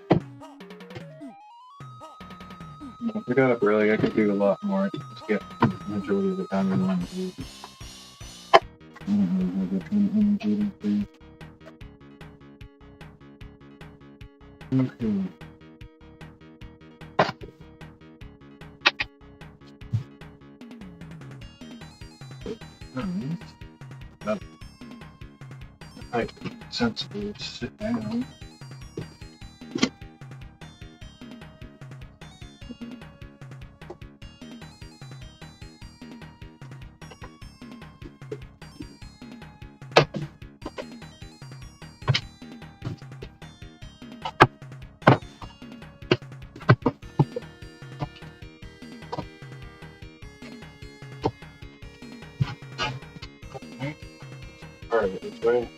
If I got up early, I could do a lot more. Just get the majority of it done in one week. I don't really have that kind of energy these days. Okay. Alright, sensible to sit down. Alright, this way.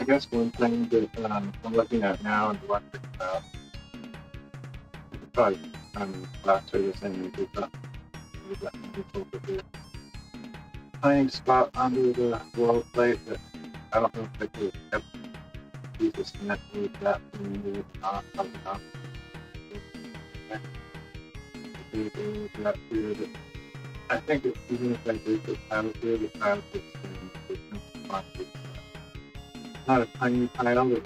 I guess one thing that I'm looking at now and wondering about, probably last to the same is that tiny spot under the roll plate that I don't know if they could have used the cement with that and not coming up. I think that even if I did the tile here, the tile fits in. Not a tiny tile, but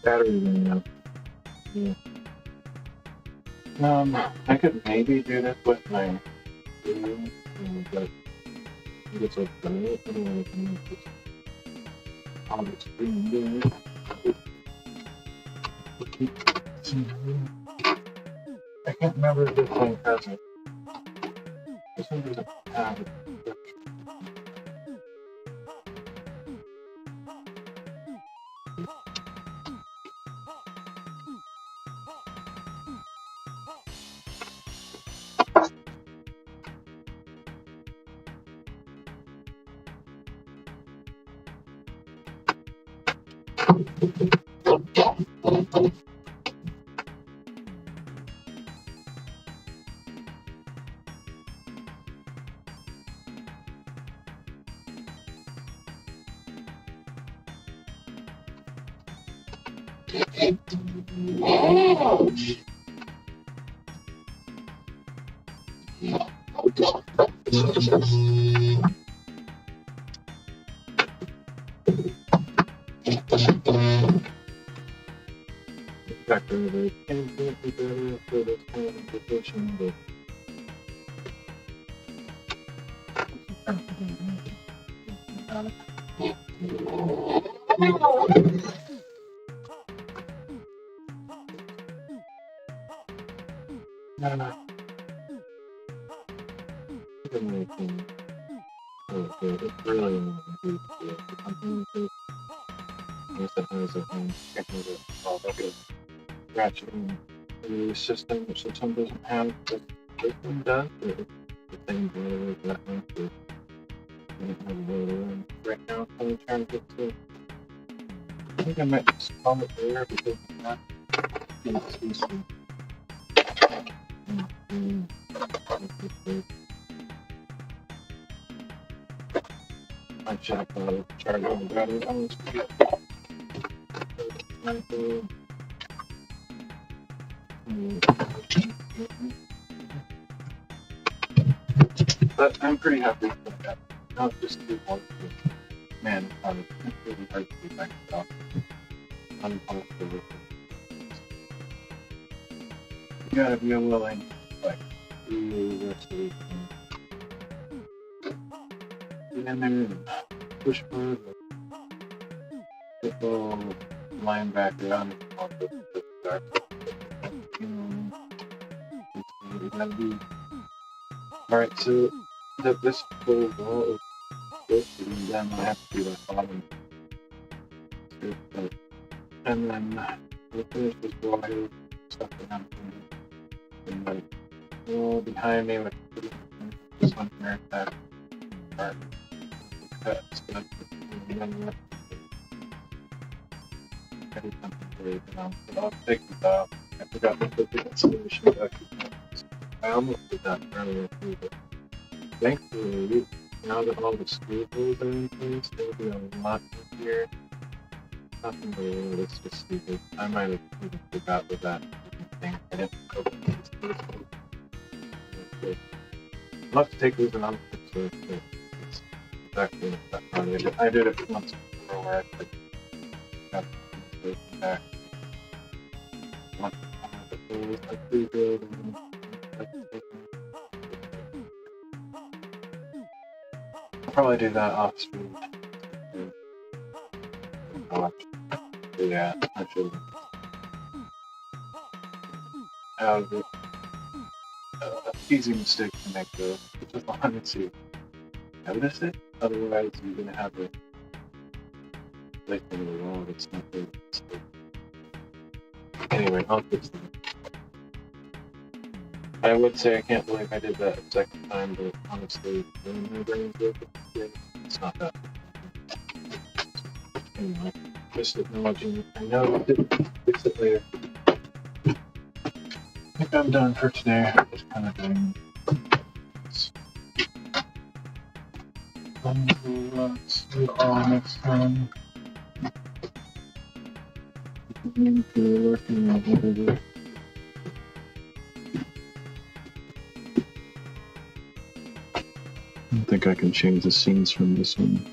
Battery running out. Yeah. I could maybe do this with my phone, but it's a bit on the screen there. I can't remember if this one has it. This one doesn't have it. Exactly, they can't be better for this kind of application, but no. It's really good. Something to sometimes at home, ratcheting the system, which system doesn't have, but this one does. But it's the same boiler as that one, so I don't have a boiler right now. So I'm trying to get to. I think I might just call it there because it's not exclusive. I check charge on the battery. I was but I'm pretty happy with that. Not just do one thing. Man, it's really hard to be back to unpopular. You gotta be willing to like do the rest of the thing. Get in there and push for it. Football linebacker on the start. You gotta be. Alright, so this full wall is supposed to be done. I have to do that bottom. And then we'll finish this wire stuff around here. And like, wall behind me with this one here, that part. Cut stuff. And then I did something great, but I'll take this off. I forgot to put the insulation back. I almost did that earlier too, but thankfully, now that all the screw holes are in place, it'll be a lot easier. Nothing really, it's just stupid. I might have even forgot with that thing. I didn't cover these screw holes. I'll have to take these and unfix it. It's exactly that funny. I did it once before where I got the back. Once I have to rebuild and I'll probably do that off screen. Yeah, I should. Easy mistake to make though. Just wanted to notice it. Otherwise, you're gonna have a like in the wall that's not good. So, anyway, I'll fix that. I would say I can't believe I did that a second time, but honestly, when my brain's working, it's not that. Anyway, just acknowledging I know I didn't fix it later. think I'm done for today. Just kind of doing. Let's do all next time. Working on whatever. I don't think I can change the scenes from this one.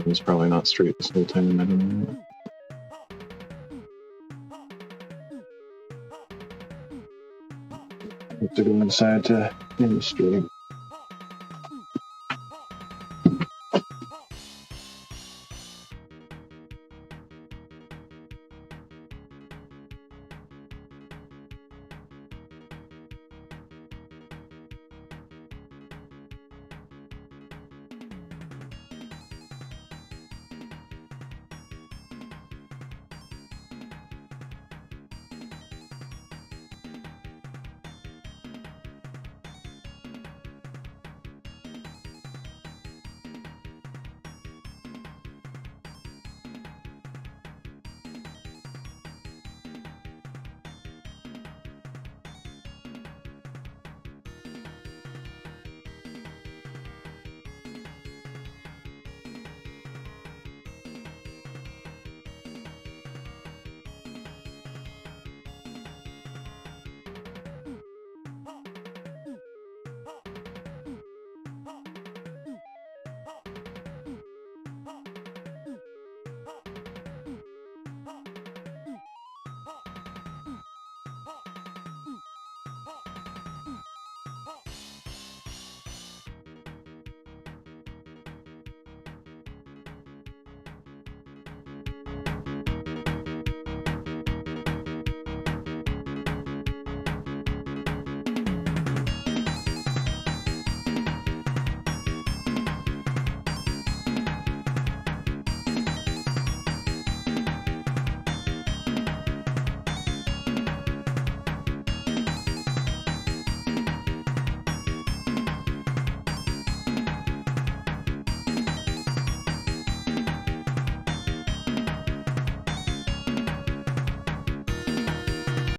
It's probably not straight this whole time. I don't know. Have to go inside to illustrate.